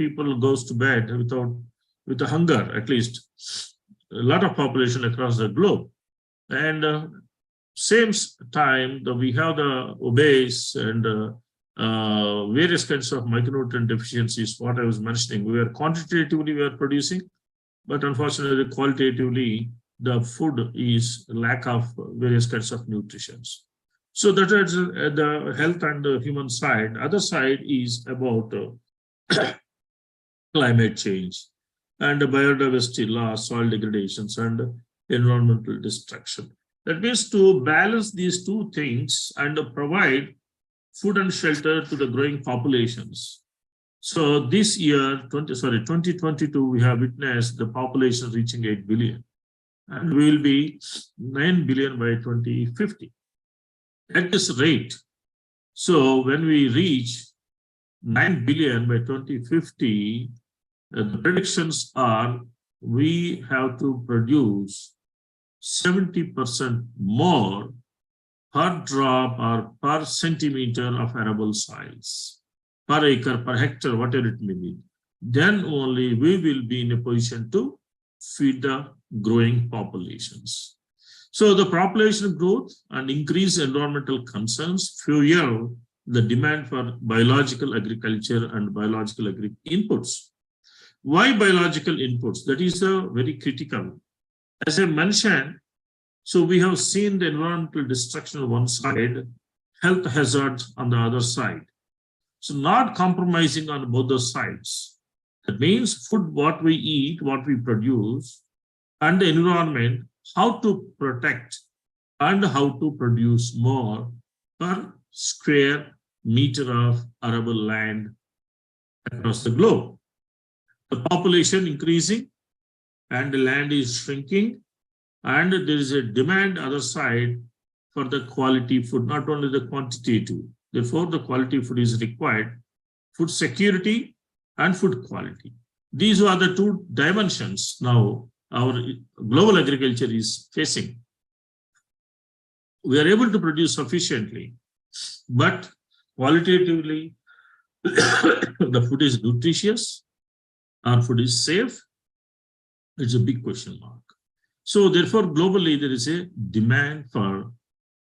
people goes to bed with a hunger, at least a lot of population across the globe. And same time, we have the obese and various kinds of micronutrient deficiencies, what I was mentioning. Quantitatively we are producing, but unfortunately, qualitatively, the food is lack of various kinds of nutrition. So that is the health and the human side. Other side is about climate change and biodiversity loss, soil degradations, and environmental destruction. That means to balance these two things and provide food and shelter to the growing populations. So this year, 2022, we have witnessed the population reaching 8 billion, and we will be 9 billion by 2050. At this rate, so when we reach 9 billion by 2050, the predictions are we have to produce 70% more per drop or per centimeter of arable soils, per acre, per hectare, whatever it may be. Then only we will be in a position to feed the growing populations. So the population growth and increased environmental concerns fuel the demand for biological agriculture and biological agri inputs. Why biological inputs? That is very critical. As I mentioned, so we have seen the environmental destruction on one side, health hazards on the other side. So not compromising on both the sides. That means food, what we eat, what we produce, and the environment, how to protect and how to produce more per square meter of arable land across the globe. The population increasing and the land is shrinking, and there is a demand other side for the quality food, not only the quantitative. Therefore, the quality food is required, food security and food quality. These are the two dimensions now our global agriculture is facing. We are able to produce sufficiently, but qualitatively, the food is nutritious, our food is safe. It's a big question mark. So therefore, globally, there is a demand for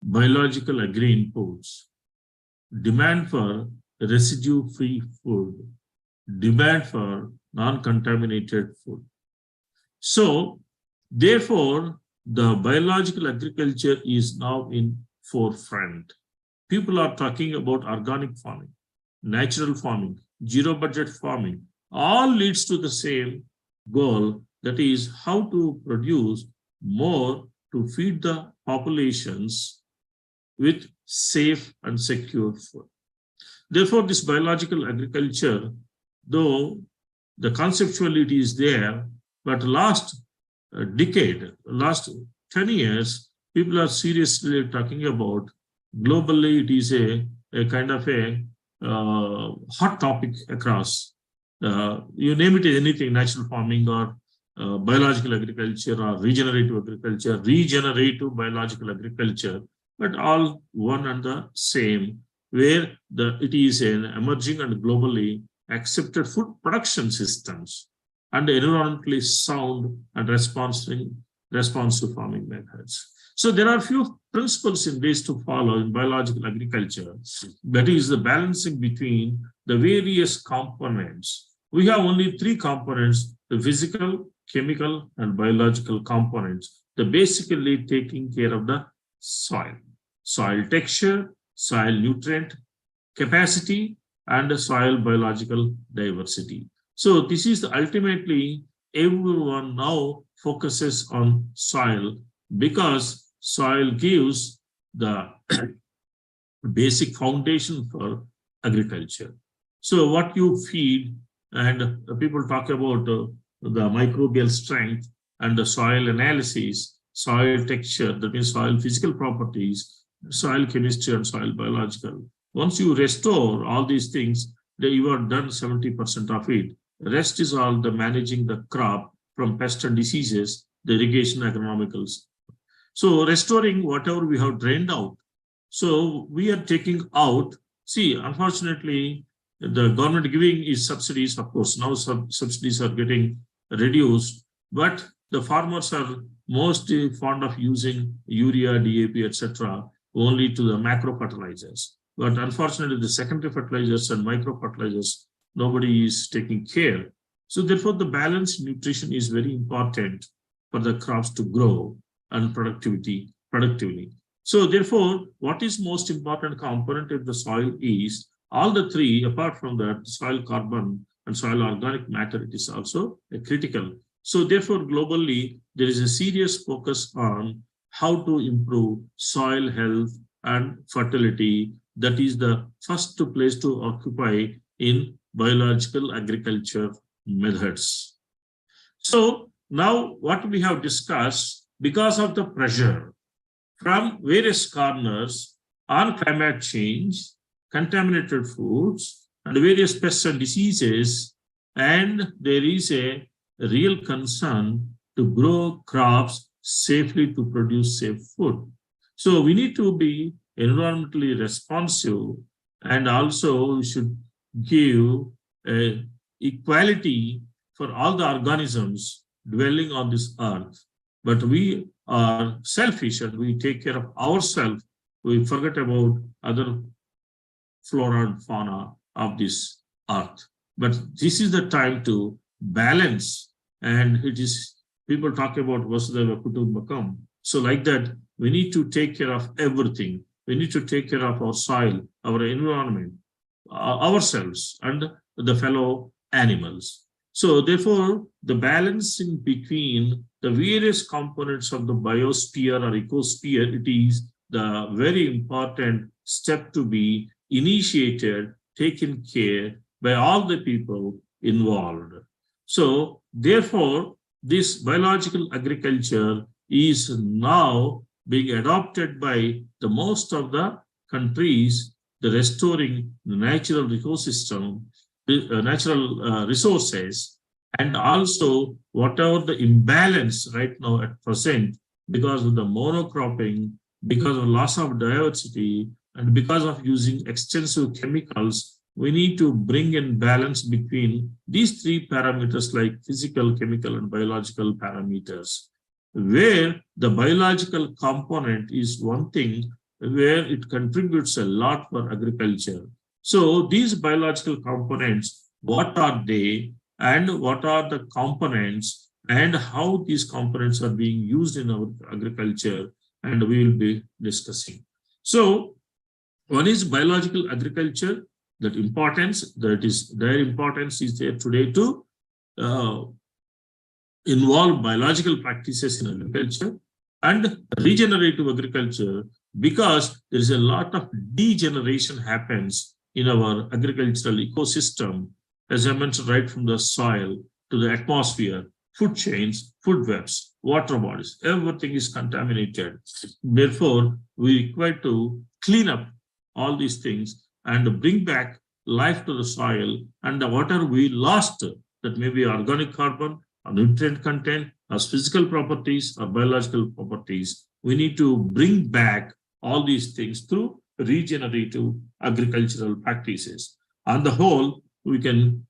biological agri inputs, demand for residue-free food, demand for non-contaminated food. So therefore, the biological agriculture is now in forefront. People are talking about organic farming, natural farming, zero budget farming, all leads to the same goal, that is how to produce more to feed the populations with safe and secure food. Therefore, this biological agriculture, though the conceptuality is there, but last decade, last 10 years, people are seriously talking about. Globally, it is a kind of a hot topic across. You name it, anything, natural farming or biological agriculture or regenerative biological agriculture, but all one and the same, where it is an emerging and globally accepted food production systems and environmentally sound and responsive farming methods. So there are a few principles in ways to follow in biological agriculture. That is the balancing between the various components. We have only three components: the physical, chemical, and biological components. They're basically taking care of the soil texture, soil nutrient capacity, and the soil biological diversity. So this is ultimately everyone now focuses on soil, because soil gives the basic foundation for agriculture. So what you feed, and people talk about the microbial strength and the soil analysis, soil texture, that means soil physical properties, soil chemistry and soil biological. Once you restore all these things, you have done 70% of it. The rest is all the managing the crop from pests and diseases, the irrigation agronomicals. So restoring whatever we have drained out. So we are taking out. See, unfortunately, the government giving is subsidies. Of course, now subsidies are getting reduced, but the farmers are most fond of using urea, DAP, etc., only to the macro fertilizers. But unfortunately, the secondary fertilizers and micro fertilizers, nobody is taking care. So therefore, the balanced nutrition is very important for the crops to grow and productively. So therefore, what is most important component of the soil is all the three. Apart from that, soil carbon and soil organic matter, it is also critical. So therefore, globally, there is a serious focus on how to improve soil health and fertility. That is the first place to occupy in biological agriculture methods. So now what we have discussed, because of the pressure from various corners on climate change, contaminated foods, and various pests and diseases, and there is a real concern to grow crops safely to produce safe food. So we need to be environmentally responsive, and also we should give equality for all the organisms dwelling on this earth. But we are selfish and we take care of ourselves. We forget about other flora and fauna of this earth. But this is the time to balance, and it is, people talk about Vasudhaiva Kutumbakam. So like that, we need to take care of everything. We need to take care of our soil, our environment, ourselves, and the fellow animals. So therefore, the balancing between the various components of the biosphere or ecosphere, it is the very important step to be initiated, taken care by all the people involved. So therefore, this biological agriculture is now being adopted by the most of the countries, the restoring the natural ecosystem, natural resources, and also whatever the imbalance right now at present, because of the monocropping, because of loss of diversity, and because of using extensive chemicals, we need to bring in balance between these three parameters like physical, chemical, and biological parameters, where the biological component is one thing where it contributes a lot for agriculture. So these biological components, what are they, and what are the components, and how these components are being used in our agriculture, and we will be discussing. So one is biological agriculture, that importance, that is their importance is there today to involve biological practices in agriculture, and regenerative agriculture, because there is a lot of degeneration happens in our agricultural ecosystem, as I mentioned, right from the soil to the atmosphere, food chains, food webs, water bodies, everything is contaminated. Therefore, we require to clean up all these things and bring back life to the soil, and the water we lost, that may be organic carbon, or nutrient content, or physical properties, or biological properties. We need to bring back all these things through regenerative agricultural practices. On the whole, we can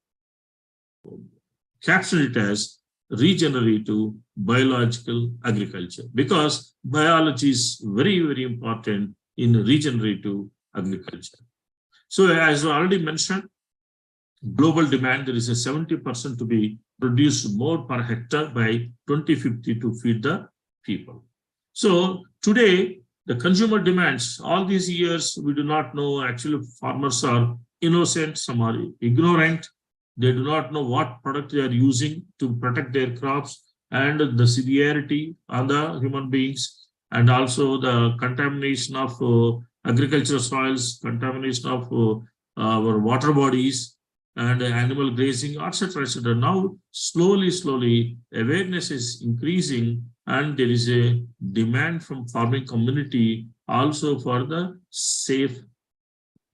caption it as regenerative biological agriculture, because biology is very, very important in regenerative agriculture. So as I already mentioned, global demand, there is a 70% to be produced more per hectare by 2050 to feed the people. So today, the consumer demands, all these years, we do not know, actually farmers are innocent, some are ignorant, they do not know what product they are using to protect their crops, and the severity on the human beings, and also the contamination of agricultural soils, contamination of our water bodies, and animal grazing, etc., etc. Now, slowly, awareness is increasing, and there is a demand from farming community also for the safe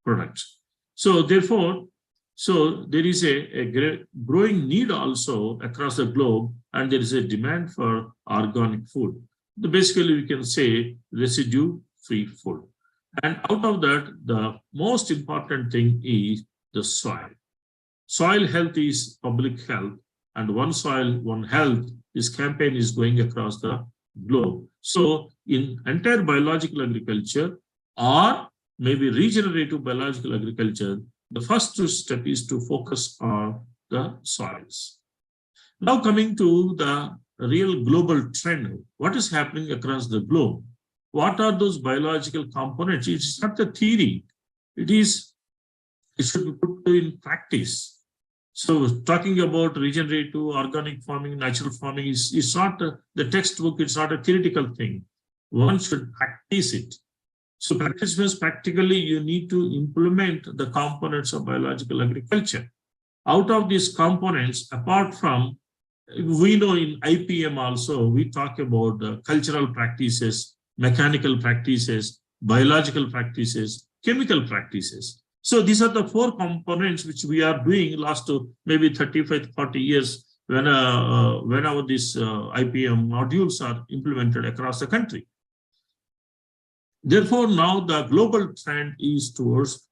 products. So therefore, there is a growing need also across the globe, and there is a demand for organic food. Basically, we can say residue-free food. And out of that, the most important thing is the soil. Soil health is public health, and one soil, one health, this campaign is going across the globe. So in entire biological agriculture or maybe regenerative biological agriculture, the first step is to focus on the soils. Now coming to the real global trend, what is happening across the globe? What are those biological components? It's not a theory. It should be put in practice. So talking about regenerative, organic farming, natural farming is not the textbook, it's not a theoretical thing. One should practice it. So practice means practically you need to implement the components of biological agriculture. Out of these components, apart from, we know in IPM also, we talk about cultural practices, mechanical practices, biological practices, chemical practices. So these are the four components which we are doing last maybe 35, 40 years whenever these IPM modules are implemented across the country. Therefore, now the global trend is towards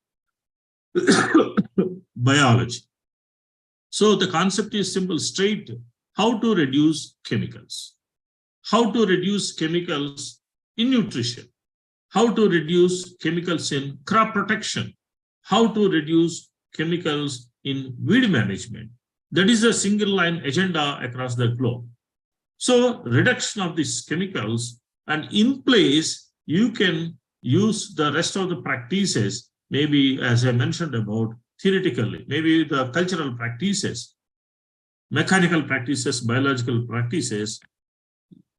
biology. So the concept is simple, straight, how to reduce chemicals, how to reduce chemicals in nutrition, how to reduce chemicals in crop protection, how to reduce chemicals in weed management. That is a single line agenda across the globe. So reduction of these chemicals, and in place, you can use the rest of the practices, maybe as I mentioned about theoretically, maybe the cultural practices, mechanical practices, biological practices.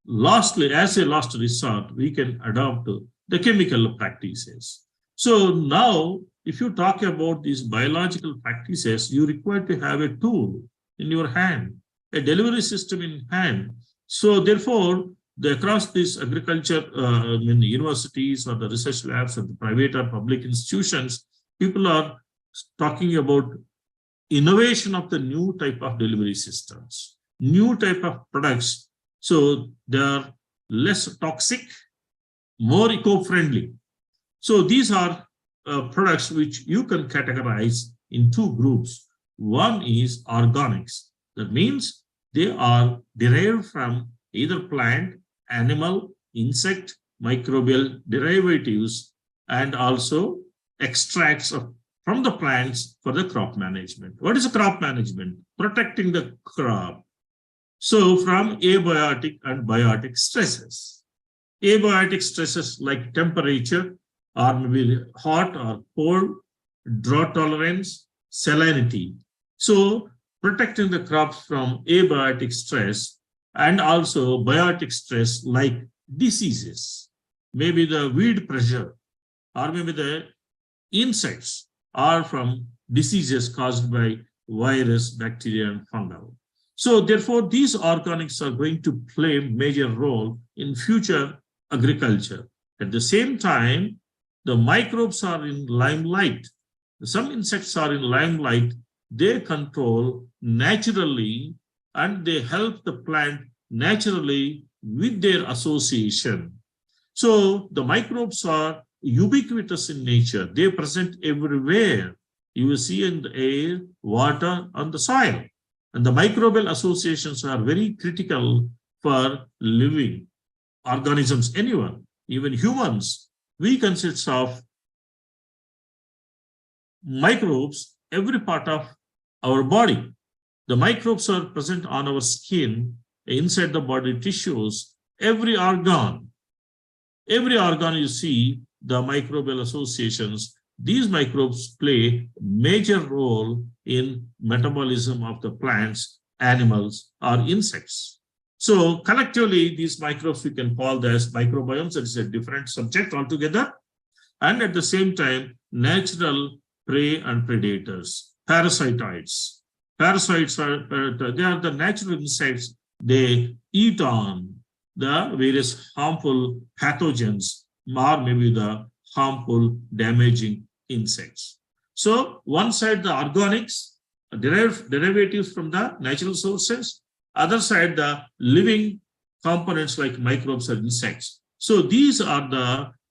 Lastly, as a last resort, we can adopt the chemical practices. So now, if you talk about these biological practices, you require to have a tool in your hand, a delivery system in hand. So therefore, across this agriculture, in the universities or the research labs or the private or public institutions, people are talking about innovation of the new type of delivery systems, new type of products. So they are less toxic, more eco-friendly. So these are products which you can categorize in two groups. One is organics. That means they are derived from either plant, animal, insect, microbial derivatives, and also extracts from the plants for the crop management. What is a crop management? Protecting the crop. So from abiotic and biotic stresses. Abiotic stresses like temperature, or maybe hot or cold, drought tolerance, salinity. So protecting the crops from abiotic stress and also biotic stress like diseases, maybe the weed pressure, or maybe the insects are from diseases caused by virus, bacteria, and fungal. So therefore, these organics are going to play a major role in future agriculture. At the same time, the microbes are in limelight. Some insects are in limelight. They control naturally and they help the plant naturally with their association. So the microbes are ubiquitous in nature. They are present everywhere. You will see in the air, water, on the soil. And the microbial associations are very critical for living organisms, anyone, even humans. We consist of microbes, every part of our body. The microbes are present on our skin, inside the body tissues, every organ you see, the microbial associations, these microbes play major role in metabolism of the plants, animals, or insects. So collectively, these microbes we can call as microbiomes. That is a different subject altogether. And at the same time, natural prey and predators, parasitoids. Parasites are they are the natural insects. They eat on the various harmful pathogens or maybe the harmful damaging insects. So one side the organics, derivatives from the natural sources, other side the living components like microbes or insects. So these are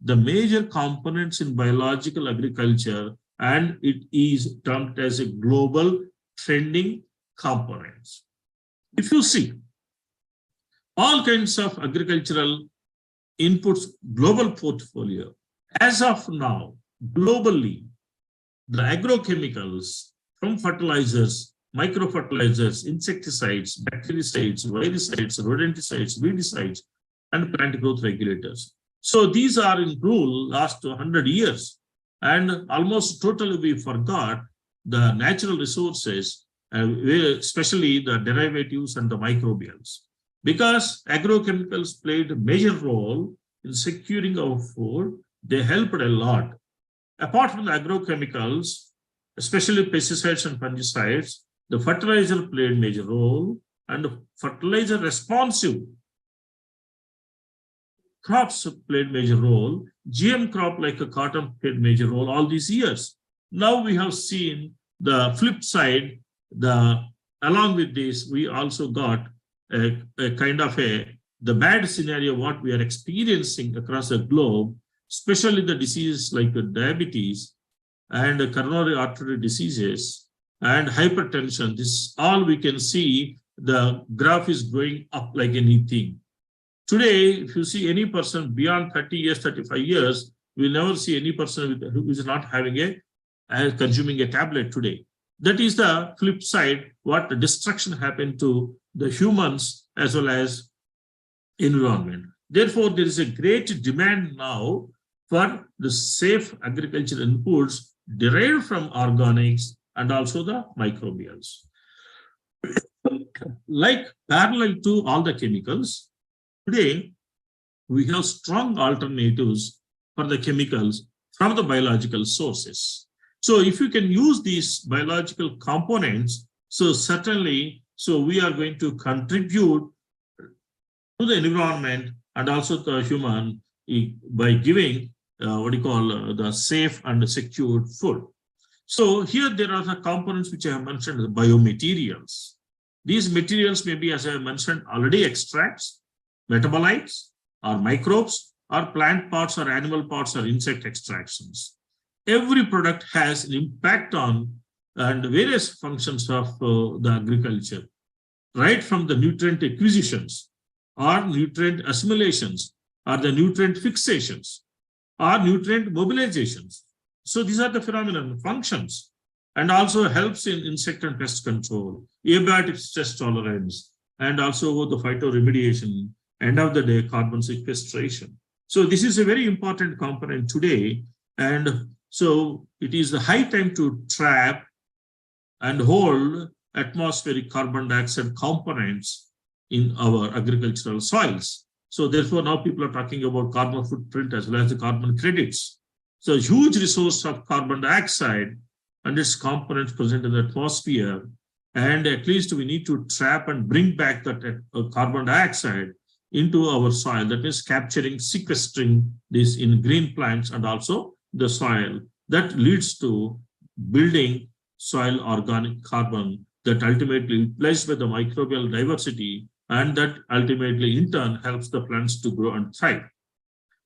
the major components in biological agriculture, and it is termed as a global trending components. If you see all kinds of agricultural inputs global portfolio, as of now, globally, the agrochemicals from fertilizers, microfertilizers, insecticides, bactericides, viricides, rodenticides, weedicides, and plant growth regulators. So these are in rule last 100 years, and almost totally we forgot the natural resources, especially the derivatives and the microbials. Because agrochemicals played a major role in securing our food, they helped a lot. Apart from the agrochemicals, especially pesticides and fungicides, the fertilizer played a major role, and fertilizer responsive crops played major role. GM crop like a cotton played major role all these years. Now we have seen the flip side. Along with this, we also got a kind of the bad scenario what we are experiencing across the globe, especially the diseases like diabetes and coronary artery diseases and hypertension. This all we can see the graph is going up like anything. Today, if you see any person beyond 30 years, 35 years, we will never see any person who is not having consuming a tablet today. That is the flip side, what destruction happened to the humans as well as environment. Therefore, there is a great demand now for the safe agriculture inputs derived from organics and also the microbials. Like parallel to all the chemicals, today we have strong alternatives for the chemicals from the biological sources. So if you can use these biological components, so certainly, so we are going to contribute to the environment and also the human by giving the safe and secured food. So here there are the components which I have mentioned, the biomaterials. These materials may be, as I mentioned, already extracts, metabolites, or microbes, or plant parts, or animal parts, or insect extractions. Every product has an impact on and various functions of the agriculture, right from the nutrient acquisitions, or nutrient assimilations, or the nutrient fixations, or nutrient mobilizations. So these are the phenomenon functions, and also helps in insect and pest control, abiotic stress tolerance, and also the phytoremediation, end of the day carbon sequestration. So this is a very important component today, and so it is the high time to trap and hold atmospheric carbon dioxide components in our agricultural soils. So therefore, now people are talking about carbon footprint as well as the carbon credits. So a huge resource of carbon dioxide and its components present in the atmosphere. And at least we need to trap and bring back that carbon dioxide into our soil. That is capturing, sequestering this in green plants and also the soil. That leads to building soil organic carbon that ultimately replaced by the microbial diversity, and that ultimately in turn helps the plants to grow and thrive.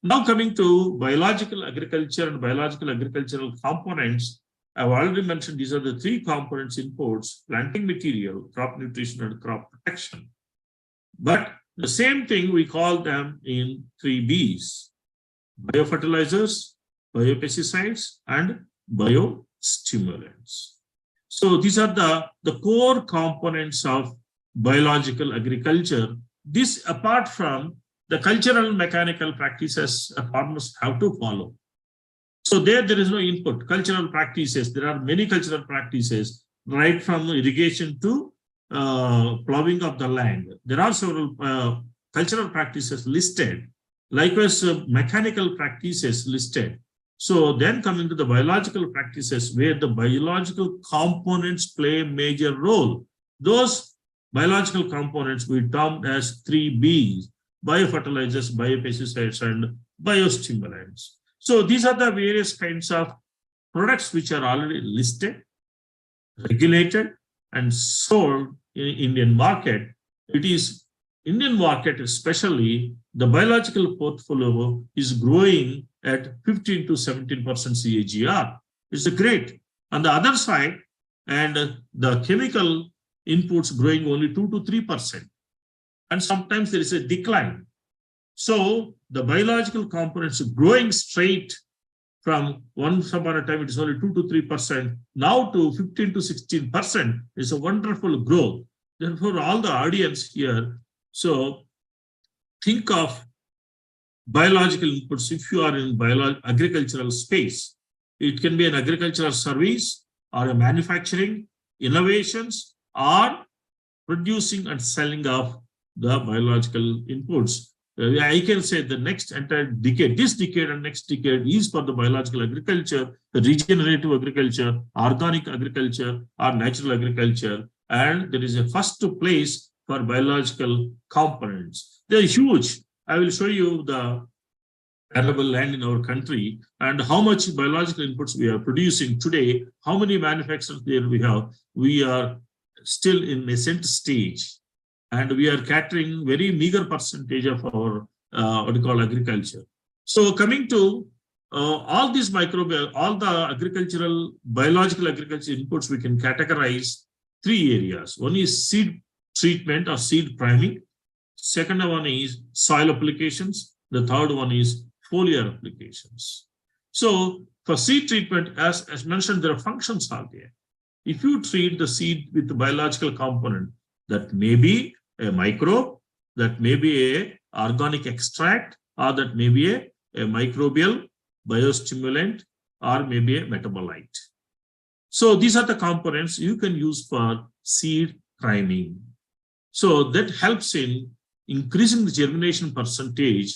Now coming to biological agriculture and biological agricultural components, I've already mentioned these are the three components inputs: planting material, crop nutrition, and crop protection. But the same thing we call them in 3 Bs: biofertilizers, biopesticides, and biostimulants. So these are the core components of biological agriculture. This apart from the cultural mechanical practices farmers have to follow. So there is no input. Cultural practices, there are many cultural practices, right from irrigation to plowing of the land. There are several cultural practices listed. Likewise, mechanical practices listed. So then coming to the biological practices where the biological components play a major role. Those biological components we termed as 3 Bs: biofertilizers, biopesticides, and biostimulants. So these are the various kinds of products which are already listed, regulated, and sold in Indian market. It is Indian market, especially the biological portfolio, is growing at 15 to 17% CAGR. It's great. On the other side, and the chemical inputs growing only 2 to 3%. And sometimes there is a decline. So the biological components growing straight from once upon a time, it is only 2 to 3%, now to 15 to 16%. It's a wonderful growth. Therefore, all the audience here, so think of biological inputs if you are in agricultural space. It can be an agricultural service or a manufacturing, innovations, or producing and selling of the biological inputs. I can say the next entire decade, this decade and next decade is for the biological agriculture, the regenerative agriculture, organic agriculture, or natural agriculture. And there is a first place for biological components. They're huge. I will show you the arable land in our country and how much biological inputs we are producing today, how many manufacturers there we have. We are still in nascent stage, and we are catering very meager percentage of our what we call agriculture. So coming to all these microbial, all the agricultural, biological agriculture inputs, we can categorize 3 areas. One is seed treatment or seed priming. Second one is soil applications. The third one is foliar applications. So for seed treatment, as mentioned, there are functions are there. If you treat the seed with the biological component, that may be a microbe, that may be a organic extract, or that may be a microbial biostimulant, or maybe a metabolite. So these are the components you can use for seed priming. So that helps in increasing the germination percentage,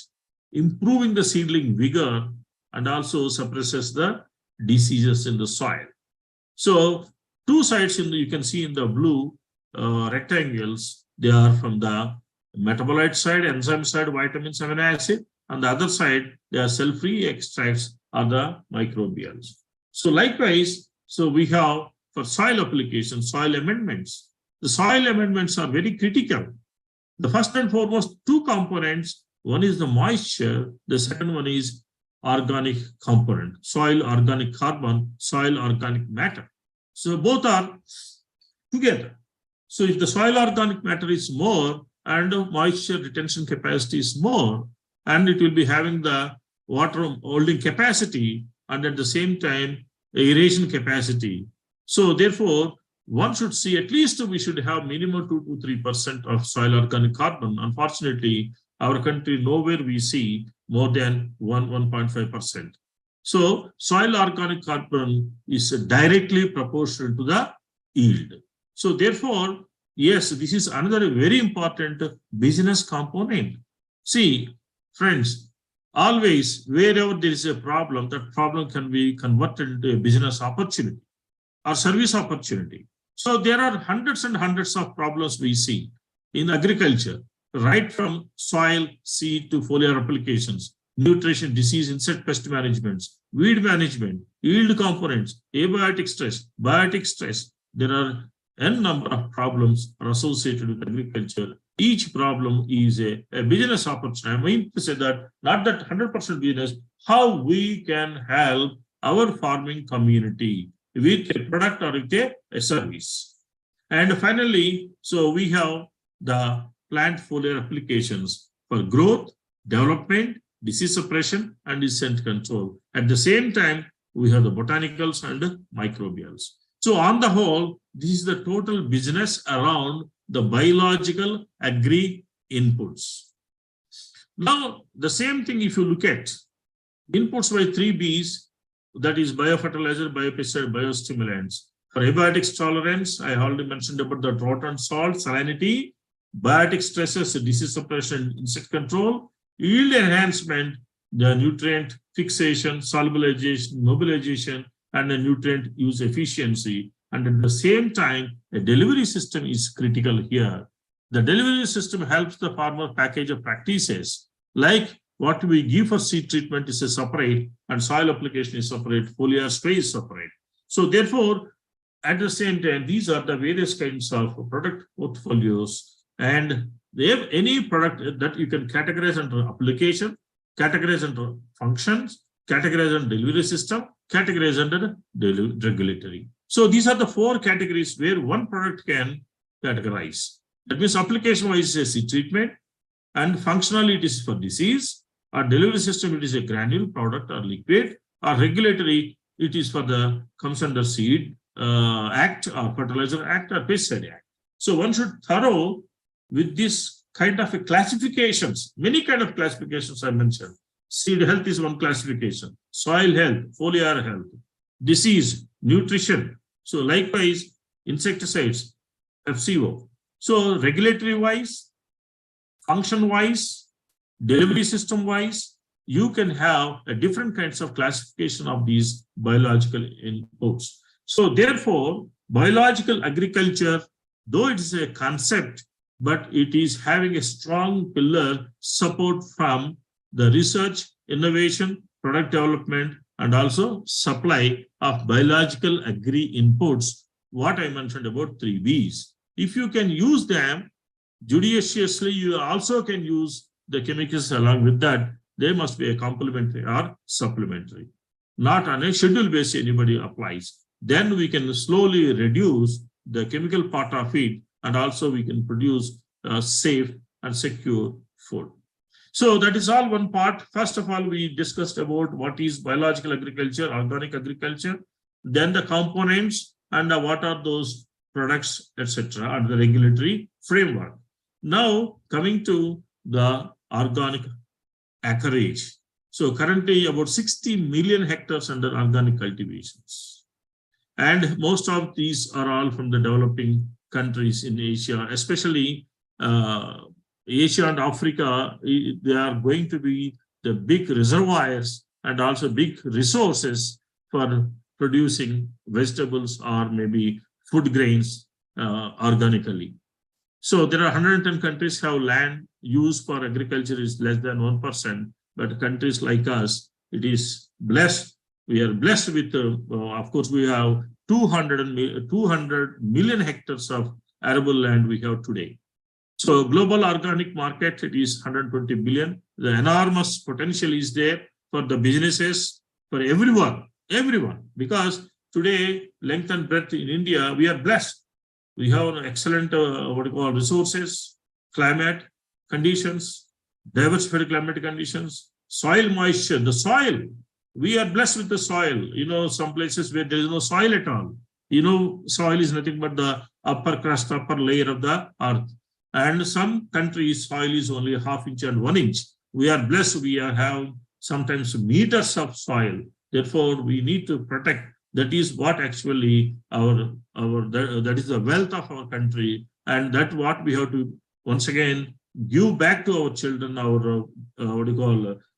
improving the seedling vigor, and also suppresses the diseases in the soil. So 2 sides you can see in the blue rectangles, they are from the metabolite side, enzyme side, vitamins, amino acid. On the other side, they are cell-free extracts or the microbials. So likewise, so we have for soil application, soil amendments. The soil amendments are very critical. The first and foremost 2 components, one is the moisture, the second one is organic component, soil organic carbon, soil organic matter. So both are together. So if the soil organic matter is more and the moisture retention capacity is more, and it will be having the water holding capacity and at the same time aeration capacity. So therefore, one should see at least we should have minimum 2 to 3% of soil organic carbon. Unfortunately, our country nowhere we see more than 1.5%. So soil organic carbon is directly proportional to the yield. So therefore, yes, this is another very important business component. See, friends, always wherever there is a problem, that problem can be converted into a business opportunity or service opportunity. So there are hundreds and hundreds of problems we see in agriculture, right from soil, seed to foliar applications, nutrition, disease, insect pest management, weed management, yield components, abiotic stress, biotic stress. There are n number of problems are associated with agriculture. Each problem is a business opportunity. I mean to say that not that 100% business, how we can help our farming community with a product or with a service. And finally, so we have the plant foliar applications for growth, development, disease suppression, and insect control. At the same time, we have the botanicals and microbials. So on the whole, this is the total business around the biological agri inputs. Now, the same thing if you look at inputs by 3 Bs, that is biofertilizer, biopesticide, biostimulants. For abiotic tolerance, I already mentioned about the drought and salt, salinity, biotic stresses, disease suppression, insect control, yield enhancement, the nutrient fixation, solubilization, mobilization, and the nutrient use efficiency. And at the same time, a delivery system is critical here. The delivery system helps the farmer package of practices, like what we give for seed treatment is a separate, and soil application is separate, foliar spray is separate. So therefore, at the same time, these are the various kinds of product portfolios, and they have any product that you can categorize under application, categorize under functions, categorize under delivery system, categorized under regulatory. So these are the 4 categories where one product can categorize. That means application-wise is a treatment, and functionally it is for disease, or delivery system it is a granule, product or liquid, or regulatory it is for the comes under seed act or fertilizer act or pesticide act. So one should thorough with this kind of a classifications, many kind of classifications I mentioned. Seed health is one classification, soil health, foliar health, disease, nutrition. So likewise, insecticides, FCO. So regulatory wise, function wise, delivery system wise, you can have a different kinds of classification of these biological inputs. So therefore, biological agriculture, though it is a concept, but it is having a strong pillar support from the research, innovation, product development, and also supply of biological agri inputs, what I mentioned about 3 Bs. If you can use them judiciously, you also can use the chemicals along with that. They must be a complementary or supplementary. Not on a schedule basis anybody applies. Then we can slowly reduce the chemical part of it, and also we can produce safe and secure food. So that is all one part. First of all, we discussed about what is biological agriculture, organic agriculture, then the components and what are those products, etc., and the regulatory framework. Now coming to the organic acreage. So currently about 60 million hectares under organic cultivations. And most of these are all from the developing countries in Asia, especially Asia and Africa. They are going to be the big reservoirs and also big resources for producing vegetables or maybe food grains organically. So there are 110 countries have land used for agriculture is less than 1%, but countries like us, it is blessed. We are blessed with, of course, we have 200 million hectares of arable land we have today. So global organic market, it is 120 billion. The enormous potential is there for the businesses, for everyone, because today, length and breadth in India, we are blessed. We have excellent resources, climate conditions, diversified climate conditions, soil moisture, the soil. We are blessed with the soil. You know, some places where there is no soil at all. You know, soil is nothing but the upper crust, upper layer of the earth. And some countries, soil is only 1/2 inch and 1 inch. We are blessed. We have sometimes meters of soil. Therefore, we need to protect. That is what actually that is the wealth of our country, and that what we have to once again give back to our children, our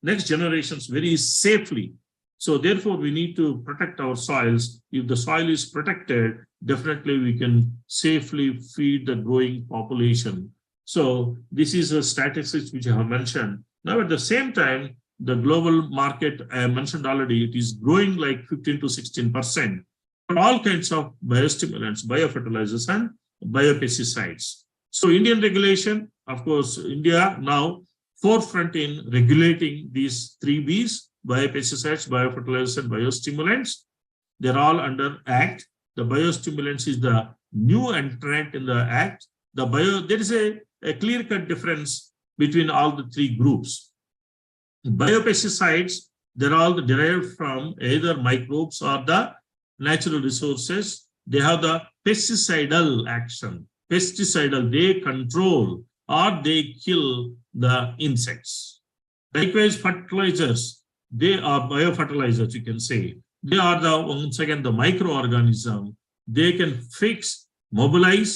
next generations very safely. So therefore, we need to protect our soils. If the soil is protected, definitely we can safely feed the growing population. So this is a statistics which I have mentioned. Now at the same time, the global market, I mentioned already, it is growing like 15 to 16% for all kinds of biostimulants, biofertilizers, and biopesticides. So Indian regulation, of course, India now forefront in regulating these 3 Bs, biopesticides, biofertilizers, and biostimulants. They're all under Act. The biostimulants is the new entrant in the Act. There is a clear-cut difference between all the 3 groups. Biopesticides, they're all derived from either microbes or the natural resources. They have the pesticidal action. Pesticidal, they control or they kill the insects. Likewise, fertilizers, they are biofertilizers, you can say. They are once again the microorganism. They can fix, mobilize,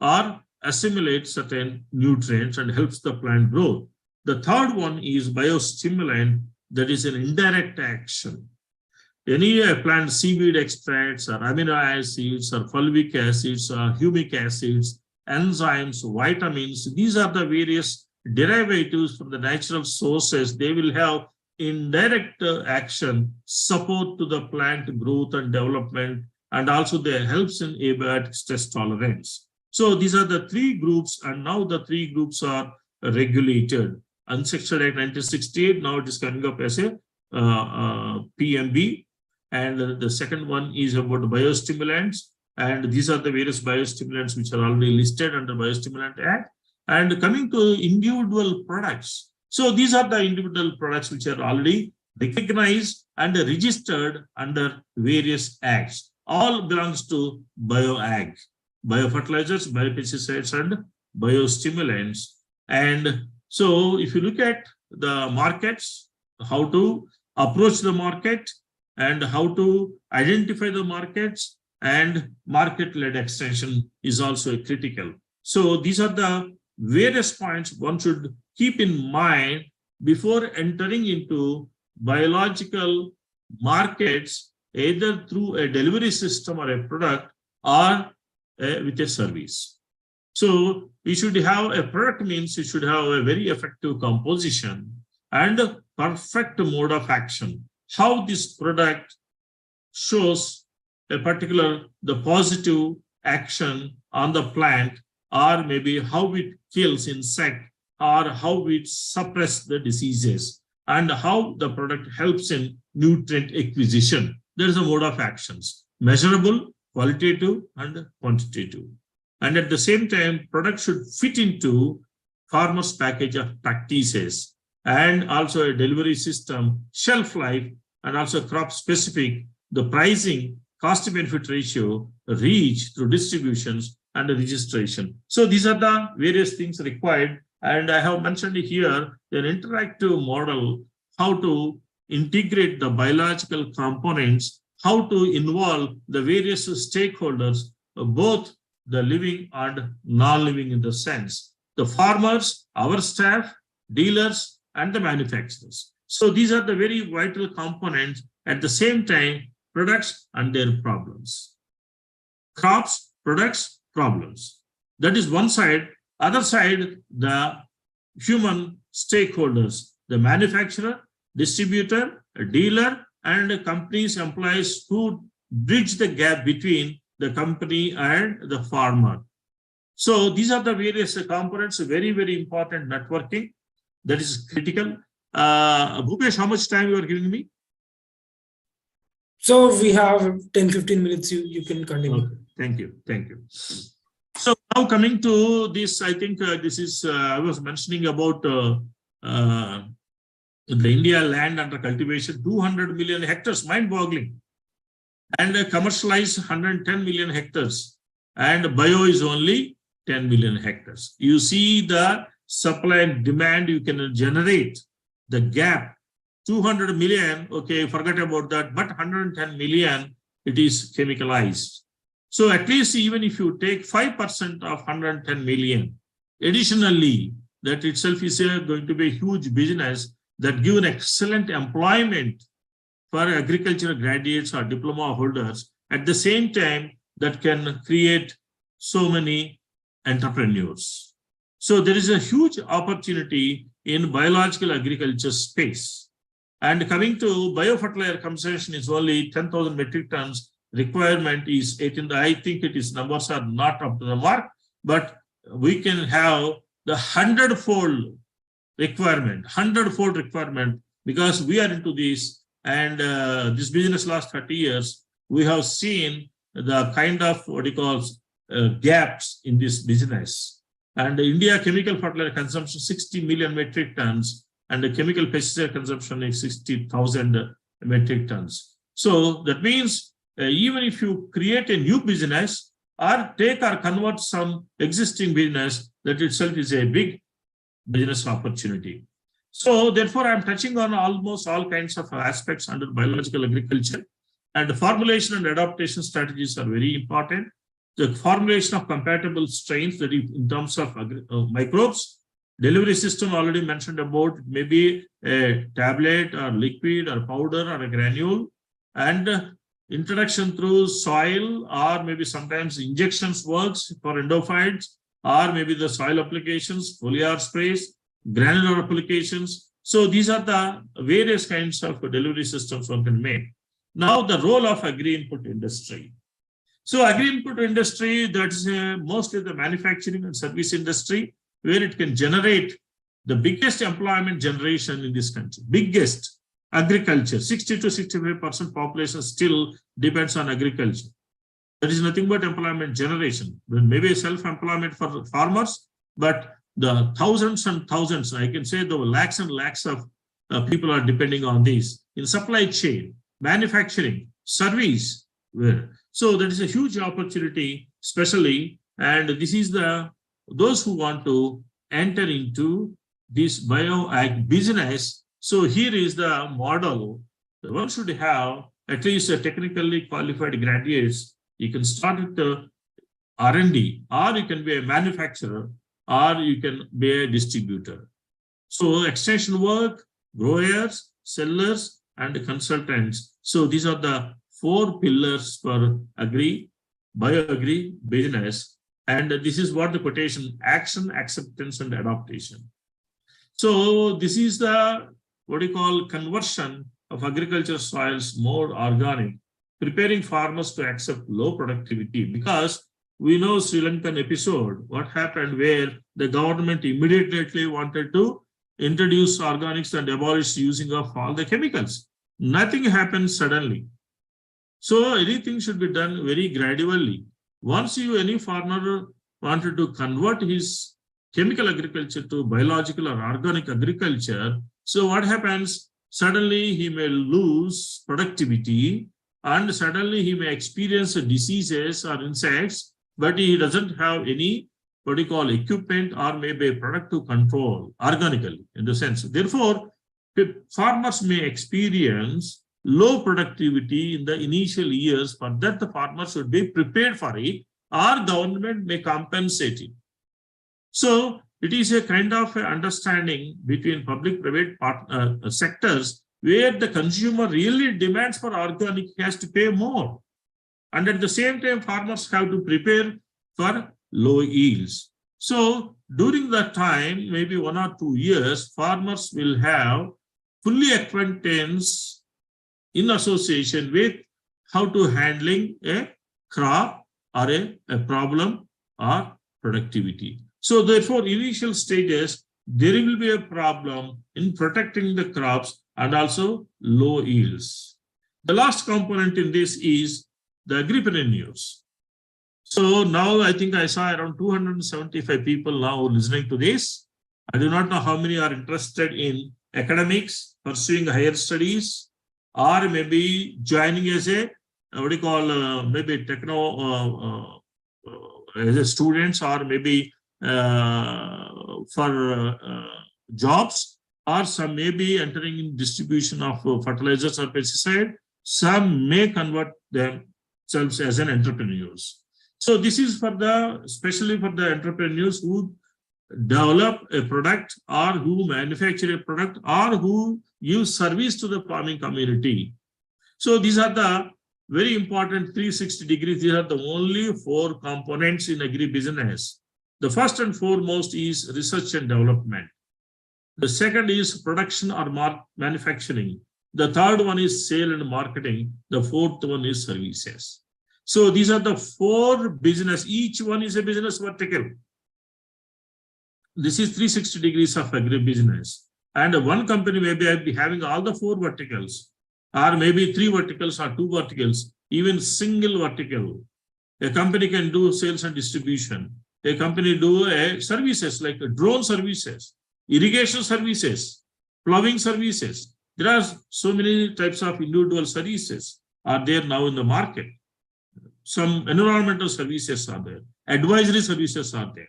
or assimilate certain nutrients and helps the plant grow. The third one is biostimulant, that is an indirect action. Any plant seaweed extracts or amino acids or fulvic acids or humic acids, enzymes, vitamins, these are the various derivatives from the natural sources. They will have indirect action, support to the plant growth and development, and also they helps in abiotic stress tolerance. So these are the 3 groups, and now the 3 groups are regulated. Insecticide Act 1968, now it is coming up as a PMB. and the second one is about biostimulants. And these are the various biostimulants which are already listed under Biostimulant Act. And coming to individual products. So these are the individual products which are already recognized and registered under various acts. All belongs to BioAg, biofertilizers, biopesticides, and biostimulants. And so if you look at the markets, how to approach the market and how to identify the markets, and market-led extension is also critical. So these are the various points one should keep in mind before entering into biological markets, either through a delivery system or a product or with a service. So we should have a product, means you should have a very effective composition and a perfect mode of action. How this product shows a particular the positive action on the plant, or maybe how it kills insect, or how it suppresses the diseases, and how the product helps in nutrient acquisition. There is a mode of actions, measurable, qualitative, and quantitative. And at the same time, product should fit into farmer's package of practices, and also a delivery system, shelf life, and also crop specific, the pricing, cost benefit ratio, reach through distributions, and registration. So these are the various things required. And I have mentioned here an interactive model, how to integrate the biological components, how to involve the various stakeholders, both the living and non-living in the sense, the farmers, our staff, dealers, and the manufacturers. So these are the very vital components. At the same time, products and their problems. Crops, products, problems. That is one side. Other side, the human stakeholders, the manufacturer, distributor, a dealer, and companies, employees who bridge the gap between the company and the farmer. So these are the various components, very, very important networking. That is critical. Bhupesh, how much time you are giving me? So we have 10-15 minutes. You can continue. Okay. Thank you. Thank you. So now coming to this, I think this is, I was mentioning about the India land under cultivation, 200 million hectares, mind-boggling. And commercialized 110 million hectares. And bio is only 10 million hectares. You see the supply and demand you can generate, the gap. 200 million, okay, forget about that, but 110 million, it is chemicalized. So at least even if you take 5% of 110 million, additionally, that itself is going to be a huge business that give an excellent employment for agricultural graduates or diploma holders. At the same time, that can create so many entrepreneurs. So there is a huge opportunity in biological agriculture space. And coming to biofertilizer consumption is only 10,000 metric tons. Requirement is 18. I think it is numbers are not up to the mark, but we can have the 100-fold requirement, 100-fold requirement, because we are into this. And this business last 30 years, we have seen the kind of what you call gaps in this business. And India chemical fertilizer consumption 60 million metric tons, and the chemical pesticide consumption is 60,000 metric tons. So that means even if you create a new business or take or convert some existing business, that itself is a big business opportunity. So therefore, I'm touching on almost all kinds of aspects under biological agriculture, and the formulation and adaptation strategies are very important. The formulation of compatible strains, that is in terms of microbes, delivery system already mentioned about, maybe a tablet or liquid or powder or a granule, and introduction through soil, or maybe sometimes injections works for endophytes, or maybe the soil applications, foliar sprays, granular applications. So these are the various kinds of delivery systems one can make. Now the role of agri-input industry. So agri-input industry, that's mostly the manufacturing and service industry, where it can generate the biggest employment generation in this country, biggest. agriculture. 60 to 65% population still depends on agriculture. That is nothing but employment generation. Maybe self-employment for farmers, but the thousands and thousands, I can say the lakhs and lakhs of people are depending on this in supply chain, manufacturing, service. So that is a huge opportunity, especially, and this is those who want to enter into this bio-ag business. So here is the model. One should have at least a technically qualified graduates. You can start with the R&D, or you can be a manufacturer, or you can be a distributor. So extension work, growers, sellers, and consultants. So these are the 4 pillars for Agri, BioAgri business. And this is what the quotation: action, acceptance, and adaptation. So this is the what you call conversion of agriculture soils more organic, preparing farmers to accept low productivity, because we know Sri Lankan episode, what happened where the government immediately wanted to introduce organics and abolish using of all the chemicals. Nothing happened suddenly. So anything should be done very gradually. Once any farmer wanted to convert his chemical agriculture to biological or organic agriculture, so what happens? Suddenly he may lose productivity, and suddenly he may experience diseases or insects, but he doesn't have any what you call equipment or maybe a product to control organically in the sense. Therefore, farmers may experience low productivity in the initial years. For that, the farmers should be prepared for it, or government may compensate it. So it is a kind of understanding between public-private sectors where the consumer really demands for organic, he has to pay more. And at the same time, farmers have to prepare for low yields. So during that time, maybe 1 or 2 years, farmers will have fully acquaintance in association with how to handling a crop or a problem or productivity. So therefore, initial stages, there will be a problem in protecting the crops and also low yields. The last component in this is the agripreneurs. So now I think I saw around 275 people now listening to this. I do not know how many are interested in academics, pursuing higher studies, or maybe joining as a, what do you call, maybe techno, as a students, or maybe for jobs, or some may be entering in distribution of fertilizers or pesticide. Some may convert themselves as an entrepreneurs. So this is for especially for the entrepreneurs who develop a product, or who manufacture a product, or who give service to the farming community. So these are the very important 360 degrees. These are the only 4 components in agribusiness. The first and foremost is research and development. The second is production or manufacturing. The third one is sale and marketing. The fourth one is services. So these are the 4 business. Each one is a business vertical. This is 360 degrees of agribusiness. And one company may be having all the 4 verticals, or maybe 3 verticals or 2 verticals, even single vertical. A company can do sales and distribution. A company do services like drone services, irrigation services, plowing services. There are so many types of individual services are there now in the market. Some environmental services are there. Advisory services are there.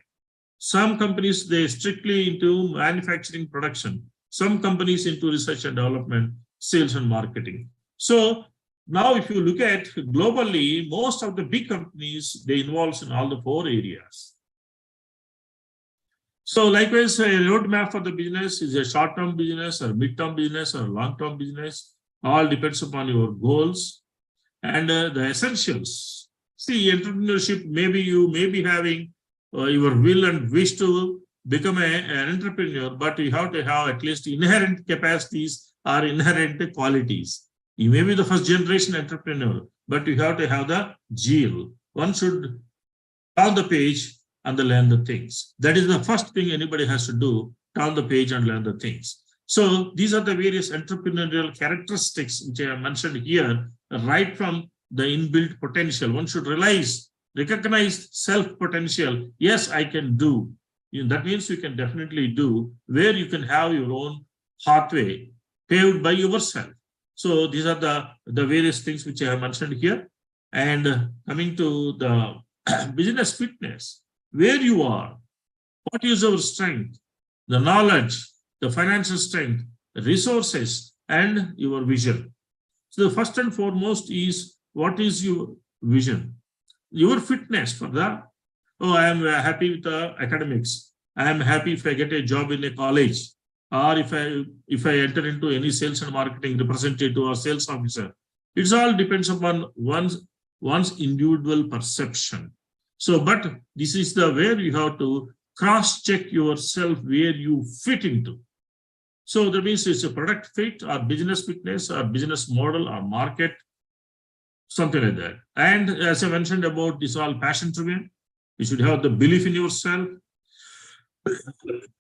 Some companies, they strictly into manufacturing production. Some companies into research and development, sales and marketing. So now if you look at globally, most of the big companies, they involve in all the 4 areas. So likewise, a roadmap for the business is a short-term business or mid-term business or long-term business. All depends upon your goals and the essentials. See, entrepreneurship, maybe you may be having your will and wish to become an entrepreneur, but you have to have at least inherent capacities or inherent qualities. You may be the first generation entrepreneur, but you have to have the zeal. One should turn the page and learn the things. That is the first thing anybody has to do, turn the page and learn the things. So these are the various entrepreneurial characteristics which I have mentioned here, right from the inbuilt potential. One should recognize self-potential. Yes, I can do. That means you can definitely do, where you can have your own pathway paved by yourself. So these are the various things which I have mentioned here. And coming to the business fitness, where you are, what is your strength, the knowledge, the financial strength, the resources, and your vision. So the first and foremost is, what is your vision? Your fitness for the, oh, I am happy with the academics. I am happy if I get a job in a college, or if I enter into any sales and marketing representative or sales officer. It all depends upon one's individual perception. So, but this is the where you have to cross-check yourself where you fit into. So that means it's a product fit or business fitness or business model or market, something like that. And as I mentioned about this, all passion driven. You should have the belief in yourself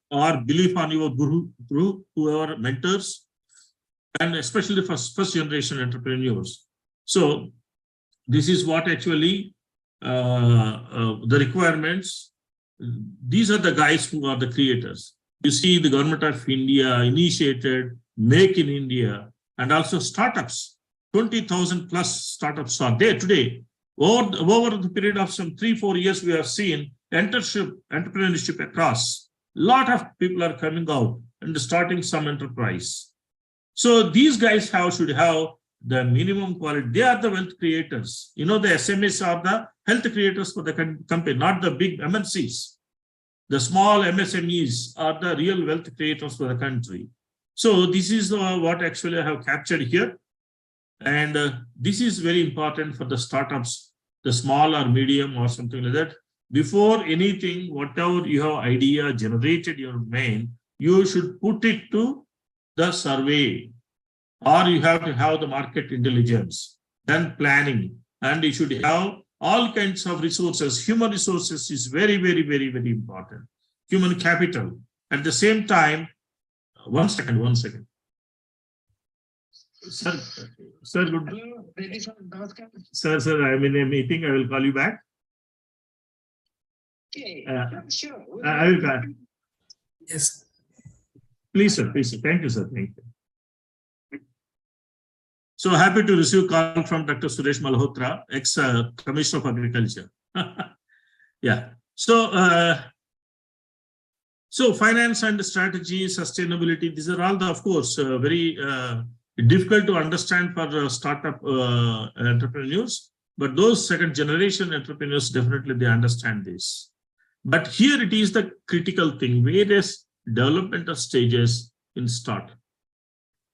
or belief on your guru, whoever mentors, and especially for first generation entrepreneurs. So this is what actually the requirements. These are the guys who are the creators. You see, the government of India initiated Make in India, and also startups. 20,000 plus startups are there today. Over the period of some 3-4 years, we have seen entrepreneurship across. A lot of people are coming out and starting some enterprise. So these guys should have the minimum quality. They are the wealth creators. You know, the SMEs are the health creators for the company, not the big MNCs. The small MSMEs are the real wealth creators for the country. So this is what actually I have captured here. And this is very important for the startups, the small or medium or something like that. Before anything, whatever you have idea generated your main, you should put it to the survey, or you have to have the market intelligence, then planning, and you should have all kinds of resources. Human resources is very, very, very, very important. Human capital. At the same time, one second. Sir, good. Sir, I'm in a meeting. I will call you back. Okay, sure. I will call. Yes. Please, sir. Thank you, sir. Thank you. So happy to receive call from Dr. Suresh Malhotra, ex-Commissioner of Agriculture. Yeah. So finance and strategy, sustainability, these are all, of course, very difficult to understand for startup entrepreneurs. But those second generation entrepreneurs, definitely they understand this. But here it is the critical thing, various developmental stages in start.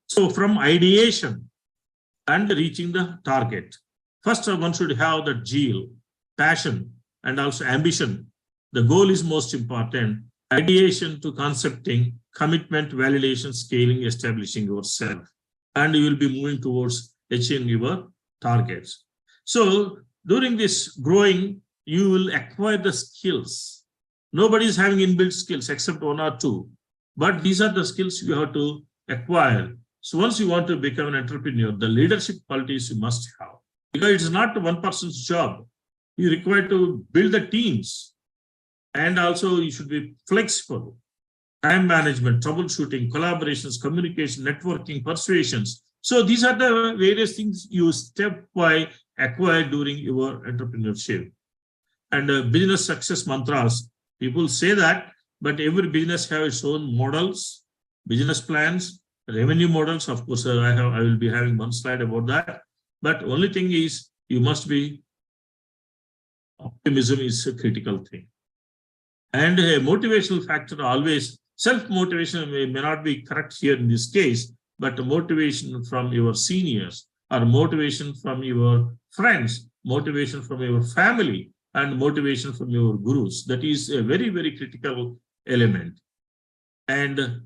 So from ideation and reaching the target, first one should have the zeal, passion, and also ambition. The goal is most important. Ideation to concepting, commitment, validation, scaling, establishing yourself. And you will be moving towards achieving your targets. So during this growing, you will acquire the skills. Nobody is having inbuilt skills except 1 or 2. But these are the skills you have to acquire. So once you want to become an entrepreneur, the leadership qualities you must have. Because it's not one person's job. You require to build the teams. And also you should be flexible. Time management, troubleshooting, collaborations, communication, networking, persuasions. So these are the various things you step by acquire during your entrepreneurship. And business success mantras, people say that, but every business has its own models, business plans, revenue models. Of course, I will be having one slide about that. But only thing is, you must be, optimism is a critical thing. And a motivational factor always, self-motivation may not be correct here in this case, but motivation from your seniors, or motivation from your friends, motivation from your family, and motivation from your gurus. That is a very, very critical element. And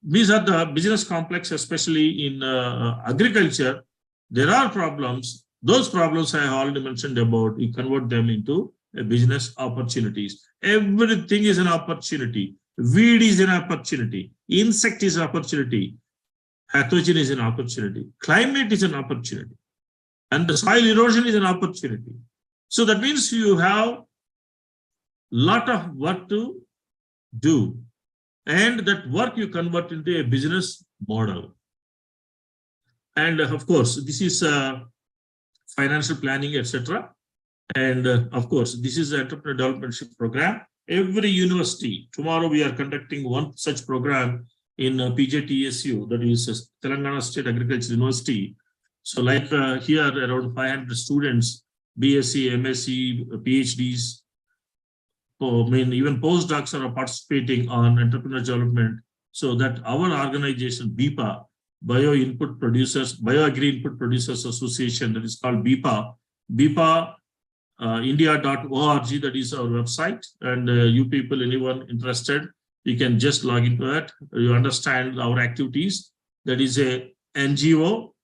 these are the business complex, especially in agriculture. There are problems. Those problems I already mentioned about, you convert them into business opportunities. Everything is an opportunity. Weed is an opportunity. Insect is an opportunity. Pathogen is an opportunity. Climate is an opportunity. And the soil erosion is an opportunity. So that means you have lot of work to do. And that work you convert into a business model. And of course, this is financial planning, etc. And of course, this is the entrepreneur development program. Every university, tomorrow we are conducting one such program in PJTSU, that is Telangana State Agriculture University. So like here, around 500 students, BSc, MSc, PhDs, even postdocs are participating on entrepreneur development, so that our organization, BIPA, BioAgri Input Producers Association, that is called BIPA, India.org, that is our website. And you people, anyone interested, you can just log into it. You understand our activities. That is a NGO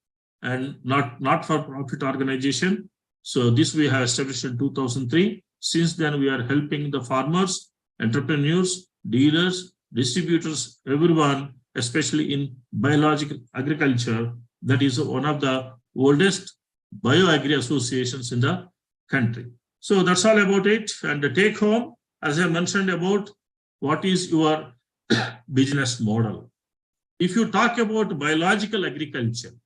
and not for profit organization. So this we have established in 2003. Since then, we are helping the farmers, entrepreneurs, dealers, distributors, everyone, especially in biological agriculture. That is one of the oldest bioagri associations in the country. So that's all about it. And the take home, as I mentioned about what is your business model. If you talk about biological agriculture,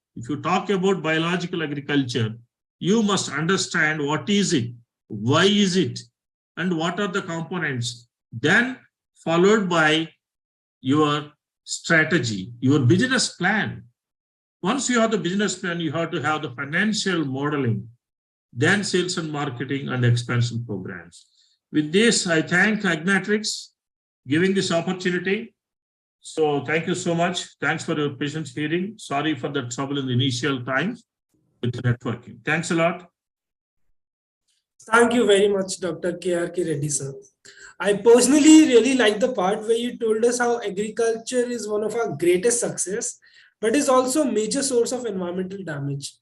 you must understand what is it, why is it, and what are the components. Then followed by your strategy, your business plan. Once you have the business plan, you have to have the financial modeling, then sales and marketing and expansion programs. With this, I thank Agmatrix giving this opportunity. So thank you so much. Thanks for your patient hearing. Sorry for the trouble in the initial times with networking. Thanks a lot. Thank you very much, Dr. K.R.K. Reddy, sir. I personally really like the part where you told us how agriculture is one of our greatest success, but is also a major source of environmental damage.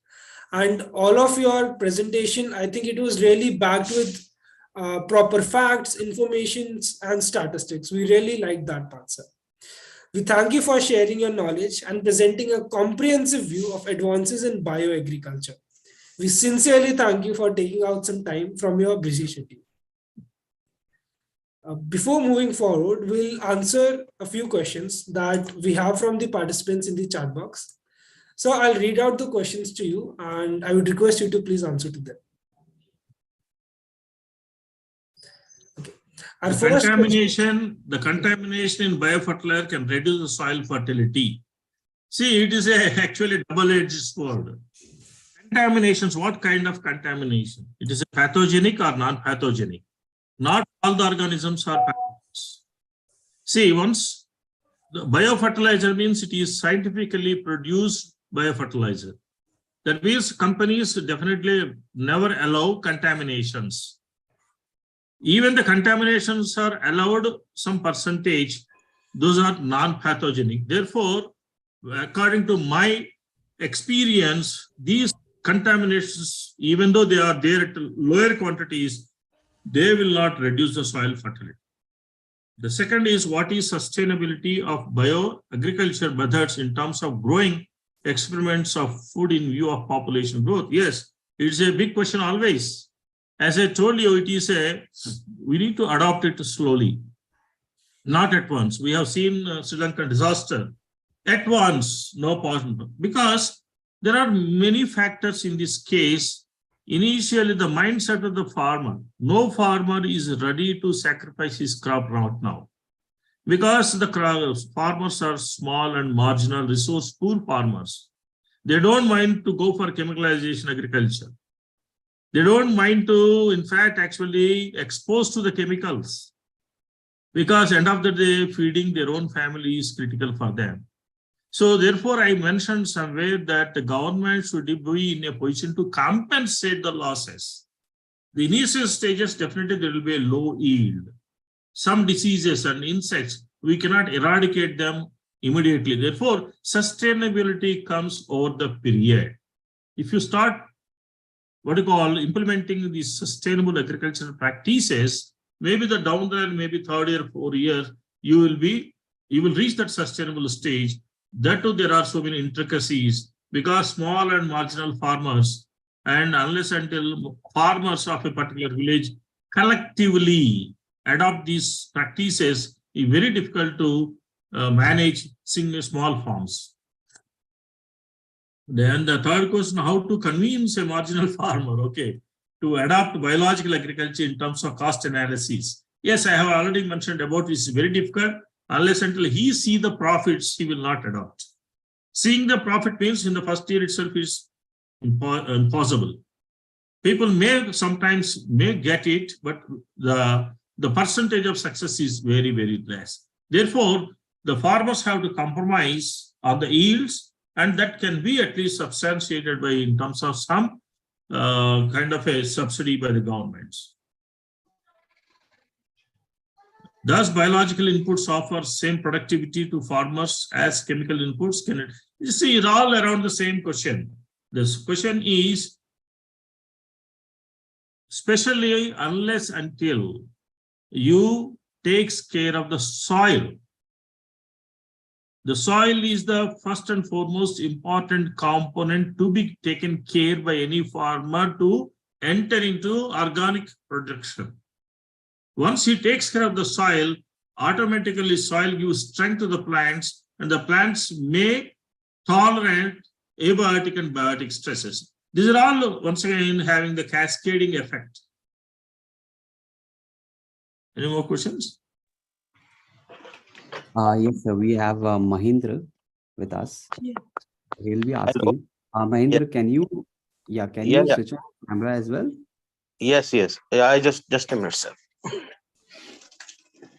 And all of your presentation, I think it was really backed with proper facts, informations, and statistics. We really like that part, sir. We thank you for sharing your knowledge and presenting a comprehensive view of advances in bioagriculture. We sincerely thank you for taking out some time from your busy schedule. Before moving forward, we'll answer a few questions that we have from the participants in the chat box. So I'll read out the questions to you and I would request you to please answer to them. Okay. The contamination in biofertilizer can reduce the soil fertility. See, it is actually a double-edged sword. Contaminations, what kind of contamination? It is a pathogenic or non-pathogenic? Not all the organisms are pathogens. See, once the biofertilizer means it is scientifically produced biofertilizer. That means companies definitely never allow contaminations. Even the contaminations are allowed some percentage, those are non-pathogenic. Therefore, according to my experience, these contaminations, even though they are there at lower quantities, they will not reduce the soil fertility. The second is, what is sustainability of bioagriculture methods in terms of growing experiments of food in view of population growth? Yes, it's a big question always. As I told you, we need to adopt it slowly, not at once. We have seen Sri Lankan disaster. At once, no possible, because there are many factors in this case. Initially, the mindset of the farmer, no farmer is ready to sacrifice his crop right now, because the farmers are small and marginal, resource poor farmers. They don't mind to go for chemicalization agriculture. They don't mind to, in fact, actually expose to the chemicals, because end of the day, feeding their own family is critical for them. So therefore, I mentioned somewhere that the government should be in a position to compensate the losses. The initial stages, definitely there will be a low yield. Some diseases and insects, we cannot eradicate them immediately. Therefore, sustainability comes over the period. If you start implementing these sustainable agricultural practices, maybe the down the line, maybe third year, 4 years, you will reach that sustainable stage. That too, there are so many intricacies because small and marginal farmers, and unless until farmers of a particular village collectively adopt these practices, it's very difficult to manage single small farms. Then the third question, how to convince a marginal farmer, okay, to adopt biological agriculture in terms of cost analysis. Yes, I have already mentioned about this is very difficult. Unless until he see the profits, he will not adopt. Seeing the profit means in the first year itself is impossible. People may sometimes get it, but the percentage of success is very, very less. Therefore, the farmers have to compromise on the yields, and that can be at least substantiated by in terms of some kind of a subsidy by the governments. Does biological inputs offer same productivity to farmers as chemical inputs? Can it? You see, it's all around the same question. This question is, especially unless until you takes care of the soil. The soil is the first and foremost important component to be taken care by any farmer to enter into organic production. Once he takes care of the soil, automatically soil gives strength to the plants, and the plants may tolerate abiotic and biotic stresses. These are all, once again, having the cascading effect. Any more questions? Yes, sir. We have Mahindra with us. Yeah. He'll be Hello. asking. Mahindra, can you switch on camera as well? Yes. Yeah, I just a minute, sir.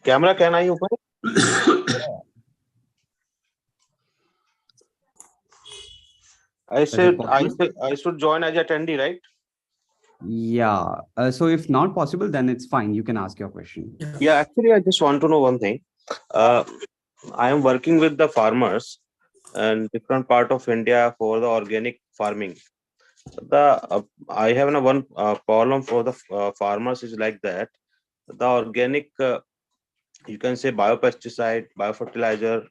Camera, can I open it? I should join as attendee, right? Yeah. So if not possible, then it's fine. You can ask your question. Yeah, actually, I just want to know one thing. I am working with the farmers in different part of India for the organic farming. I have one problem for the farmers is like that. The organic, you can say biopesticide, biofertilizer,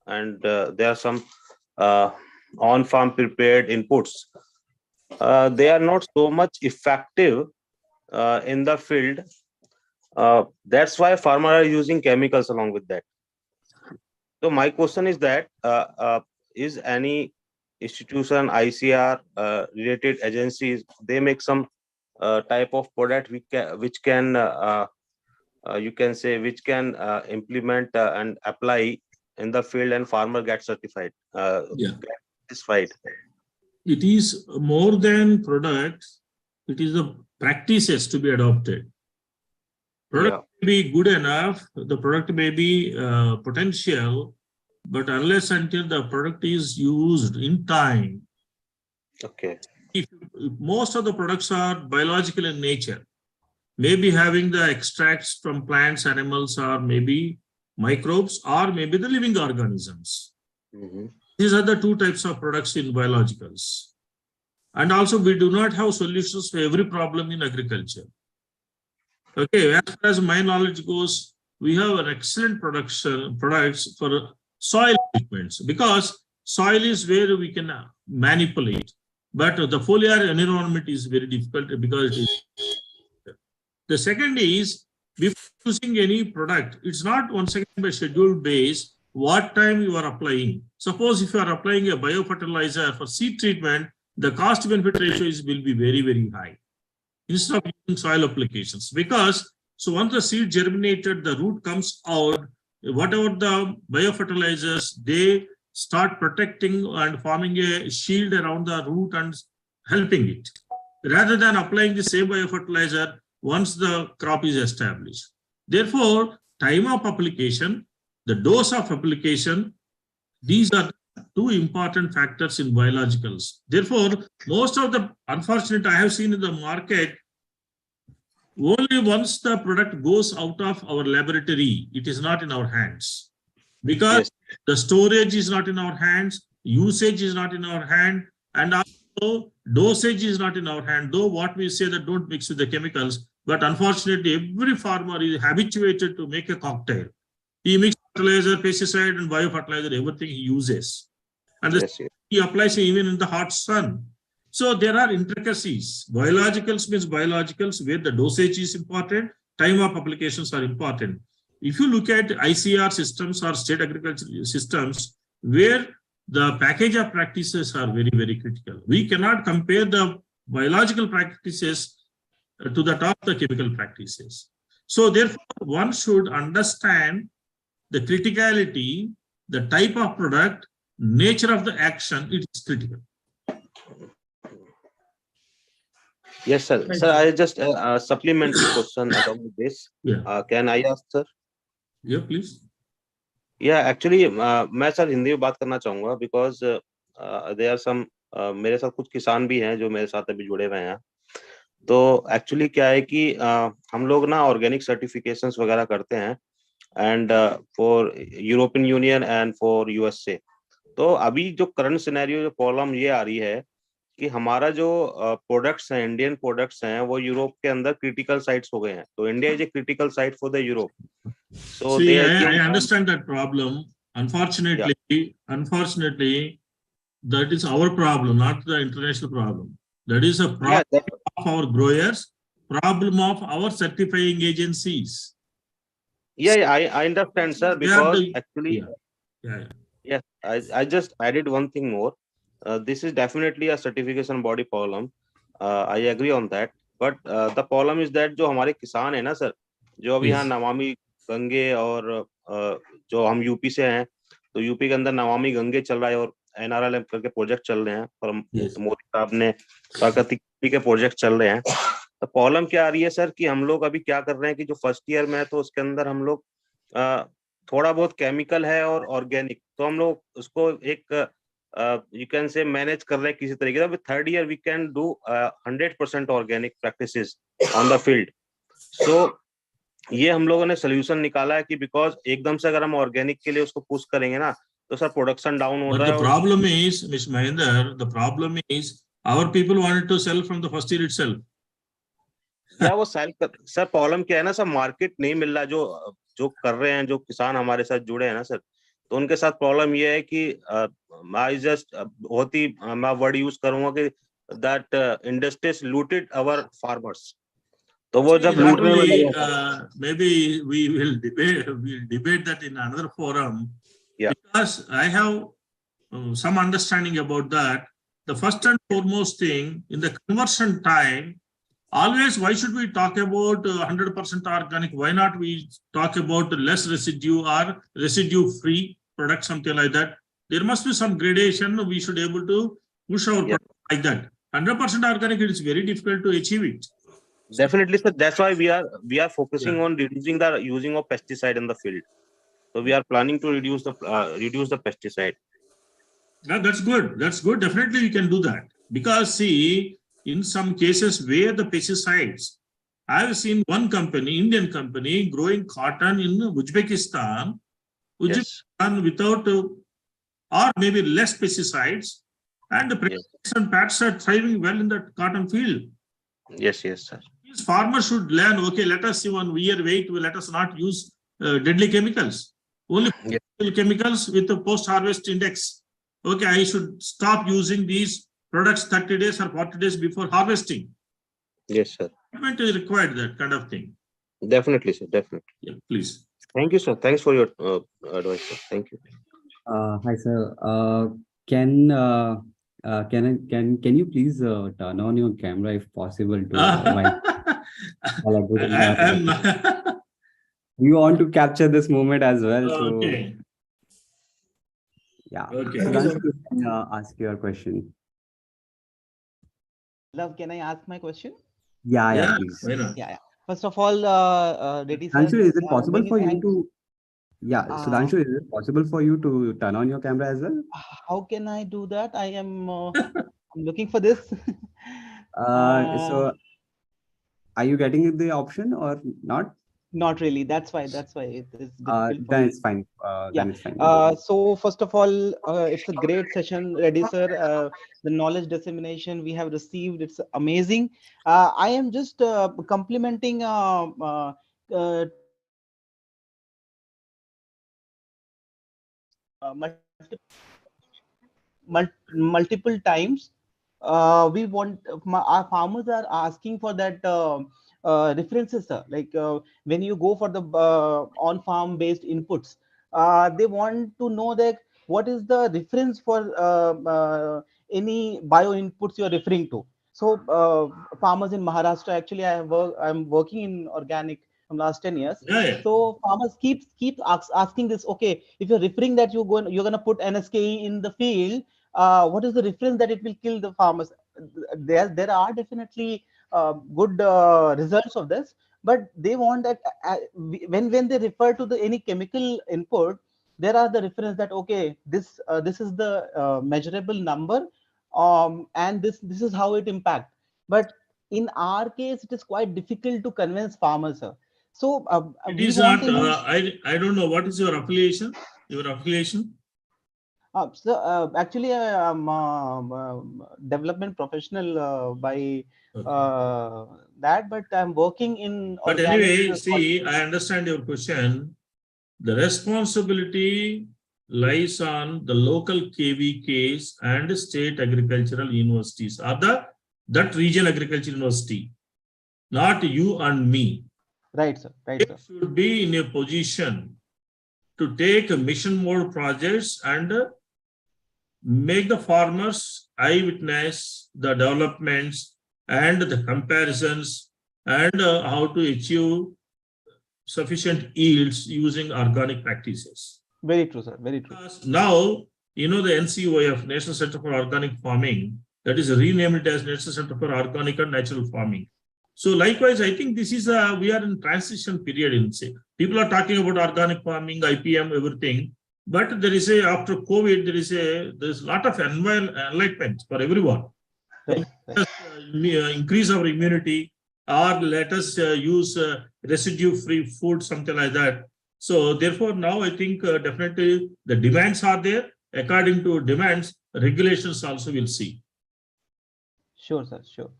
and there are some on-farm prepared inputs. They are not so much effective in the field. That's why farmers are using chemicals along with that. So my question is that is any institution, ICR related agencies, they make some type of product which can you can say which can implement and apply in the field and farmer get certified, Yeah. get satisfied. It is more than products, it is the practices to be adopted. Product may be good enough, the product may be potential, but unless until the product is used in time. Okay. If most of the products are biological in nature, maybe having the extracts from plants, animals, or maybe microbes, or maybe the living organisms. Mm-hmm. These are the two types of products in biologicals. And also, we do not have solutions to every problem in agriculture. Okay, as far as my knowledge goes, we have an excellent products for soil treatments, because soil is where we can manipulate. But the foliar environment is very difficult because it is. The second is, before using any product, it's not once again by schedule base what time you are applying. Suppose if you are applying a biofertilizer for seed treatment, the cost benefit ratios will be very, very high instead of using soil applications. Because so once the seed germinated, the root comes out, whatever the biofertilizers, they start protecting and forming a shield around the root and helping it, rather than applying the same biofertilizer once the crop is established. Therefore, time of application, the dose of application, these are two important factors in biologicals. Therefore, most of the, unfortunate I have seen in the market, only once the product goes out of our laboratory, it is not in our hands. Because the storage is not in our hands, usage is not in our hand, and also dosage is not in our hand. Though what we say that don't mix with the chemicals, but unfortunately every farmer is habituated to make a cocktail. He mixes fertilizer, pesticide, and biofertilizer, everything he uses. And Yes, yes. he applies even in the hot sun. So there are intricacies. Biologicals means biologicals where the dosage is important, time of applications are important. If you look at ICR systems or state agriculture systems, where the package of practices are very, very critical. We cannot compare the biological practices to the top of the chemical practices. So therefore, one should understand the criticality, the type of product, nature of the action, it is critical. Yes, sir. Right. Sir, I just supplementary question along with this. Yeah, Can I ask, sir? yeah, please. Yeah, actually, मैं sir Hindi में बात करना चाहूंगा because there are some मेरे साथ कुछ किसान भी हैं जो मेरे साथ अभी जुड़े हुए हैं. तो एक्चुअली क्या है कि हम लोग ना ऑर्गेनिक सर्टिफिकेशंस वगैरह करते हैं and for European union and for USA. तो अभी जो करंट सिनेरियो जो प्रॉब्लम ये आ रही है कि हमारा जो प्रोडक्ट्स हैं, इंडियन प्रोडक्ट्स हैं, वो यूरोप के अंदर क्रिटिकल साइट्स हो गए हैं. तो India is a critical site for the Europe. So See, they I assume understand that problem. Unfortunately, that is our problem, not the international problem. That is a problem of our growers, problem of our certifying agencies. I understand, sir, because actually, Yeah. yes, I just added one thing more. This is definitely a certification body problem. I agree on that. But the problem is that जो हमारे किसान है ना sir, जो अभी यहाँ Yes. Namami Gange और जो हम यूपी से हैं, तो यूपी के अंदर नमामि गंगे चल रहा है और NRLM करके प्रोजेक्ट चल रहे हैं और Yes. मोदी साहब ने प्राकृतिक खेती के प्रोजेक्ट चल रहे हैं. तो प्रॉब्लम क्या आ रही है सर कि हम लोग अभी क्या कर रहे हैं कि जो फर्स्ट ईयर में है तो उसके अंदर हम लोग थोड़ा बहुत केमिकल है और ऑर्गेनिक, तो हम लोग उसको एक यू कैन से मैनेज कर रहे हैं किसी तरीके से. Third year we can do 100% organic practices on the field. So ये हम लोगों ने सोल्यूशन निकाला है कि बिकॉज एकदम से अगर हम ऑर्गेनिक के लिए उसको पुश करेंगे ना तो सर प्रोडक्शन डाउन हो But रहा the है. problem is, Ms. Mahinder, the problem is our people wanted to sell from the first year itself. या वो सेल कर, सर प्रॉब्लम क्या है ना सर, मार्केट नहीं मिल रहा. जो जो कर रहे हैं, जो किसान हमारे साथ जुड़े हैं ना सर, तो उनके साथ प्रॉब्लम ये है कि आई जस्ट बहुत ही मैं वर्ड यूज करूंगा कि that industries looted our farmers. तो वो जब लूटने में लगे, maybe we will debate that in another forum. Yeah. Because I have some understanding about that. The first and foremost thing in the conversion time, always why should we talk about 100% organic? Why not we talk about less residue or residue free product, something like that? There must be some gradation. We should be able to push our product like that. 100% organic, it is very difficult to achieve it. Definitely, sir. That's why we are focusing on reducing the using of pesticide in the field. So we are planning to reduce the pesticide. Yeah, that's good. That's good. Definitely we can do that. Because see, in some cases where the pesticides, I have seen one company, Indian company, growing cotton in Uzbekistan, Yes. without or maybe less pesticides, and the pesticides and pats are thriving well in the cotton field. Yes, sir. These farmers should learn, okay, let us see 1 year wait, let us not use deadly chemicals. Only chemicals with a post-harvest index. Okay, I should stop using these products 30 days or 40 days before harvesting. Yes, sir. Treatment is required, that kind of thing. Definitely, sir. Definitely. Yeah, please. Thank you, sir. Thanks for your advice, sir. Thank you. Hi, sir. Can you please turn on your camera if possible to we want to capture this moment as well. Okay. So yeah. Okay. Sudhanshu, you can ask your question. Love, can I ask my question? Yeah, please. Why not? Yeah. First of all, ladies, Sudhanshu, is it possible for you thanks. to? Yeah, Sudhanshu, is it possible for you to turn on your camera as well? How can I do that? I am I'm looking for this. So are you getting the option or not? Not really. That's why it is difficult. Then it's fine. Then it's fine. So first of all, it's a great session, Reddy sir. The knowledge dissemination we have received, it's amazing. I am just complimenting multiple times. We want our farmers are asking for that references, sir. Like when you go for the on-farm based inputs, they want to know that what is the reference for any bio inputs you are referring to. So farmers in Maharashtra, actually, I'm working in organic from last 10 years. Yeah, yeah. So farmers keep asking this. Okay, if you're referring that you're gonna put NSKE in the field, what is the reference that it will kill the farmers? There are definitely good results of this, but they want that when they refer to the any chemical input, there are the reference that okay, this is the measurable number, and this is how it impact. But in our case, it is quite difficult to convince farmers, sir. So It we is want not, to use. I don't know, what is your affiliation? Your affiliation? So actually, I'm development professional by Okay. that, but I'm working in But organic. anyway, see, I understand your question. The responsibility lies on the local KVKs and state agricultural universities, or that region agriculture university, not you and me. Right, sir. Right, They sir. should be in a position to take mission mode projects and make the farmers eyewitness the developments and the comparisons and how to achieve sufficient yields using organic practices. Very true, sir. Very true. Because now, the NCOF, National Center for Organic Farming, that is renamed as National Center for Organic and Natural Farming. So likewise, I think this is we are in transition period in say. People are talking about organic farming, IPM, everything. But there is after COVID, there's a lot of enlightenment for everyone. Right, Let us increase our immunity, or let us use residue-free food, something like that. So therefore, now I think definitely the demands are there. According to demands, regulations also will see. Sure, sir. Sure.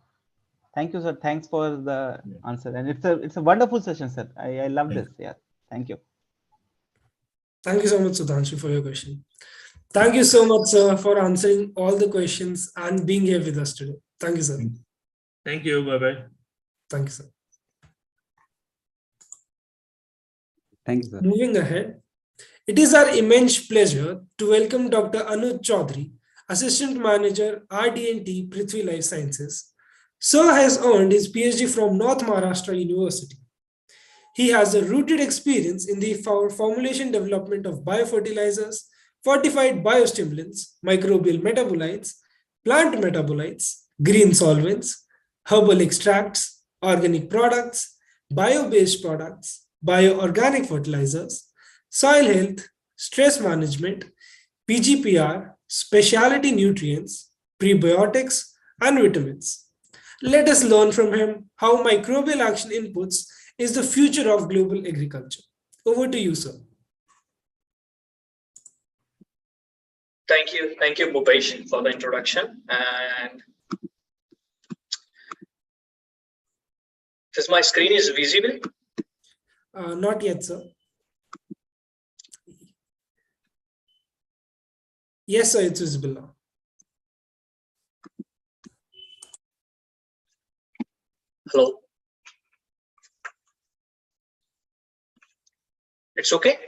Thank you, sir. Thanks for the answer, and it's a wonderful session, sir. I love this. Yeah. Thank you. Thank you so much, Sudhanshu, for your question. Thank you so much, sir, for answering all the questions and being here with us today. Thank you, sir. Thank you. Bye-bye. Thank you, sir. Thank you, sir. Moving ahead, it is our immense pleasure to welcome Dr. Anuj Chaudhary, Assistant Manager, RD&T, Prithvi Life Sciences. Sir has earned his PhD from North Maharashtra University. He has a rooted experience in the formulation development of biofertilizers, fortified biostimulants, microbial metabolites, plant metabolites, green solvents, herbal extracts, organic products, bio-based products, bioorganic fertilizers, soil health, stress management, PGPR, specialty nutrients, prebiotics, and vitamins. Let us learn from him how microbial action inputs is the future of global agriculture. Over to you, sir. Thank you, Bhupesh, for the introduction. And my screen is visible? Not yet, sir. Yes, sir, it's visible now. Hello. It's okay?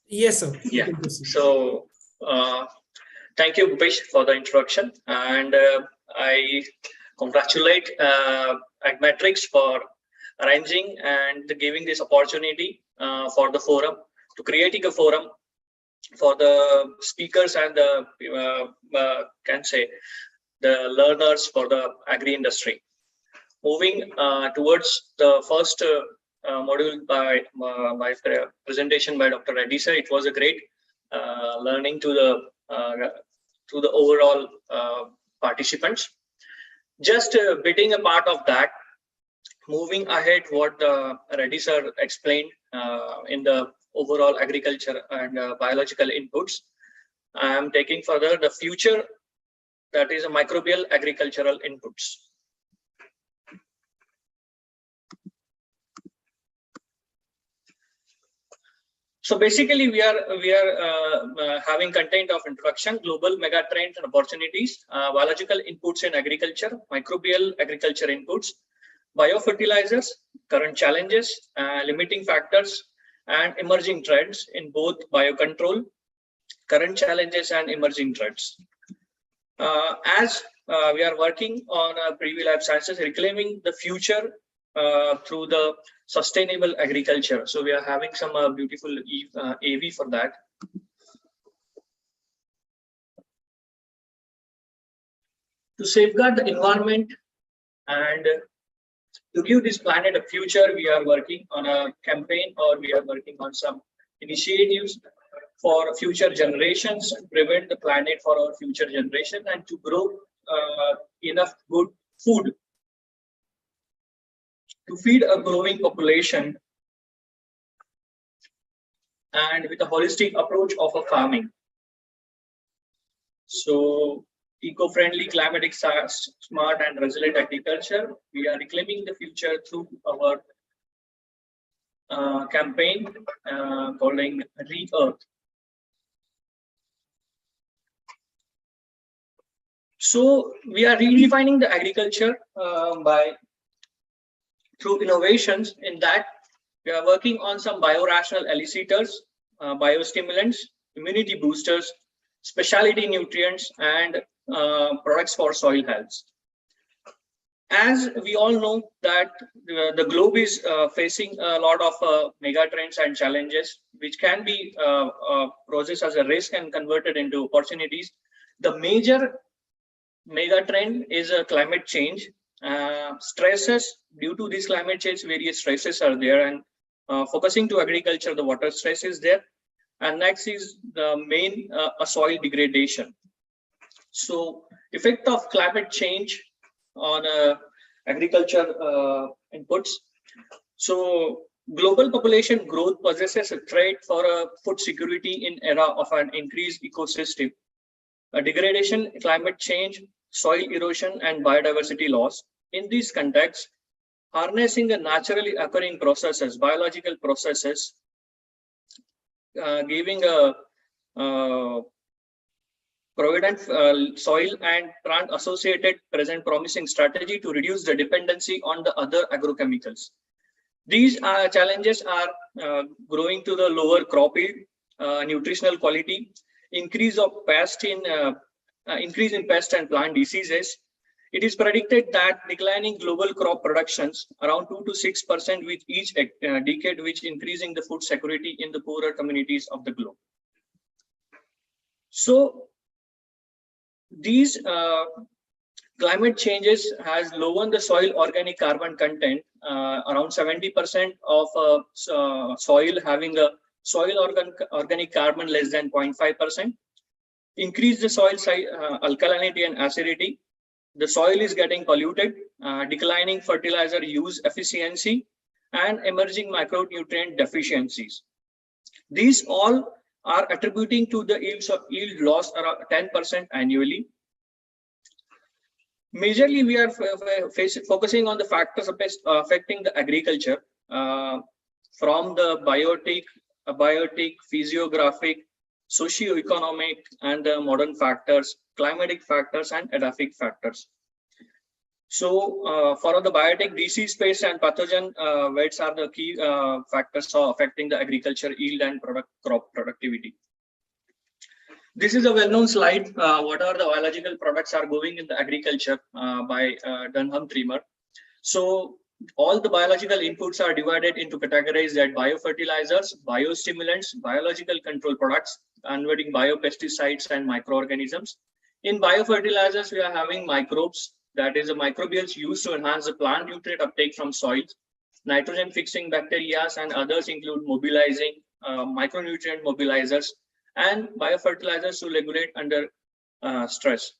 Yes, sir. Yeah. So, thank you, Bhupesh, for the introduction. And I congratulate Agmetrics for arranging and giving this opportunity for the forum, to creating a forum for the speakers and the the learners for the agri industry. Moving towards the first module by my presentation by Dr. Reddy sir, it was a great learning to the overall participants. Just biting a part of that. Moving ahead, what Reddy sir explained in the overall agriculture and biological inputs, I am taking further the future, that is a microbial agricultural inputs. So basically, we are having content of introduction, global mega trends and opportunities, biological inputs in agriculture, microbial agriculture inputs, biofertilizers, current challenges, limiting factors, and emerging trends in both biocontrol, current challenges and emerging trends. As we are working on Preview Lab Sciences, reclaiming the future through the sustainable agriculture. So we are having some beautiful AV for that. To safeguard the environment and to give this planet a future, we are working on a campaign, or we are working on some initiatives for future generations, to prevent the planet for our future generation, and to grow enough good food to feed a growing population, and with a holistic approach of a farming. So eco-friendly, climatic smart and resilient agriculture, we are reclaiming the future through our campaign calling Re-Earth. So we are redefining the agriculture through innovations. In that, we are working on some biorational elicitors, biostimulants, immunity boosters, specialty nutrients, and products for soil health. As we all know that the globe is facing a lot of mega trends and challenges, which can be processed as a risk and converted into opportunities. The major mega trend is climate change. Stresses due to this climate change, various stresses are there, and focusing to agriculture, the water stress is there. And next is the main soil degradation. So effect of climate change on agriculture inputs. So global population growth possesses a threat for food security in era of an increased ecosystem. Degradation, climate change, soil erosion, and biodiversity loss. In this context, harnessing the naturally occurring processes, biological processes, giving a provident soil and plant associated present promising strategy to reduce the dependency on the other agrochemicals. These challenges are growing to the lower crop yield, nutritional quality, increase in pest and plant diseases. It is predicted that declining global crop productions around 2 to 6% with each decade, which increasing the food security in the poorer communities of the globe. So these climate changes has lowered the soil organic carbon content, around 70% of soil having a soil organic carbon less than 0.5%, increase the soil alkalinity and acidity. The soil is getting polluted, declining fertilizer use efficiency, and emerging micronutrient deficiencies. These all are attributing to the yield loss around 10% annually. Majorly, we are focusing on the factors affecting the agriculture, from the biotic, physiographic, socio-economic, and the modern factors, climatic factors, and edaphic factors. So for the biotic, disease, pest, and pathogen weights are the key factors affecting the agriculture yield and crop productivity. This is a well-known slide. What are the biological products are going in the agriculture by Dunham Trimmer. So all the biological inputs are divided into categories that biofertilizers, biostimulants, biological control products, converting biopesticides and microorganisms. In biofertilizers, we are having microbes, that is the microbials used to enhance the plant nutrient uptake from soils. Nitrogen fixing bacteria and others include mobilizing micronutrient mobilizers, and biofertilizers to regulate under stress.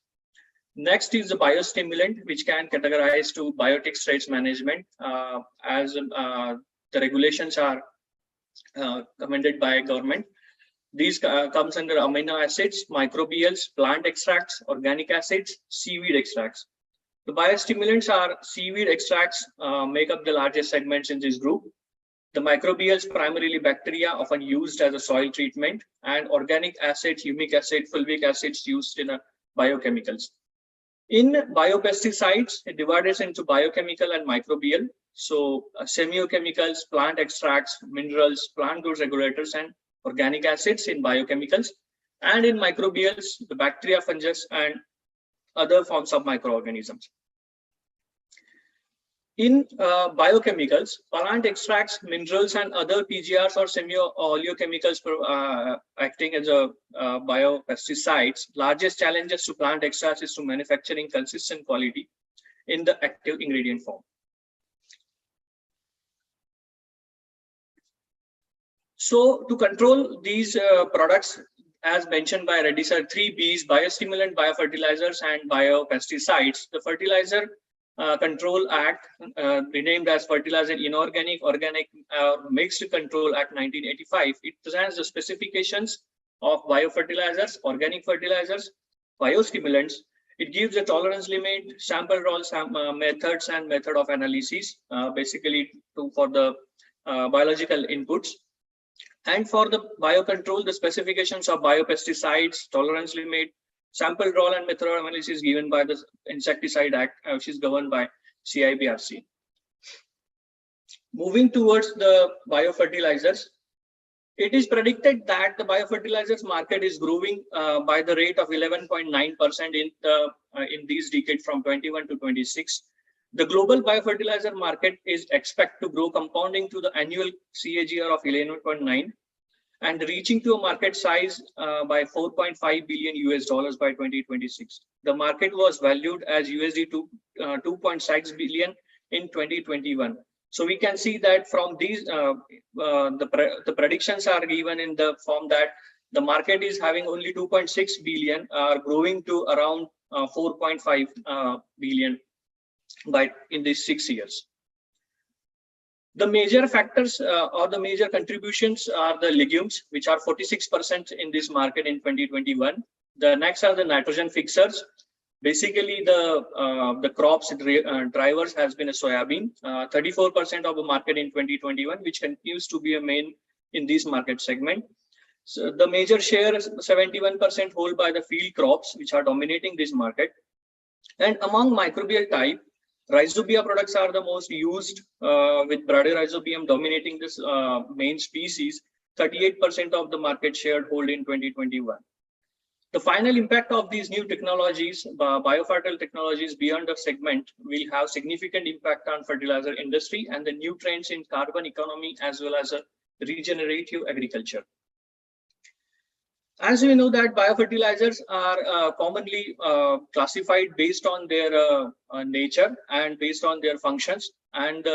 Next is the biostimulant, which can categorize to biotic stress management, as the regulations are recommended by government. These comes under amino acids, microbials, plant extracts, organic acids, seaweed extracts. The biostimulants are seaweed extracts make up the largest segments in this group. The microbials, primarily bacteria, often used as a soil treatment, and organic acids, humic acid, fulvic acids used in biochemicals. In biopesticides, it divides into biochemical and microbial. So semiochemicals, plant extracts, minerals, plant growth regulators, and organic acids in biochemicals. And in microbials, the bacteria, fungus, and other forms of microorganisms. In biochemicals, plant extracts, minerals, and other PGRs or semi-oleochemicals acting as a biopesticides. Largest challenges to plant extracts is to manufacturing consistent quality in the active ingredient form. So to control these products, as mentioned by Reddy sir, 3 Bs, biostimulant, biofertilizers, and biopesticides. The Fertilizer Control Act, renamed as Fertilizer Inorganic, Organic, Mixed Control Act 1985, it presents the specifications of biofertilizers, organic fertilizers, biostimulants. It gives a tolerance limit, sample roll methods, and method of analysis, basically for the biological inputs. And for the biocontrol, the specifications of biopesticides, tolerance limit, sample roll, and method of analysis given by the Insecticide Act, which is governed by CIBRC. Moving towards the biofertilizers, it is predicted that the biofertilizers market is growing by the rate of 11.9% in these decades from 21 to 26. The global biofertilizer market is expected to grow, compounding to the annual CAGR of 11.9 and reaching to a market size by $4.5 billion by 2026. The market was valued as $2.6 billion in 2021. So we can see that from these, the predictions are given in the form that the market is having only 2.6 billion, growing to around 4.5 billion in these 6 years. The major factors or the major contributions are the legumes, which are 46% in this market in 2021. The next are the nitrogen fixers. Basically, the crops drivers has been a soybean, 34% of the market in 2021, which continues to be a main in this market segment. So the major share is 71% hold by the field crops, which are dominating this market. And among microbial type, Rhizobia products are the most used, with Bradyrhizobium dominating this main species, 38% of the market share hold in 2021. The final impact of these new technologies, biofertile technologies beyond the segment, will have significant impact on fertilizer industry and the new trends in carbon economy as well as a regenerative agriculture. As we know that biofertilizers are commonly classified based on their nature and based on their functions and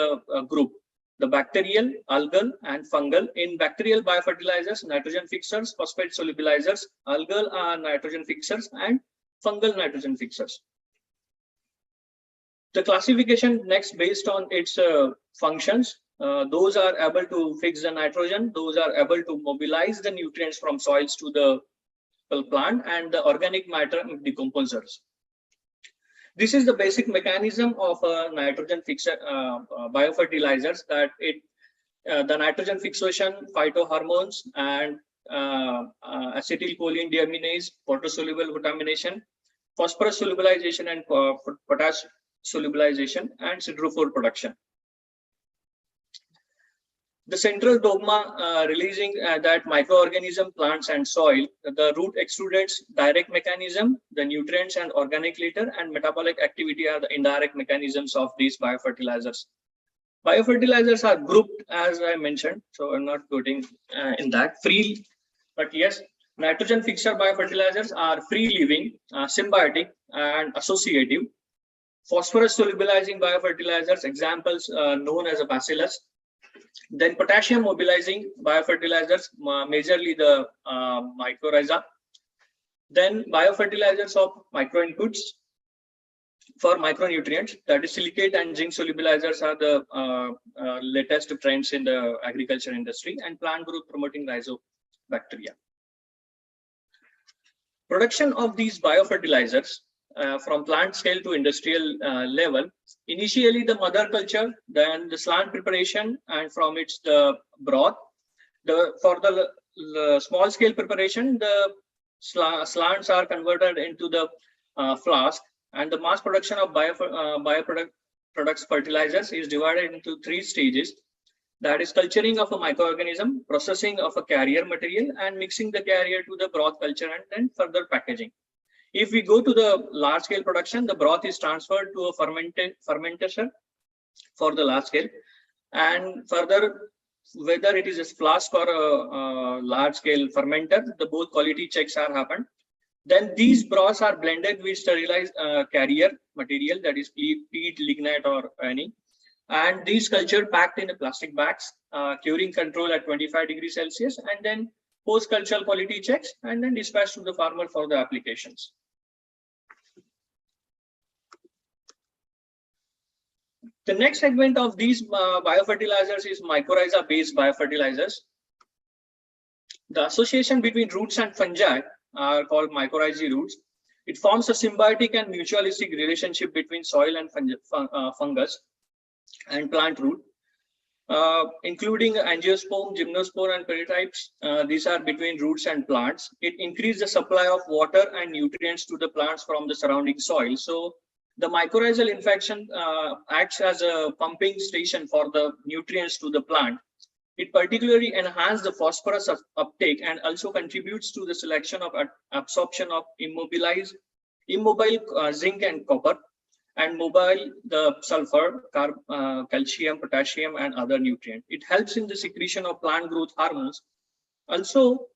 group. The bacterial, algal, and fungal. In bacterial biofertilizers, nitrogen fixers, phosphate solubilizers, algal are nitrogen fixers, and fungal nitrogen fixers. The classification next based on its functions. Those are able to fix the nitrogen, those are able to mobilize the nutrients from soils to the plant, and the organic matter decomposers. This is the basic mechanism of nitrogen fixer biofertilizers, that the nitrogen fixation, phytohormones, and acetylcholine deaminase, water-soluble contamination, phosphorus solubilization, and potash solubilization, and siderophore production. The central dogma releasing that microorganism, plants, and soil, the root extrudates direct mechanism, the nutrients and organic litter, and metabolic activity are the indirect mechanisms of these biofertilizers. Biofertilizers are grouped, as I mentioned, so I'm not putting in that free, but yes, nitrogen fixer biofertilizers are free living, symbiotic, and associative. Phosphorus solubilizing biofertilizers, examples known as a bacillus. Then potassium mobilizing biofertilizers, majorly the mycorrhiza. Then biofertilizers of microinputs for micronutrients, that is silicate and zinc solubilizers are the latest trends in the agriculture industry, and plant growth promoting rhizobacteria. Production of these biofertilizers from plant scale to industrial level. Initially, the mother culture, then the slant preparation, and from its the broth. For the small scale preparation, the slants are converted into the flask, and the mass production of bioproducts fertilizers is divided into 3 stages. That is culturing of a microorganism, processing of a carrier material, and mixing the carrier to the broth culture, and then further packaging. If we go to the large scale production, the broth is transferred to a fermenter for the large scale, and further, whether it is a flask or a large scale fermenter, the both quality checks are happened. Then these broths are blended with sterilized carrier material, that is peat, lignite, or any, and these culture packed in a plastic bags, curing control at 25 degrees Celsius, and then post-cultural quality checks, and then dispatched to the farmer for the applications. The next segment of these biofertilizers is mycorrhiza-based biofertilizers. The association between roots and fungi are called mycorrhizae roots. It forms a symbiotic and mutualistic relationship between soil and fungus and plant root, including angiosperm, gymnosperm, and peritypes. These are between roots and plants. It increases the supply of water and nutrients to the plants from the surrounding soil. So the mycorrhizal infection acts as a pumping station for the nutrients to the plant. It particularly enhances the phosphorus uptake and also contributes to the selection of absorption of immobile zinc and copper, and mobile the sulfur, calcium, potassium, and other nutrients. It helps in the secretion of plant growth hormones. Also,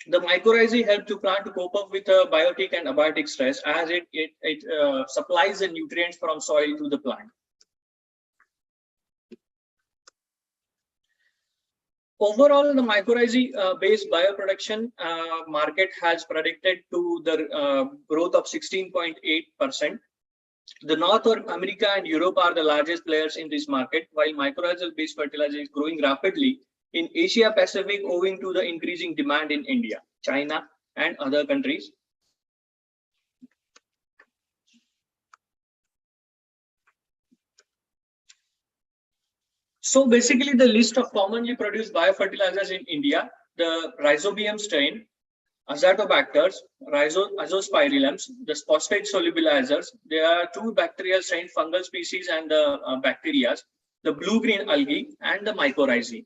the mycorrhizae help to plant to cope up with biotic and abiotic stress, as it supplies the nutrients from soil to the plant. Overall, the mycorrhizae-based bioproduction market has predicted to the growth of 16.8%. The North America and Europe are the largest players in this market, while mycorrhizal-based fertilizer is growing rapidly in Asia Pacific owing to the increasing demand in India, China, and other countries. So basically, the list of commonly produced biofertilizers in India: the Rhizobium strain, Azotobacters, Azospirillums, the phosphate solubilizers. There are 2 bacterial strain fungal species and the bacteria, the blue-green algae, and the mycorrhizae.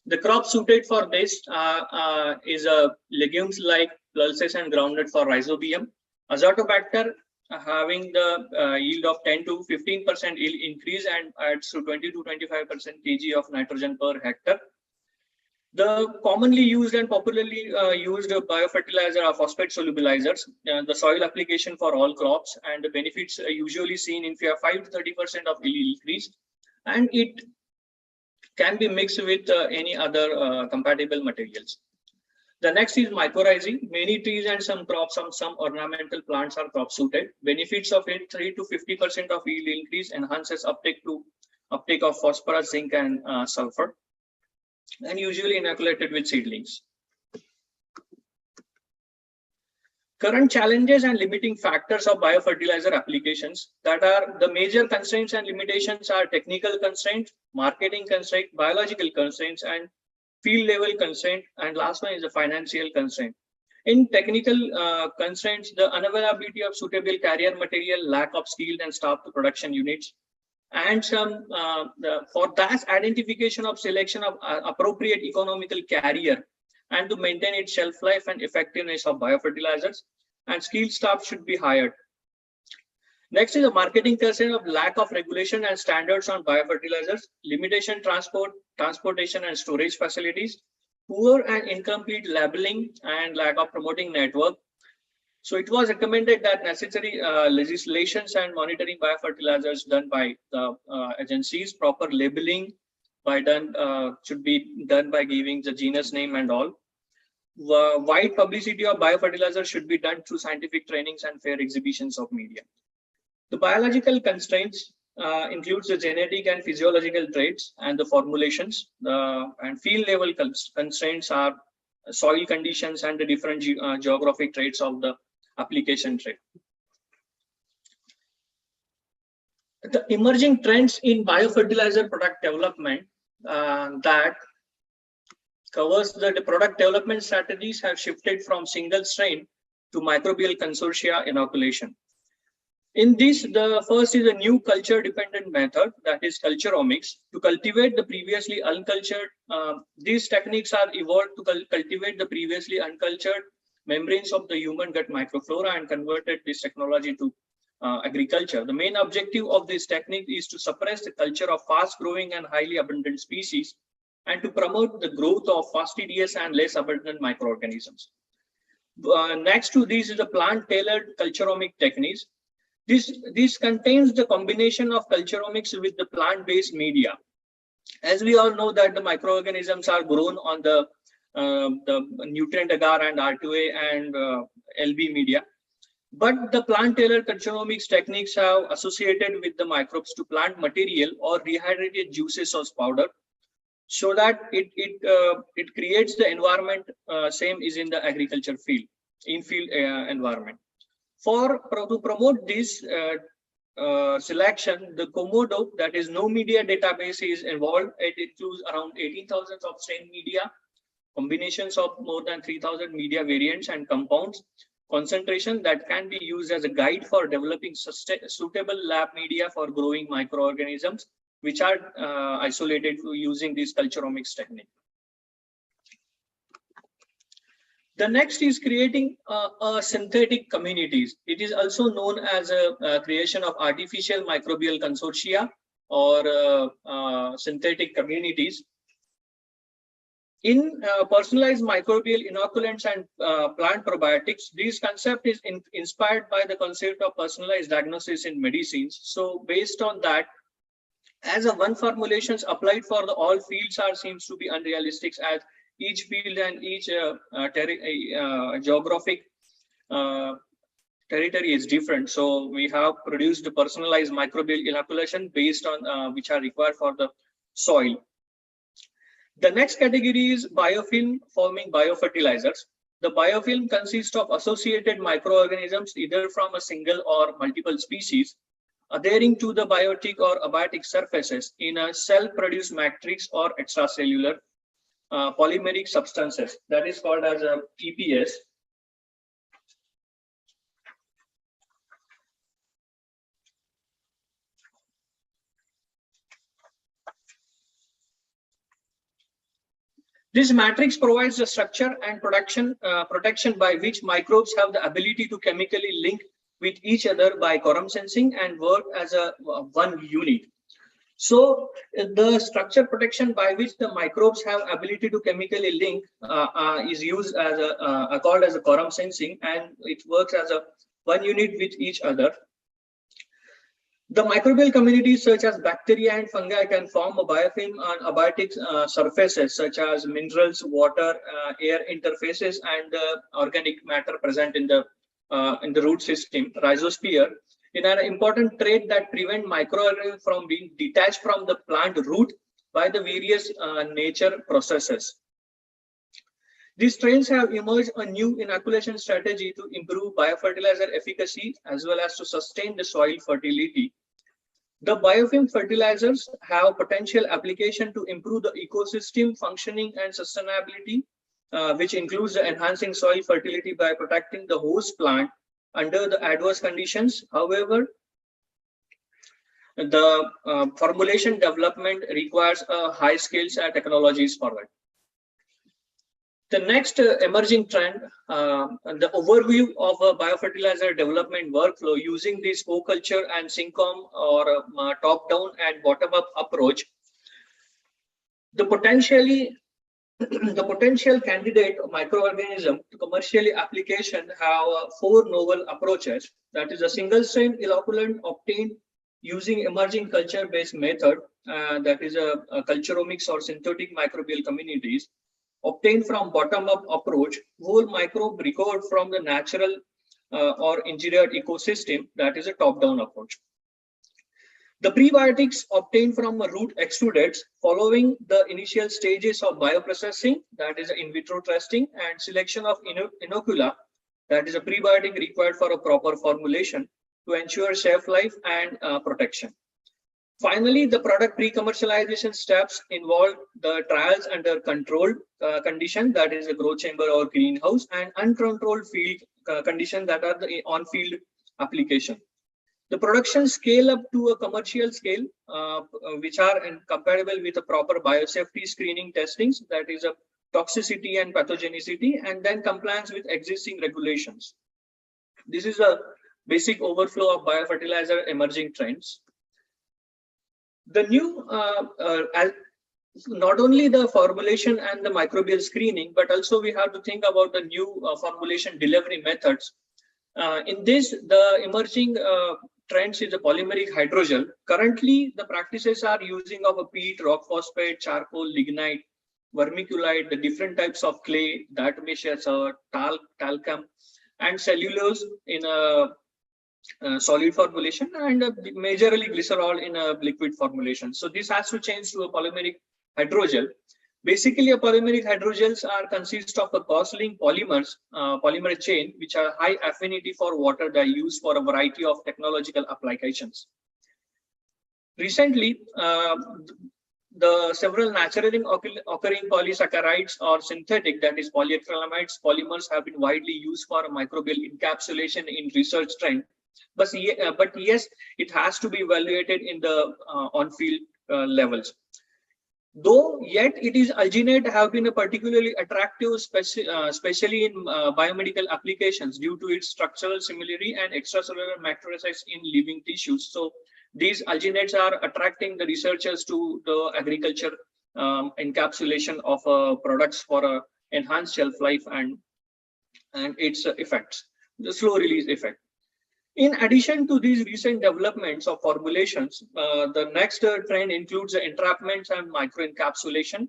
The crop suited for this is legumes like pulses and groundnut for Rhizobium. Azotobacter having the yield of 10 to 15% yield increase and adds to 20 to 25% kg of nitrogen per hectare. The commonly used and popularly used biofertilizer are phosphate solubilizers, the soil application for all crops, and the benefits are usually seen in 5 to 30% of yield increase, and it can be mixed with any other compatible materials. The next is mycorrhizae. Many trees and some crops, some ornamental plants are crop suited. Benefits of it: 3 to 50% of yield increase, enhances uptake of phosphorus, zinc, and sulfur, and usually inoculated with seedlings. Current challenges and limiting factors of biofertilizer applications. That are the major constraints and limitations are technical constraints, marketing constraints, biological constraints, and field level constraint, and last one is the financial constraint. In technical constraints, the unavailability of suitable carrier material, lack of skilled and staffed production units, and some for that identification of selection of appropriate economical carrier, and to maintain its shelf life and effectiveness of biofertilizers, and skilled staff should be hired. Next is the marketing concern of lack of regulation and standards on biofertilizers, limitation transportation and storage facilities, poor and incomplete labeling, and lack of promoting network. So it was recommended that necessary legislations and monitoring biofertilizers done by the agencies, proper labeling should be done by giving the genus name and all. Wide publicity of biofertilizers should be done through scientific trainings and fair exhibitions of media. The biological constraints includes the genetic and physiological traits and the formulations, and field level constraints are soil conditions and the different geographic traits of the application trait. The emerging trends in biofertilizer product development that covers the product development strategies have shifted from single strain to microbial consortia inoculation. In this, the first is a new culture-dependent method, that is culturomics, to cultivate the previously uncultured. These techniques are evolved to cultivate the previously uncultured membranes of the human gut microflora and converted this technology to agriculture. The main objective of this technique is to suppress the culture of fast-growing and highly abundant species and to promote the growth of fastidious and less abundant microorganisms. Next to these is the plant-tailored culturomic techniques. This contains the combination of culturomics with the plant-based media. As we all know that the microorganisms are grown on the nutrient agar and R2A and LB media, but the plant-tailored culturomics techniques have associated with the microbes to plant material or rehydrated juices or powder, so that it creates the environment same is in the agriculture field, in-field environment. To promote this selection, the Komodo, that is no media database, is involved. It includes around 18,000 of strain media, combinations of more than 3,000 media variants and compounds, concentration that can be used as a guide for developing suitable lab media for growing microorganisms, which are isolated using this culturomics technique. The next is creating synthetic communities. It is also known as a creation of artificial microbial consortia or synthetic communities. In personalized microbial inoculants and plant probiotics, this concept is inspired by the concept of personalized diagnosis in medicines. So based on that, as a one formulations applied for the all fields seems to be unrealistic, as each field and each geographic territory is different. So we have produced the personalized microbial inoculation based on which are required for the soil. The next category is biofilm forming biofertilizers. The biofilm consists of associated microorganisms either from a single or multiple species adhering to the biotic or abiotic surfaces in a cell-produced matrix or extracellular polymeric substances, that is called as a EPS. This matrix provides the structure and protection by which microbes have the ability to chemically link with each other by quorum sensing and work as a one unit. So the structure protection by which the microbes have ability to chemically link is used as called as a quorum sensing, and it works as a one unit with each other. The microbial communities such as bacteria and fungi can form a biofilm on abiotic surfaces such as minerals, water, air interfaces, and organic matter present in the root system, rhizosphere, in an important trait that prevent microorganisms from being detached from the plant root by the various nature processes. These trends have emerged a new inoculation strategy to improve biofertilizer efficacy as well as to sustain the soil fertility. The biofilm fertilizers have potential application to improve the ecosystem functioning and sustainability, which includes the enhancing soil fertility by protecting the host plant under the adverse conditions. However, the formulation development requires high skills and technologies for that. The next emerging trend, the overview of a biofertilizer development workflow using this co-culture and SYNCOM or top-down and bottom-up approach. The potential candidate microorganism to commercially application have 4 novel approaches. That is a single strain inoculant obtained using emerging culture-based method, that is a culturomics or synthetic microbial communities, obtained from bottom-up approach, whole microbe recovered from the natural or engineered ecosystem, that is a top-down approach. The prebiotics obtained from root exudates following the initial stages of bioprocessing, that is in vitro testing, and selection of inocula, that is a prebiotic required for a proper formulation to ensure shelf life and protection. Finally, the product pre-commercialization steps involve the trials under controlled condition, that is a grow chamber or greenhouse, and uncontrolled field condition, that are the on-field application. The production scale up to a commercial scale, which are compatible with a proper biosafety screening testings, that is a toxicity and pathogenicity, and then compliance with existing regulations. This is a basic overflow of biofertilizer emerging trends. The new, not only the formulation and the microbial screening, but also we have to think about the new formulation delivery methods. In this, the emerging trends is the polymeric hydrogel. Currently, the practices are using of a peat, rock phosphate, charcoal, lignite, vermiculite, the different types of clay, diatomaceous, talcum, and cellulose in a solid formulation, and majorly glycerol in a liquid formulation. So this has to change to a polymeric hydrogel. Basically, a polymeric hydrogels consist of a cross-linked polymers, polymer chain, which are high affinity for water that are used for a variety of technological applications. Recently, the several naturally occurring polysaccharides or synthetic, that is polyacrylamides polymers, have been widely used for microbial encapsulation in research trend. But yes, it has to be evaluated in the on-field levels. Though yet it is alginate have been a particularly attractive, especially in biomedical applications due to its structural similarity and extracellular matrices in living tissues. So these alginates are attracting the researchers to the agriculture encapsulation of products for enhanced shelf life and its effects, the slow release effect. In addition to these recent developments of formulations, the next trend includes the entrapments and microencapsulation,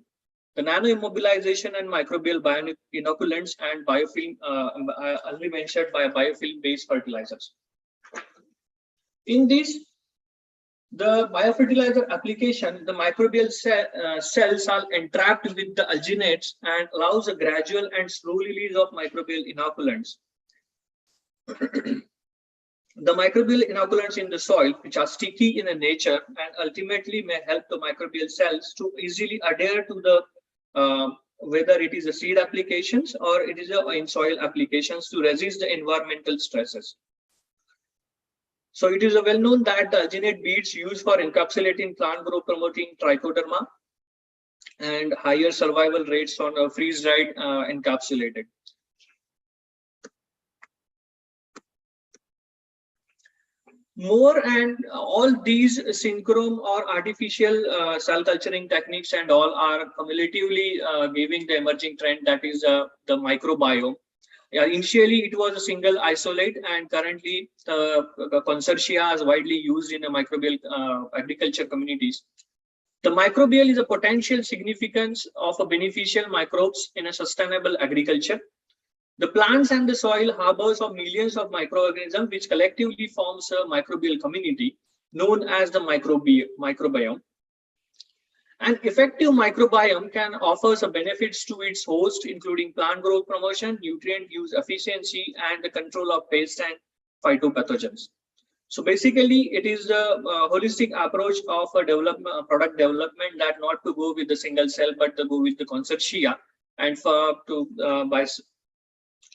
the nano-immobilization and microbial bioinoculants, and biofilm, only mentioned by biofilm-based fertilizers. In this, the biofertilizer application, the microbial cells are entrapped with the alginates and allows a gradual and slow release of microbial inoculants. The microbial inoculants in the soil, which are sticky in nature and ultimately may help the microbial cells to easily adhere to the whether it is a seed applications or it is in soil applications, to resist the environmental stresses. So it is well known that the alginate beads used for encapsulating plant growth promoting trichoderma and higher survival rates on freeze-dried encapsulated. More and all these synchronous or artificial cell culturing techniques and all are cumulatively giving the emerging trend, that is the microbiome. Initially, it was a single isolate, and currently the consortia is widely used in the microbial agriculture communities. The microbial is a potential significance of a beneficial microbes in a sustainable agriculture. The plants and the soil harbors of millions of microorganisms, which collectively forms a microbial community known as the microbiome. An effective microbiome can offer some benefits to its host, including plant growth promotion, nutrient use efficiency, and the control of pests and phytopathogens. So basically, it is the holistic approach of a product development, that not to go with the single cell, but to go with the consortia, and by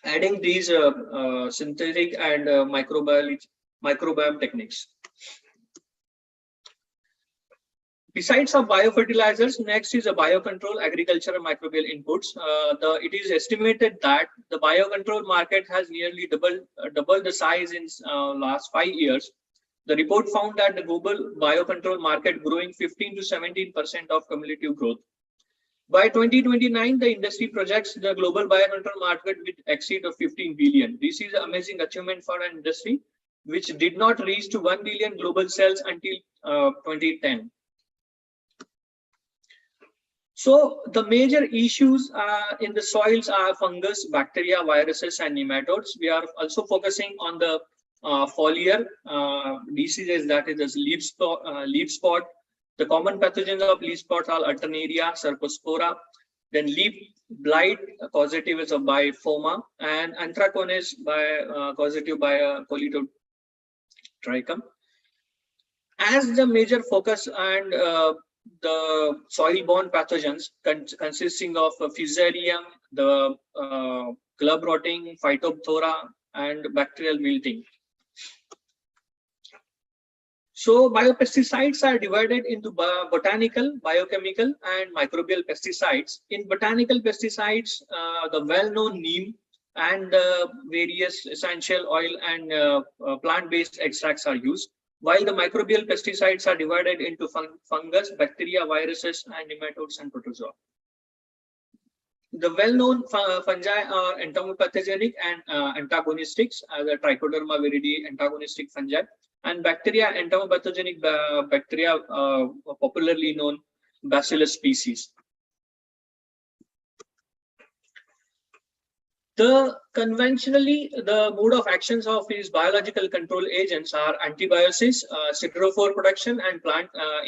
adding these synthetic and microbiome techniques. Besides of biofertilizers, next is a biocontrol agriculture and microbial inputs. It is estimated that the biocontrol market has nearly doubled the size in last 5 years. The report found that the global biocontrol market growing 15 to 17% of cumulative growth. By 2029, the industry projects the global biocontrol market will exceed of 15 billion. This is an amazing achievement for an industry which did not reach to 1 billion global sales until 2010. So the major issues in the soils are fungus, bacteria, viruses, and nematodes. We are also focusing on the foliar diseases, that is leaf spot. The common pathogens of leaf spots are Alternaria, Cercospora, then leaf blight causative is by Phoma, and Anthracnose causative by Colletotrichum. As the major focus and the soil-borne pathogens consisting of Fusarium, the club rotting, Phytophthora, and bacterial wilting. So biopesticides are divided into botanical, biochemical, and microbial pesticides. In botanical pesticides, the well-known neem and various essential oil and plant-based extracts are used, while the microbial pesticides are divided into fungus, bacteria, viruses, and nematodes and protozoa. The well-known fungi are entomopathogenic and antagonistics, the Trichoderma viride antagonistic fungi, and bacteria, entomopathogenic bacteria, popularly known Bacillus species. Conventionally, the mode of actions of these biological control agents are antibiosis, siderophore production, and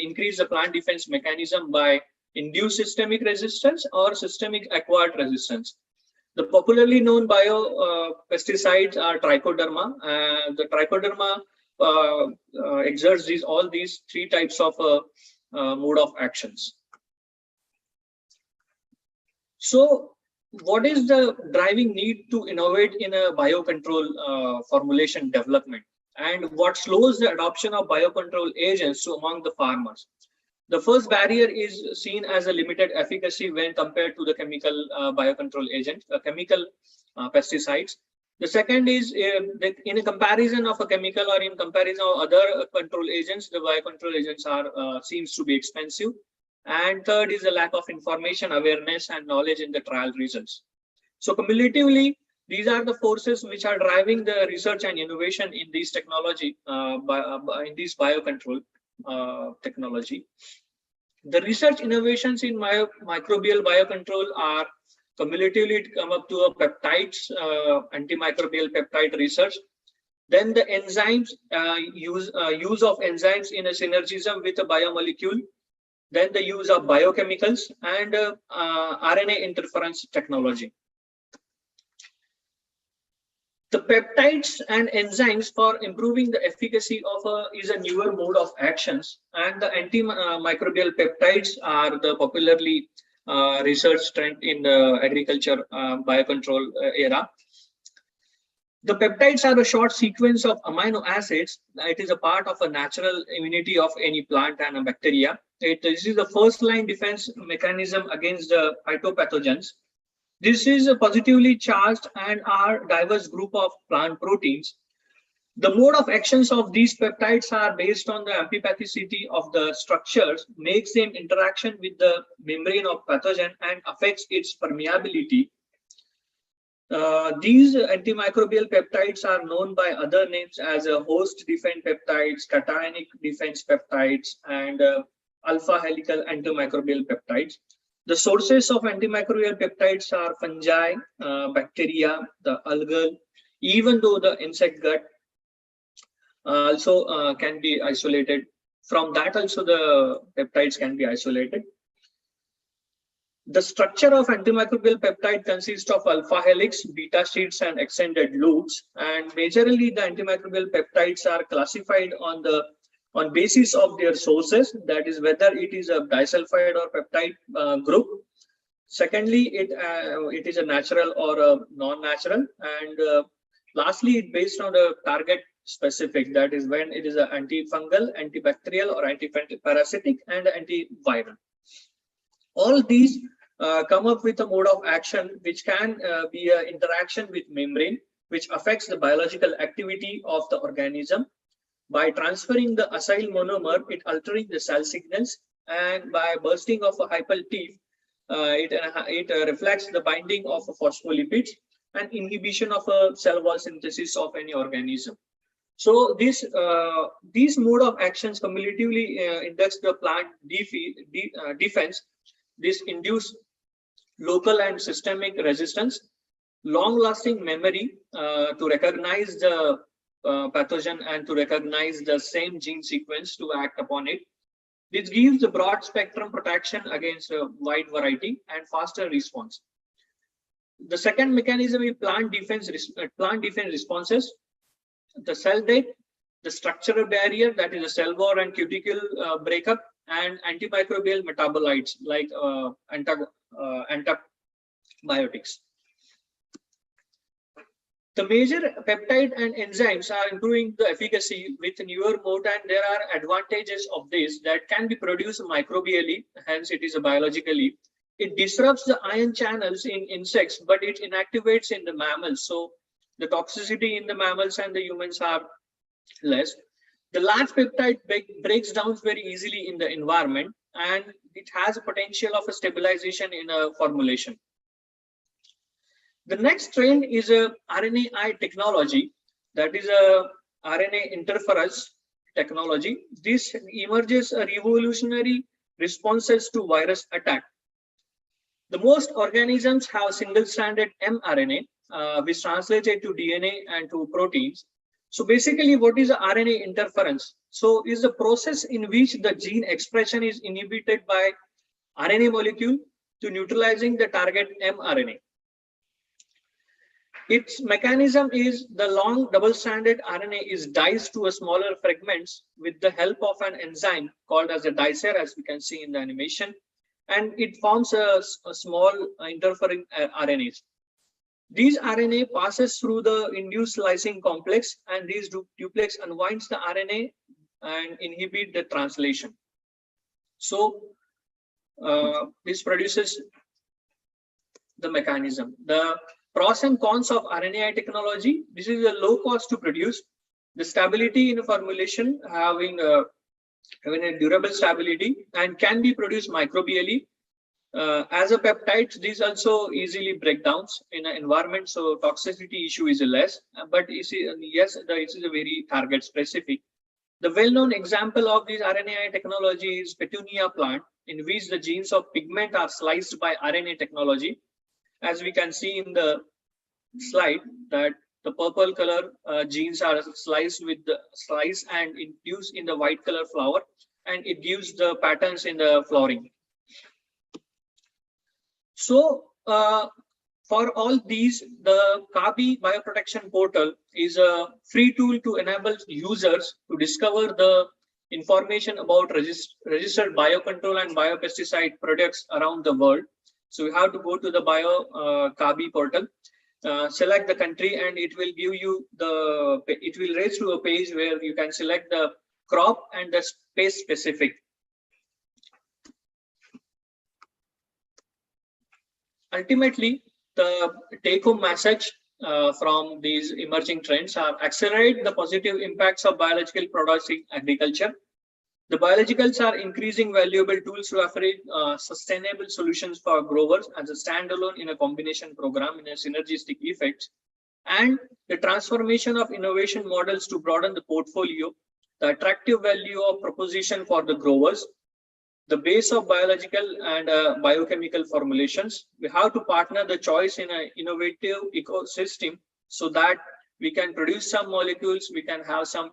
increase the plant defense mechanism by induced systemic resistance or systemic acquired resistance. The popularly known biopesticides are Trichoderma. The Trichoderma exerts all these three types of mode of actions. So, what is the driving need to innovate in a biocontrol formulation development, and what slows the adoption of biocontrol agents among the farmers? The first barrier is seen as a limited efficacy when compared to the chemical biocontrol agent, chemical pesticides. The second is in a comparison of a chemical or in comparison of other control agents, the biocontrol agents are seems to be expensive. And third is the lack of information, awareness, and knowledge in the trial results. So cumulatively, these are the forces which are driving the research and innovation in these technology, in this biocontrol technology. The research innovations in microbial biocontrol are cumulatively come up to a peptides, antimicrobial peptide research. Then the enzymes, use of enzymes in a synergism with a biomolecule. Then the use of biochemicals and RNA interference technology. The peptides and enzymes for improving the efficacy of is a newer mode of actions, and the antimicrobial peptides are the popularly research trend in the agriculture biocontrol era. The peptides are a short sequence of amino acids. It is a part of a natural immunity of any plant and a bacteria. This is the first line defense mechanism against the phytopathogens. This is a positively charged and are diverse group of plant proteins. The mode of actions of these peptides are based on the amphipathicity of the structures, makes them interaction with the membrane of pathogen and affects its permeability. These antimicrobial peptides are known by other names as host defense peptides, cationic defense peptides, and alpha helical antimicrobial peptides. The sources of antimicrobial peptides are fungi, bacteria, the algal, even though the insect gut also can be isolated. From that also the peptides can be isolated. The structure of antimicrobial peptide consists of alpha helix, beta sheets, and extended loops. And majorly, the antimicrobial peptides are classified on basis of their sources, that is whether it is a disulfide or peptide group. Secondly, it is a natural or a non-natural, and lastly, it based on the target specific, that is when it is an antifungal, antibacterial, or antiparasitic, and antiviral. All these come up with a mode of action which can be an interaction with membrane, which affects the biological activity of the organism. By transferring the acyl monomer, it altering the cell signals, and by bursting of a hypal teeth, it reflects the binding of phospholipids and inhibition of a cell wall synthesis of any organism. So these mode of actions cumulatively index the plant defense. This induce local and systemic resistance, long-lasting memory to recognize the pathogen and to recognize the same gene sequence to act upon it. This gives the broad spectrum protection against a wide variety and faster response. The second mechanism is plant defense responses. The cell death the structural barrier, that is a cell wall and cuticle breakup, and antimicrobial metabolites like antibiotics. The major peptide and enzymes are improving the efficacy with newer mode, and there are advantages of this that can be produced microbially, hence it is a biologically. It disrupts the ion channels in insects, but it inactivates in the mammals. So the toxicity in the mammals and the humans are less. The large peptide breaks down very easily in the environment, and it has a potential of a stabilization in a formulation. The next trend is a RNAi technology, that is a RNA interference technology. This emerges a revolutionary responses to virus attack. The most organisms have single-stranded mRNA, which translated to DNA and to proteins. So basically, what is RNA interference? So is the process in which the gene expression is inhibited by RNA molecule to neutralizing the target mRNA. Its mechanism is the long double-stranded RNA is diced to a smaller fragments with the help of an enzyme called as a dicer, as we can see in the animation, and it forms a small interfering RNAs. These RNA passes through the induced lysine complex, and these duplex unwinds the RNA and inhibit the translation. So this produces the mechanism. The pros and cons of RNAi technology: this is a low cost to produce, the stability in a formulation having a durable stability, and can be produced microbially. As a peptide, these also easily break down in an environment, so toxicity issue is less, but yes, it is a very target specific. The well-known example of this RNAi technology is Petunia plant, in which the genes of pigment are sliced by RNA technology. As we can see in the slide, that the purple color genes are sliced with the slice and infused in the white color flower, and it gives the patterns in the flowering. So for all these, the Kabi bioprotection portal is a free tool to enable users to discover the information about registered biocontrol and biopesticide products around the world. So you have to go to the Kabi portal, select the country, and it will give you it will raise to a page where you can select the crop and the space specific. Ultimately, the take-home message from these emerging trends are: accelerate the positive impacts of biological products in agriculture. The biologicals are increasing valuable tools to offer sustainable solutions for growers as a standalone in a combination program in a synergistic effect, and the transformation of innovation models to broaden the portfolio, the attractive value of proposition for the growers, the base of biological and biochemical formulations. We have to partner the choice in an innovative ecosystem so that we can produce some molecules, we can have some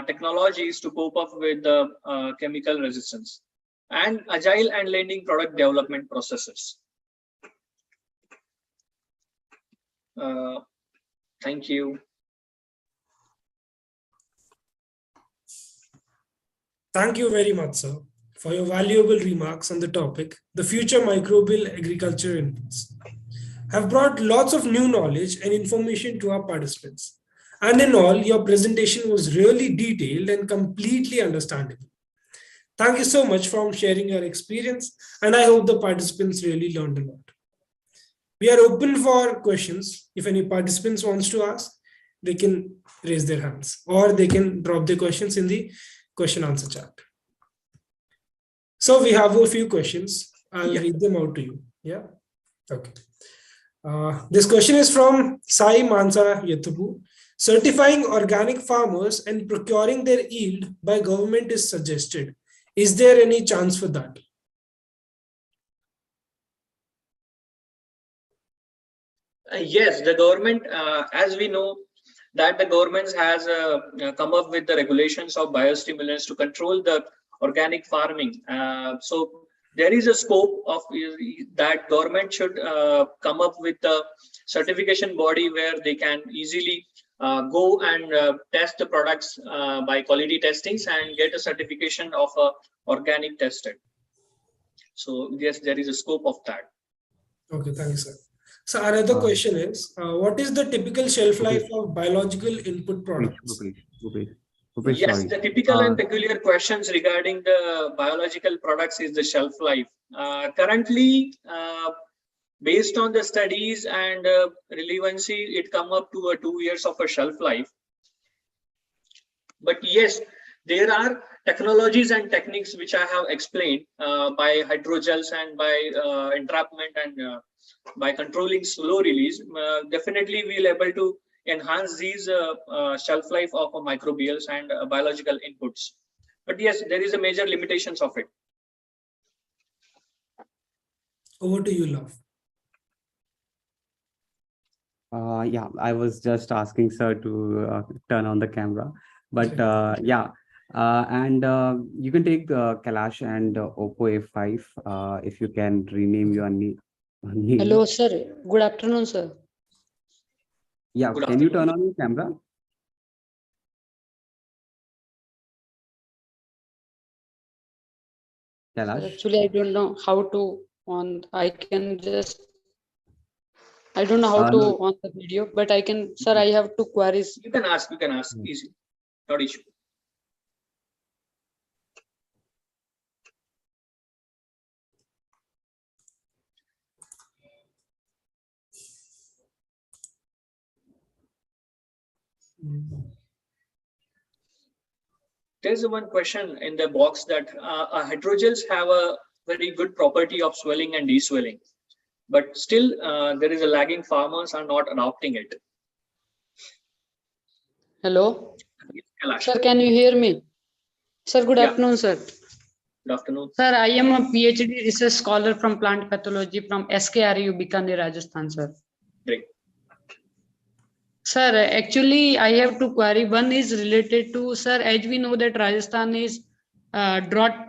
technologies to cope up with the chemical resistance, and agile and learning product development processes. Thank you. Thank you very much, sir, for your valuable remarks on the topic, the future microbial agriculture inputs. Have brought lots of new knowledge and information to our participants. And in all, your presentation was really detailed and completely understandable. Thank you so much for sharing your experience, and I hope the participants really learned a lot. We are open for questions. If any participants wants to ask, they can raise their hands or they can drop their questions in the question answer chat. So we have a few questions. I'll read them out to you. Yeah. Okay. This question is from Sai Mansa Yathupu. Certifying organic farmers and procuring their yield by government is suggested. Is there any chance for that? Yes, the government, as we know, that the government has come up with the regulations of biostimulants to control the organic farming. So there is a scope of that government should come up with a certification body where they can easily go and test the products by quality testings and get a certification of organic tested. So yes, there is a scope of that. Okay, thanks, sir. So another question is, what is the typical shelf life of biological input products? Yes, sorry. the typical and peculiar questions regarding the biological products is the shelf life. Currently, based on the studies and relevancy, it come up to 2 years of a shelf life. But yes, there are technologies and techniques which I have explained by hydrogels and by entrapment and by controlling slow release. Definitely, we'll able to enhance these shelf life of microbials and biological inputs. But yes, there is a major limitations of it. Over to you, Love. Yeah, I was just asking sir to turn on the camera, but yeah, and you can take Kailash and Oppo A5 if you can rename your name. Hello, sir. Good afternoon, sir. Yeah, Good can you afternoon. turn on your camera? Sir, Kailash? actually, I don't know how to on. I can just. I don't know how to No. on the video, but I can. Sir, I have two queries. You can ask easy, not issue. There's one question in the box that hydrogels have a very good property of swelling and deswelling, but still there is a lagging. Farmers are not adopting it. Hello, Kailash. sir. Can you hear me? Sir, good Yeah. afternoon, sir. Good afternoon. Sir, I am a PhD research scholar from plant pathology from SKRU, Bikaner, Rajasthan, sir. Great. Sir, actually, I have two query. One is related to, sir, as we know that Rajasthan is drought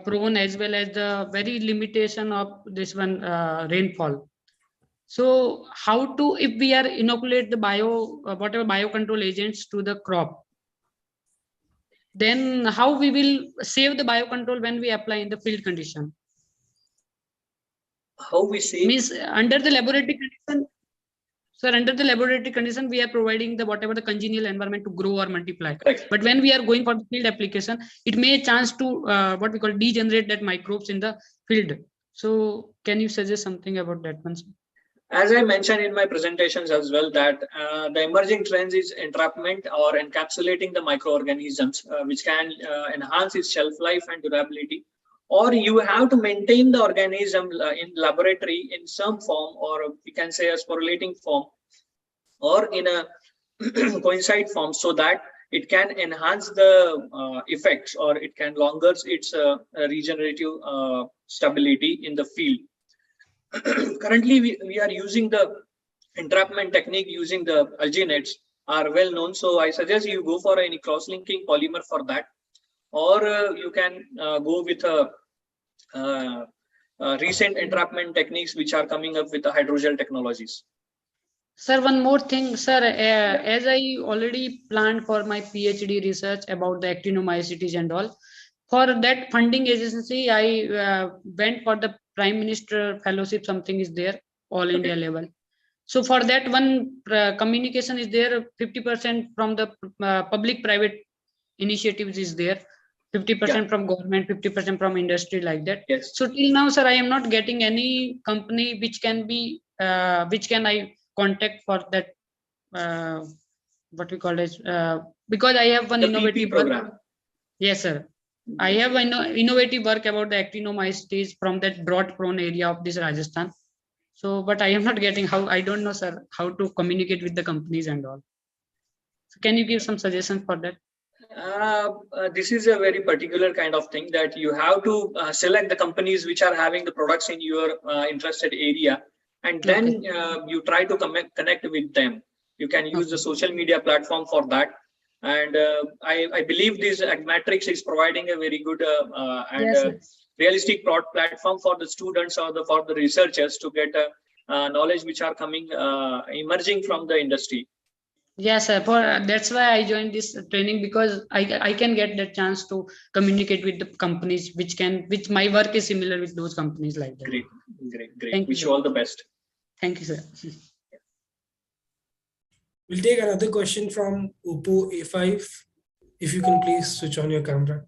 prone as well as the very limitation of this one rainfall. So how to, if we are inoculate the whatever biocontrol agents to the crop, then how we will save the biocontrol when we apply in the field condition? How we say? Means under the laboratory condition, sir, under the laboratory condition, we are providing the whatever the congenial environment to grow or multiply. Correct. But when we are going for the field application, it may chance to what we call degenerate that microbes in the field. So can you suggest something about that one, sir? As I mentioned in my presentations as well, that the emerging trends is entrapment or encapsulating the microorganisms, which can enhance its shelf life and durability. Or you have to maintain the organism in laboratory in some form, or we can say a sporulating form, or in a coincide form, so that it can enhance the effects, or it can longer its regenerative stability in the field. Currently, we are using the entrapment technique using the alginates are well known. So I suggest you go for any cross-linking polymer for that, or you can go with recent entrapment techniques which are coming up with the hydrogel technologies. Sir, one more thing, sir, as I already planned for my PhD research about the actinomycetes and all, for that funding agency, I went for the Prime Minister Fellowship, something is there, all India level. So for that one communication is there, 50% from the public-private initiatives is there, 50% from government, 50% from industry, like that. Yes. So till now, sir, I am not getting any company which can be, which can I contact for that, what we call it, because I have one The innovative PP program. Yes, sir. I have an innovative work about the actinomycetes from that drought-prone area of this Rajasthan. So, but I am not getting how, I don't know, sir, how to communicate with the companies and all. So can you give some suggestions for that? This is a very particular kind of thing that you have to select the companies which are having the products in your interested area, and then you try to connect with them. You can use the social media platform for that. And I believe this Agmatrix is providing a very good and realistic platform for the students or for the researchers to get knowledge which are coming emerging from the industry. Yes, sir. That's why I joined this training, because I can get the chance to communicate with the companies which my work is similar with those companies like that. Great. Thank you, Wish sir. you all the best. Thank you, sir. We'll take another question from Oppo A5. If you can please switch on your camera.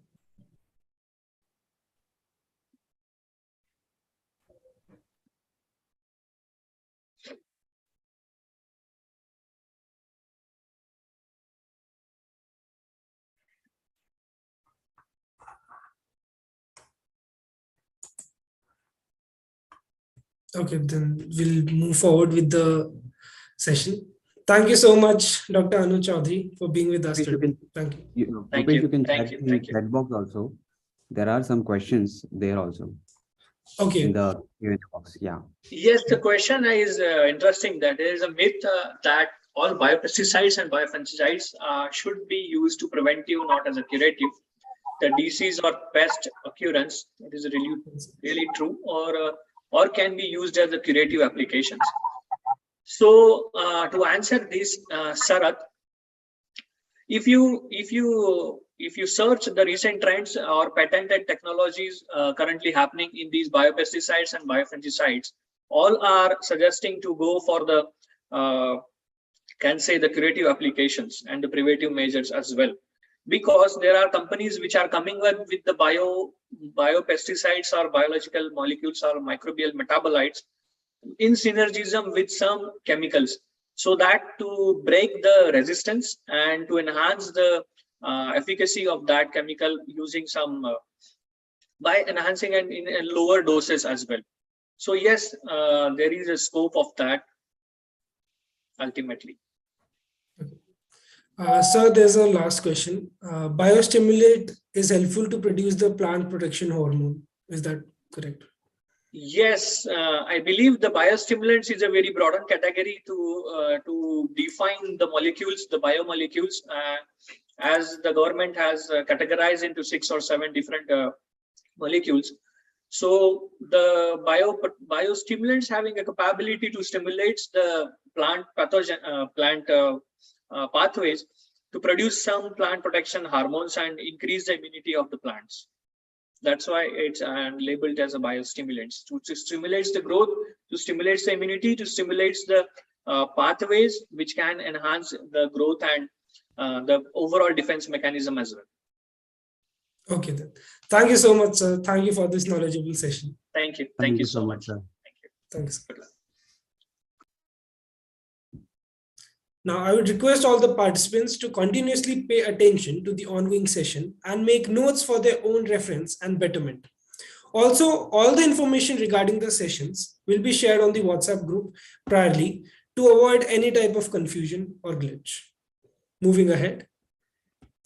Okay, then we'll move forward with the session. Thank you so much, Dr. Anu Chaudhary, for being with us Bhupesh, you today. can, Thank you. Thank Bhupesh, you. you can Thank check you. the Thank you. chat box also. There are some questions there also Okay. in the Q&A box. Yeah. Yes, the question is interesting. That there is a myth that all biopesticides and biofungicides should be used to preventive, not as a curative. The disease or pest occurrence, it is really true, or can be used as a curative applications. So to answer this, Sarath, if you search the recent trends or patented technologies currently happening in these biopesticides and biofungicides, all are suggesting to go for the can say the curative applications and the preventive measures as well, because there are companies which are coming up with the biopesticides or biological molecules or microbial metabolites in synergism with some chemicals, so that to break the resistance and to enhance the efficacy of that chemical using some by enhancing and in lower doses as well. So yes, there is a scope of that ultimately. Sir, there's a last question. Biostimulate is helpful to produce the plant protection hormone. Is that correct? Yes, I believe the biostimulants is a very broader category to define the molecules, the biomolecules, as the government has categorized into 6 or 7 different molecules. So the biostimulants having a capability to stimulate the plant pathogen, pathways to produce some plant protection hormones and increase the immunity of the plants. That's why it's labeled as a biostimulant, to stimulate the growth, to stimulate the immunity, to stimulate the pathways which can enhance the growth and the overall defense mechanism as well. Okay, then. Thank you so much, sir. Thank you for this knowledgeable session. Thank you. Thank you so much. Sir. Thank you. Thanks. Good luck. Now, I would request all the participants to continuously pay attention to the ongoing session and make notes for their own reference and betterment. Also, all the information regarding the sessions will be shared on the WhatsApp group priorly to avoid any type of confusion or glitch. Moving ahead.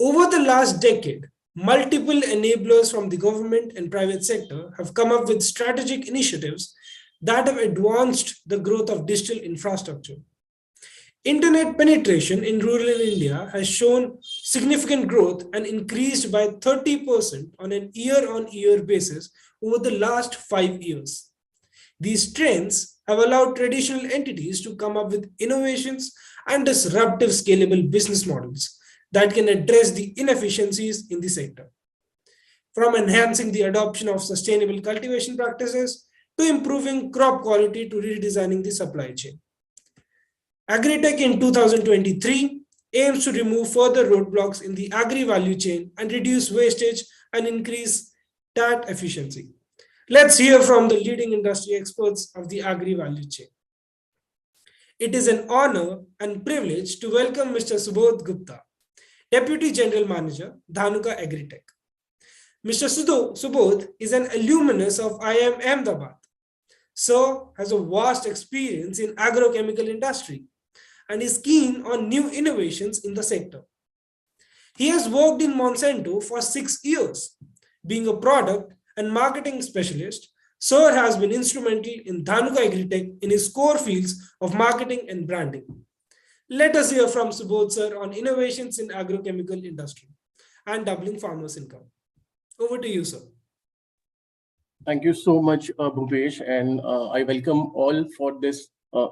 Over the last decade, multiple enablers from the government and private sector have come up with strategic initiatives that have advanced the growth of digital infrastructure. Internet penetration in rural India has shown significant growth and increased by 30% on an year-on-year basis over the last 5 years. These trends have allowed traditional entities to come up with innovations and disruptive scalable business models that can address the inefficiencies in the sector. From enhancing the adoption of sustainable cultivation practices to improving crop quality to redesigning the supply chain. Agritech in 2023 aims to remove further roadblocks in the agri value chain and reduce wastage and increase that efficiency. Let's hear from the leading industry experts of the agri value chain. It is an honor and privilege to welcome Mr. Subodh Gupta, Deputy General Manager, Dhanuka Agritech. Mr. Subodh is an alumnus of IIM Ahmedabad. Sir has a vast experience in agrochemical industry and is keen on new innovations in the sector. He has worked in Monsanto for 6 years. Being a product and marketing specialist, Sir has been instrumental in Dhanuka Agritech in his core fields of marketing and branding. Let us hear from Subodh sir on innovations in agrochemical industry and doubling farmers' income. Over to you, sir. Thank you so much, Bhupesh, and I welcome all for this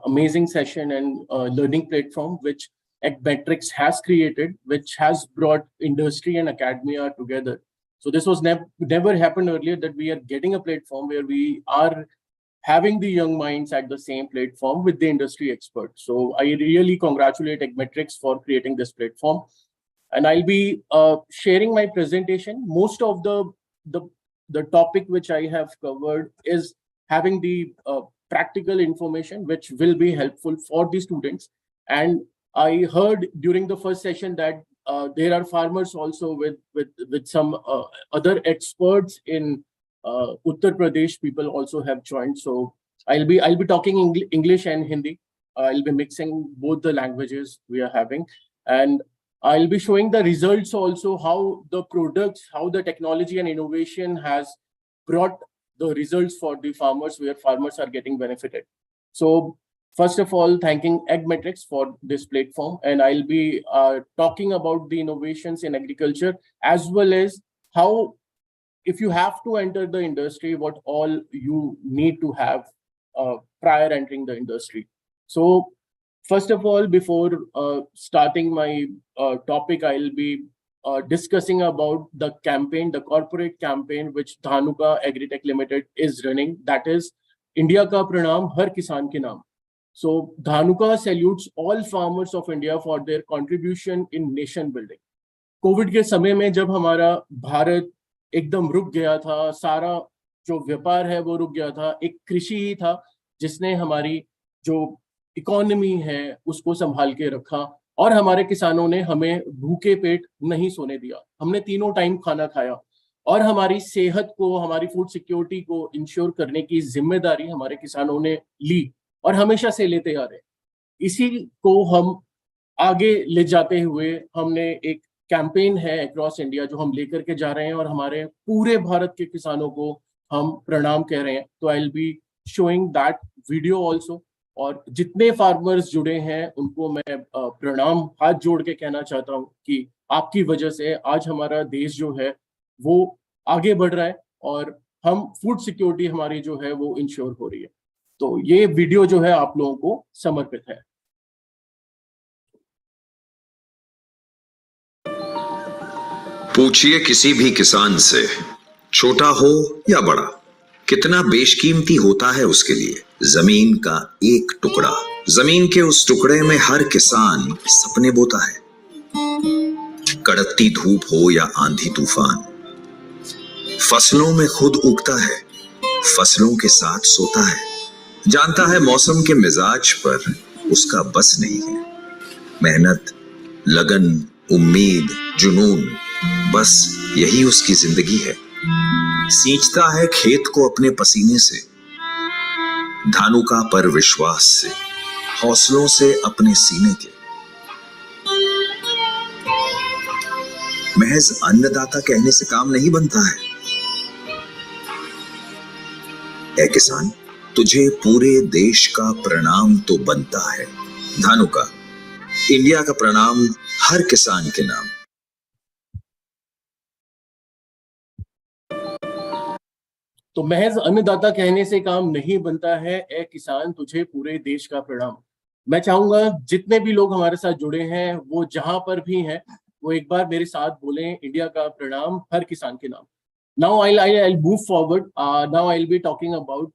amazing session and learning platform which Agmetrics has created, which has brought industry and academia together. So this was never happened earlier, that we are getting a platform where we are having the young minds at the same platform with the industry experts. So I really congratulate Agmetrics for creating this platform. And I'll be sharing my presentation. Most of the topic which I have covered is having the practical information, which will be helpful for the students. And I heard during the first session that there are farmers also with some other experts in Uttar Pradesh. People also have joined. So I'll be talking English and Hindi. I'll be mixing both the languages we are having, and I'll be showing the results also, how the products, how the technology and innovation has brought the results for the farmers, where farmers are getting benefited. So first of all, thanking Agmetrics for this platform, and I'll be talking about the innovations in agriculture, as well as how, if you have to enter the industry, what all you need to have prior entering the industry. So first of all, before starting my topic, I'll be discussing about the campaign, the corporate campaign, which Dhanuka Agritech Limited is running. That is India Ka Pranam, Har Kisan Ke Naam. So Dhanuka salutes all farmers of India for their contribution in nation building. Covid के समय में जब हमारा भारत एकदम रुक गया था, सारा जो व्यापार है वो रुक गया था, एक कृषि ही था जिसने हमारी जो इकोनॉमी है उसको संभाल के रखा, और हमारे किसानों ने हमें भूखे पेट नहीं सोने दिया। हमने तीनों टाइम खाना खाया, और हमारी सेहत को, हमारी फूड सिक्योरिटी को इंश्योर करने की जिम्मेदारी हमारे किसानों ने ली और हमेशा से लेते आ रहे। इसी को हम आगे ले जाते हुए हमने एक कैंपेन है अक्रॉस इंडिया जो हम लेकर के जा रहे हैं, और हमारे पूरे भारत के किसानों को हम प्रणाम कह रहे हैं। तो I will be showing that video also, और जितने फार्मर्स जुड़े हैं उनको मैं प्रणाम हाथ जोड़ के कहना चाहता हूँ कि आपकी वजह से आज हमारा देश जो है वो आगे बढ़ रहा है, और हम फूड सिक्योरिटी हमारी जो है वो इंश्योर हो रही है। तो ये वीडियो जो है आप लोगों को समर्पित है। पूछिए किसी भी किसान से, छोटा हो या बड़ा, कितना बेशकीमती होता है उसके लिए जमीन का एक टुकड़ा। जमीन के उस टुकड़े में हर किसान सपने बोता है। कड़कती धूप हो या आंधी तूफान, फसलों में खुद उगता है, फसलों के साथ सोता है। जानता है मौसम के मिजाज पर उसका बस नहीं है। मेहनत, लगन, उम्मीद, जुनून, बस यही उसकी जिंदगी है। सींचता है खेत को अपने पसीने से, धानुका पर विश्वास से, हौसलों से अपने सीने के। महज अन्नदाता कहने से काम नहीं बनता है। ऐ किसान, तुझे पूरे देश का प्रणाम तो बनता है। धानुका, इंडिया का प्रणाम हर किसान के नाम। तो महज अन्नदाता कहने से काम नहीं बनता है, ए किसान तुझे पूरे देश का प्रणाम। मैं चाहूंगा जितने भी लोग हमारे साथ जुड़े हैं वो जहां पर भी हैं वो एक बार मेरे साथ बोलें, इंडिया का प्रणाम हर किसान के नाम। Now I'll move forward. Now I'll be talking about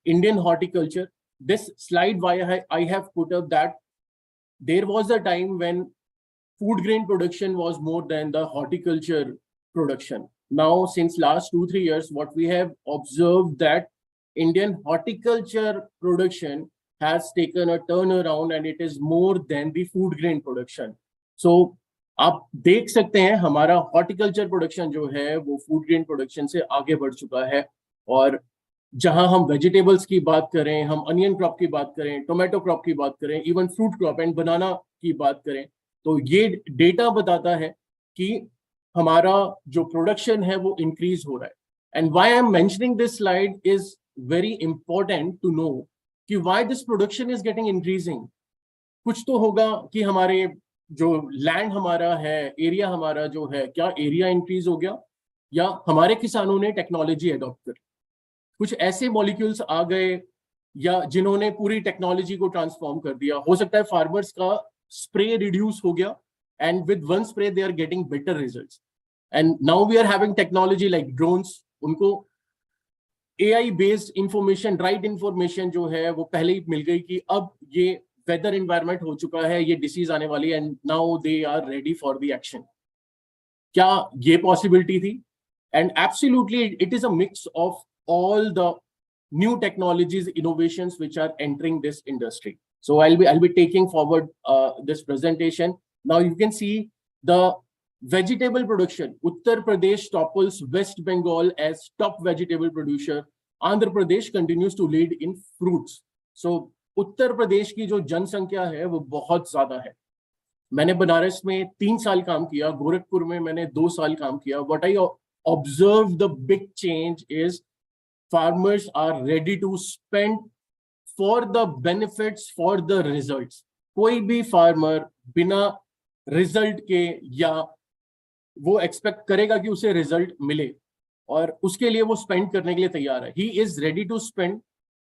Indian horticulture. This slide why I have put up that there was a time when food grain production was more than the horticulture production. Now, since last 2-3 years, what we have observed that Indian horticulture production has taken a turnaround and it is more than the food grain production. So, आप देख सकते हैं हमारा horticulture production जो है वो food grain production से आगे बढ़ चुका है। और जहां हम वेजिटेबल्स की बात करें, हम अनियन क्रॉप की बात करें, टोमेटो क्रॉप की बात करें, इवन फ्रूट क्रॉप एंड बनाना की बात करें, तो ये डेटा बताता है कि हमारा जो प्रोडक्शन है वो इंक्रीज हो रहा है। And why I am mentioning this slide is very important to know कि why this production is getting increasing. कुछ तो होगा कि हमारे जो लैंड हमारा है, एरिया हमारा जो है, क्या एरिया इंक्रीज हो गया, या हमारे किसानों ने टेक्नोलॉजी अडॉप्ट कर, कुछ ऐसे मॉलिक्यूल्स आ गए या जिन्होंने पूरी टेक्नोलॉजी को ट्रांसफॉर्म कर दिया। हो सकता है फार्मर्स का spray reduce ho gaya, and with one spray they are getting better results. And now we are having technology like drones, unko AI based information, right information जो है वो पहले ही मिल गई कि अब ये weather environment हो चुका है, ये disease आने वाली है, and now they are ready for the action. क्या ये possibility थी? And absolutely it is a mix of all the new technologies, innovations which are entering this industry. So I'll be taking forward this presentation. Now you can see the vegetable production. Uttar Pradesh topples West Bengal as top vegetable producer. Andhra Pradesh continues to lead in fruits. So Uttar Pradesh की जो जनसंख्या है वो बहुत ज्यादा है. मैंने बनारस में 3 साल काम किया, गोरखपुर में मैंने 2 साल काम किया. What I observed the big change is farmers are ready to spend for the benefits, for the results. कोई भी farmer बिना result के या वो expect करेगा कि उसे result मिले और उसके लिए वो spend करने के लिए तैयार है. He is ready to spend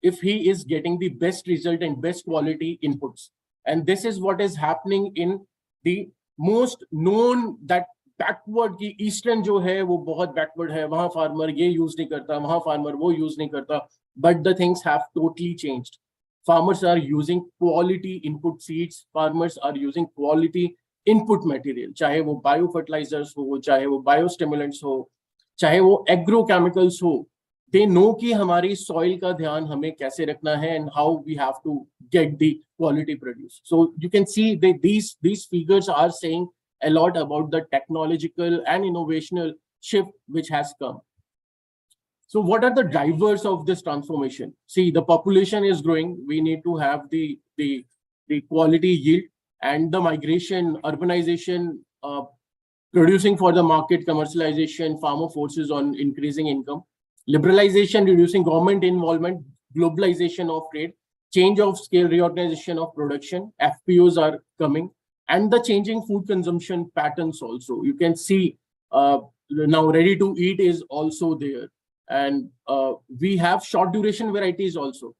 if he is getting the best result and best quality inputs. And this is what is happening in the most known that backward की eastern जो है वो बहुत backward है. वहाँ farmer ये use नहीं करता, वहाँ farmer वो use नहीं करता. But the things have totally changed. Farmers are using quality input seeds. Farmers are using quality input material. चाहे वो biofertilizers हो, चाहे वो biostimulants हो, चाहे वो agrochemicals हो. They know कि हमारी soil का ध्यान हमें कैसे रखना है and how we have to get the quality produce. So you can see that these figures are saying a lot about the technological and innovational shift which has come. So what are the drivers of this transformation? See, the population is growing. We need to have the quality yield and the migration, urbanization, producing for the market, commercialization, farmer forces on increasing income, liberalization, reducing government involvement, globalization of trade, change of scale, reorganization of production, FPOs are coming, and the changing food consumption patterns also. You can see now ready to eat is also there. And we have short duration varieties also.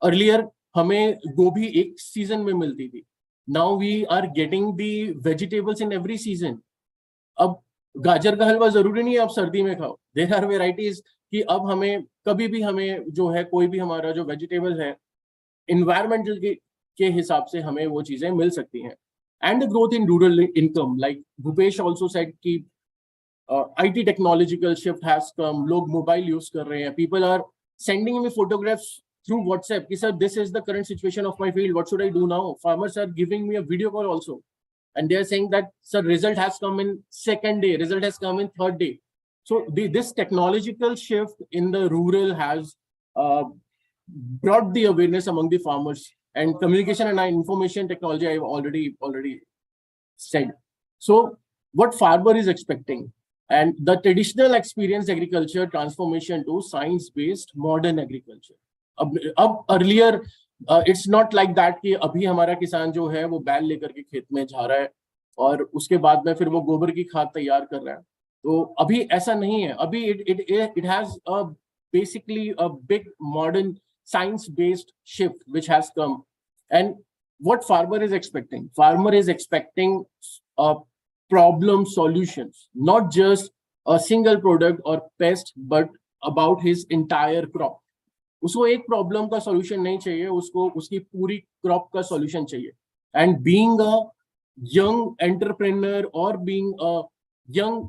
Earlier, हमें गोभी एक season में मिलती थी. Now we are getting the vegetables in every season. अब गाजर का हलवा जरूरी नहीं है आप सर्दी में खाओ. There are varieties कि अब हमें कभी भी हमें जो है कोई भी हमारा जो vegetable है environmental के हिसाब से हमें वो चीजें मिल सकती हैं. And the growth in rural income, like Bhupesh also said कि IT technological shift has come. लोग mobile use कर रहे हैं. People are sending me photographs through WhatsApp. कि sir, this is the current situation of my field. What should I do now? Farmers are giving me a video call also, and they are saying that sir, result has come in 2nd day. Result has come in 3rd day. So this technological shift in the rural has brought the awareness among the farmers, and communication and information technology I've already said. So what farmer is expecting, and the traditional experienced agriculture transformation to science-based modern agriculture. अब earlier it's not like that कि अभी हमारा किसान जो है वो बैल लेकर के खेत में जा रहा है और उसके बाद में फिर वो गोबर की खाद तैयार कर रहा है. तो अभी ऐसा नहीं है. अभी it has a basically a big modern science-based shift which has come. And what farmer is expecting? Farmer is expecting problem solutions, not just a single product or pest, but about his entire crop. उसको एक problem का solution नहीं चाहिए, उसको उसकी पूरी crop का solution चाहिए. And being a young entrepreneur और being a young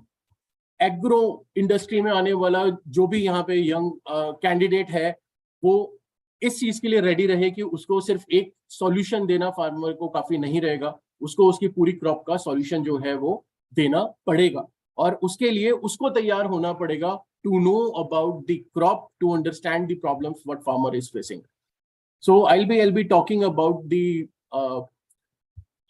agro industry में आने वाला जो भी यहाँ पे यंग कैंडिडेट है, वो इस चीज के लिए रेडी रहे कि उसको सिर्फ एक सॉल्यूशन देना फार्मर को काफी नहीं रहेगा. उसको उसकी पूरी क्रॉप का सॉल्यूशन जो है वो देना पड़ेगा, और उसके लिए उसको तैयार होना पड़ेगा to know about the crop, to understand the problems what farmer is facing. So I'll be talking about the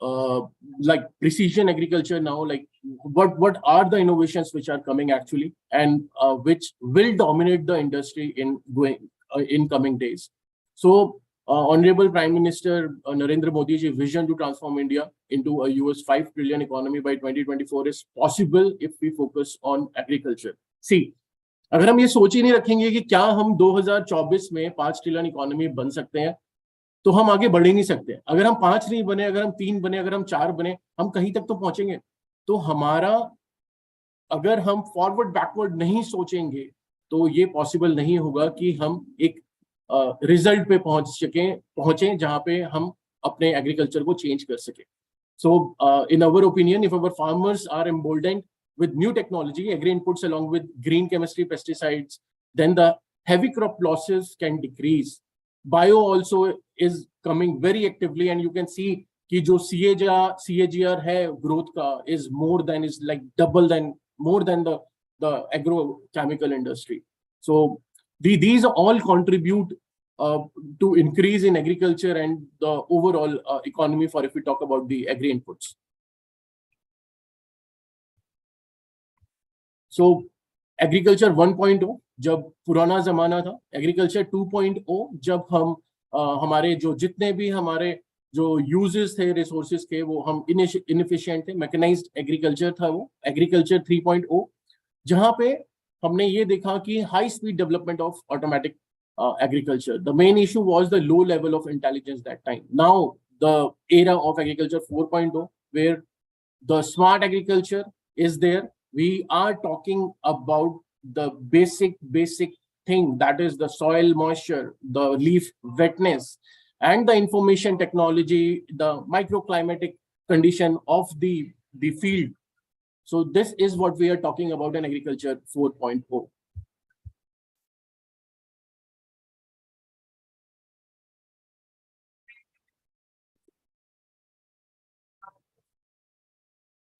like precision agriculture now, like what are the innovations which are coming actually, and which will dominate the industry in coming days. So Honorable Prime Minister Narendra Modi ji's vision to transform India into a US $5 trillion economy by 2024 is possible if we focus on agriculture. See, अगर हम ये सोच ही नहीं रखेंगे कि क्या हम 2024 में 5 ट्रिलियन इकोनॉमी बन सकते हैं, तो हम आगे बढ़ ही नहीं सकते। अगर हम 5 नहीं बने, अगर हम 3 बने, अगर हम 4 बने, हम कहीं तक तो पहुंचेंगे। तो हमारा, अगर हम फॉरवर्ड बैकवर्ड नहीं सोचेंगे तो ये पॉसिबल नहीं होगा कि हम एक रिजल्ट पे पहुंचे जहां पे हम अपने एग्रीकल्चर को चेंज कर सके। So, in our opinion, if our farmers are emboldened with new technology, agri inputs along with green chemistry, pesticides, then the heavy crop losses can decrease. Bio also is coming very actively, and you can see कि जो CAGR है growth का is like double than more than the agrochemical industry. So these all contribute to increase in agriculture and the overall economy for if we talk about the agri inputs. So agriculture 1.0 जब पुराना जमाना था, agriculture 2.0 जब हम हमारे जो जितने भी हमारे जो यूजेस थे रिसोर्सेज के वो हम इनएफिशिएंट थे, मैकेनाइज्ड एग्रीकल्चर था वो, एग्रीकल्चर 3.0 जहां पे हमने ये देखा कि high speed development of automatic agriculture. The main issue was the low level of intelligence that time. Now, the era of agriculture 4.0, where the smart agriculture is there, we are talking about the basic thing, that is the soil moisture, the leaf wetness, and the information technology, the microclimatic condition of the field. So this is what we are talking about in agriculture 4.0.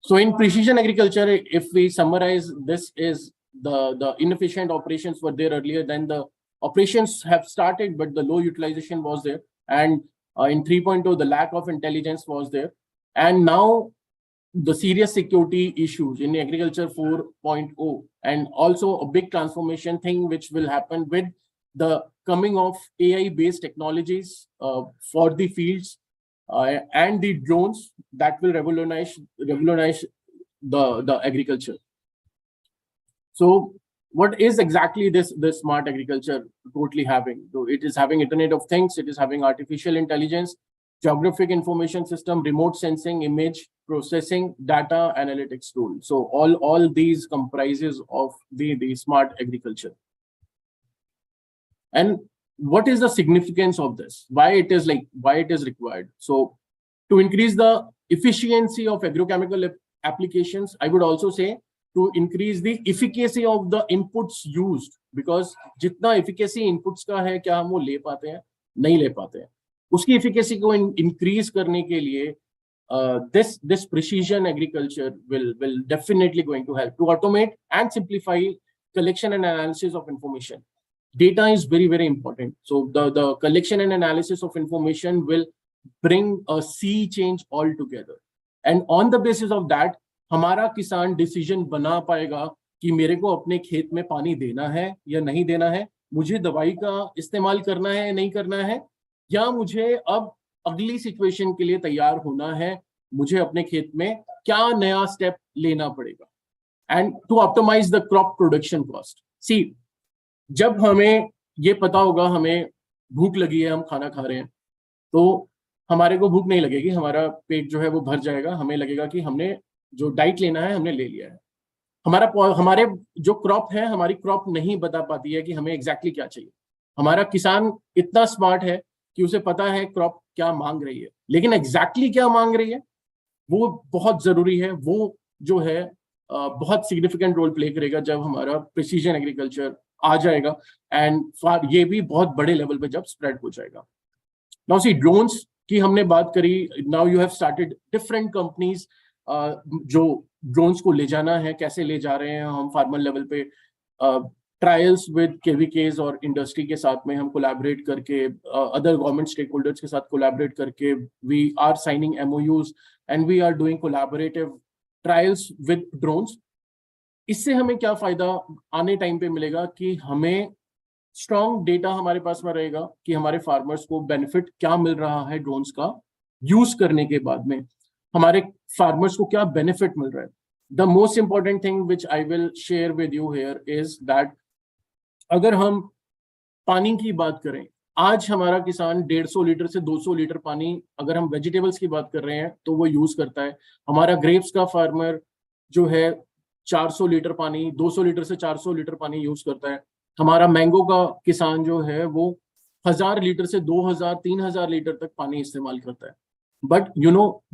So in precision agriculture, if we summarize, this is the inefficient operations were there earlier, then the operations have started, but the low utilization was there. And in 3.0, the lack of intelligence was there. And now the serious security issues in agriculture 4.0, and also a big transformation thing which will happen with the coming of AI-based technologies for the fields. And the drones that will revolutionize the agriculture. So what is exactly this smart agriculture totally having? So it is having Internet of Things, it is having artificial intelligence, geographic information system, remote sensing, image processing, data analytics tool. So all these comprises of the smart agriculture. And what is the significance of this? Why it is required? So to increase the efficiency of agrochemical applications, I would also say to increase the efficacy of the inputs used, because जितना efficacy inputs का है, क्या हम वो ले पाते हैं? नहीं ले पाते हैं. उसकी efficacy को increase करने के लिए this precision agriculture will definitely going to help to automate and simplify collection and analysis of information. Data is very, very important. So the collection and analysis of information will bring a sea change altogether. And on the basis of that, हमारा किसान decision बना पाएगा कि मेरे को अपने खेत में पानी देना है या नहीं देना है, मुझे दवाई का इस्तेमाल करना है या नहीं करना है, या मुझे अब अगली सिचुएशन के लिए तैयार होना है, मुझे अपने खेत में क्या नया स्टेप लेना पड़ेगा. And to optimize the crop production cost. See, जब हमें ये पता होगा हमें भूख लगी है, हम खाना खा रहे हैं, तो हमारे को भूख नहीं लगेगी, हमारा पेट जो है वो भर जाएगा, हमें लगेगा कि हमने जो डाइट लेना है हमने ले लिया है. हमारे जो क्रॉप है, हमारी क्रॉप नहीं बता पाती है कि हमें एग्जैक्टली क्या चाहिए. हमारा किसान इतना स्मार्ट है कि उसे पता है क्रॉप क्या मांग रही है, लेकिन एग्जैक्टली क्या मांग रही है वो बहुत जरूरी है. वो जो है बहुत सिग्निफिकेंट रोल प्ले करेगा जब हमारा प्रिसीजन एग्रीकल्चर आ जाएगा, एंड ये भी बहुत बड़े लेवल पे जब स्प्रेड हो जाएगा. नाउ सी, ड्रोन्स की हमने बात करी. Now you have started different companies जो ड्रोन्स को ले जाना है, कैसे ले जा रहे हैं. हम फार्मर लेवल पे ट्रायल्स विद केवीकेज और इंडस्ट्री के साथ में हम कोलैबोरेट करके, अदर गवर्नमेंट स्टेक होल्डर्स के साथ कोलैबोरेट करके, we are signing MOUs and we are doing collaborative trials with drones. इससे हमें क्या फायदा आने टाइम पे मिलेगा कि हमें स्ट्रॉन्ग डेटा हमारे पास में रहेगा कि हमारे फार्मर्स को बेनिफिट क्या मिल रहा है ड्रोन्स का यूज करने के बाद में, हमारे फार्मर्स को क्या बेनिफिट मिल रहा है. The most important thing which I will share with you here is that अगर हम पानी की बात करें, आज हमारा किसान 150 लीटर से 200 लीटर पानी, अगर हम वेजिटेबल्स की बात कर रहे हैं तो वो यूज करता है। हमारा ग्रेप्स का फार्मर जो है 400 लीटर पानी, 200 लीटर से 400 लीटर पानी यूज करता है। हमारा मैंगो का किसान जो है वो 1000 लीटर से 2000 3000 लीटर तक पानी इस्तेमाल करता है। बट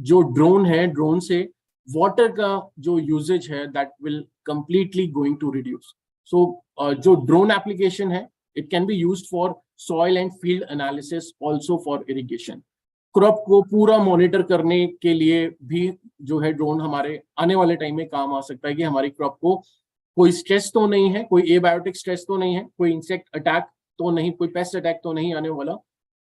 जो ड्रोन है, ड्रोन से वाटर का जो यूजेज है that will completely going to reduce. So जो ड्रोन एप्लीकेशन है, it can be used for soil and field analysis, also for irrigation. Crop को पूरा मॉनिटर करने के लिए भी जो है ड्रोन हमारे आने वाले टाइम में काम आ सकता है कि हमारी क्रॉप को कोई स्ट्रेस तो नहीं है, कोई एबायोटिक स्ट्रेस तो नहीं है, कोई इंसेक्ट अटैक तो नहीं, कोई पेस्ट अटैक तो नहीं आने वाला।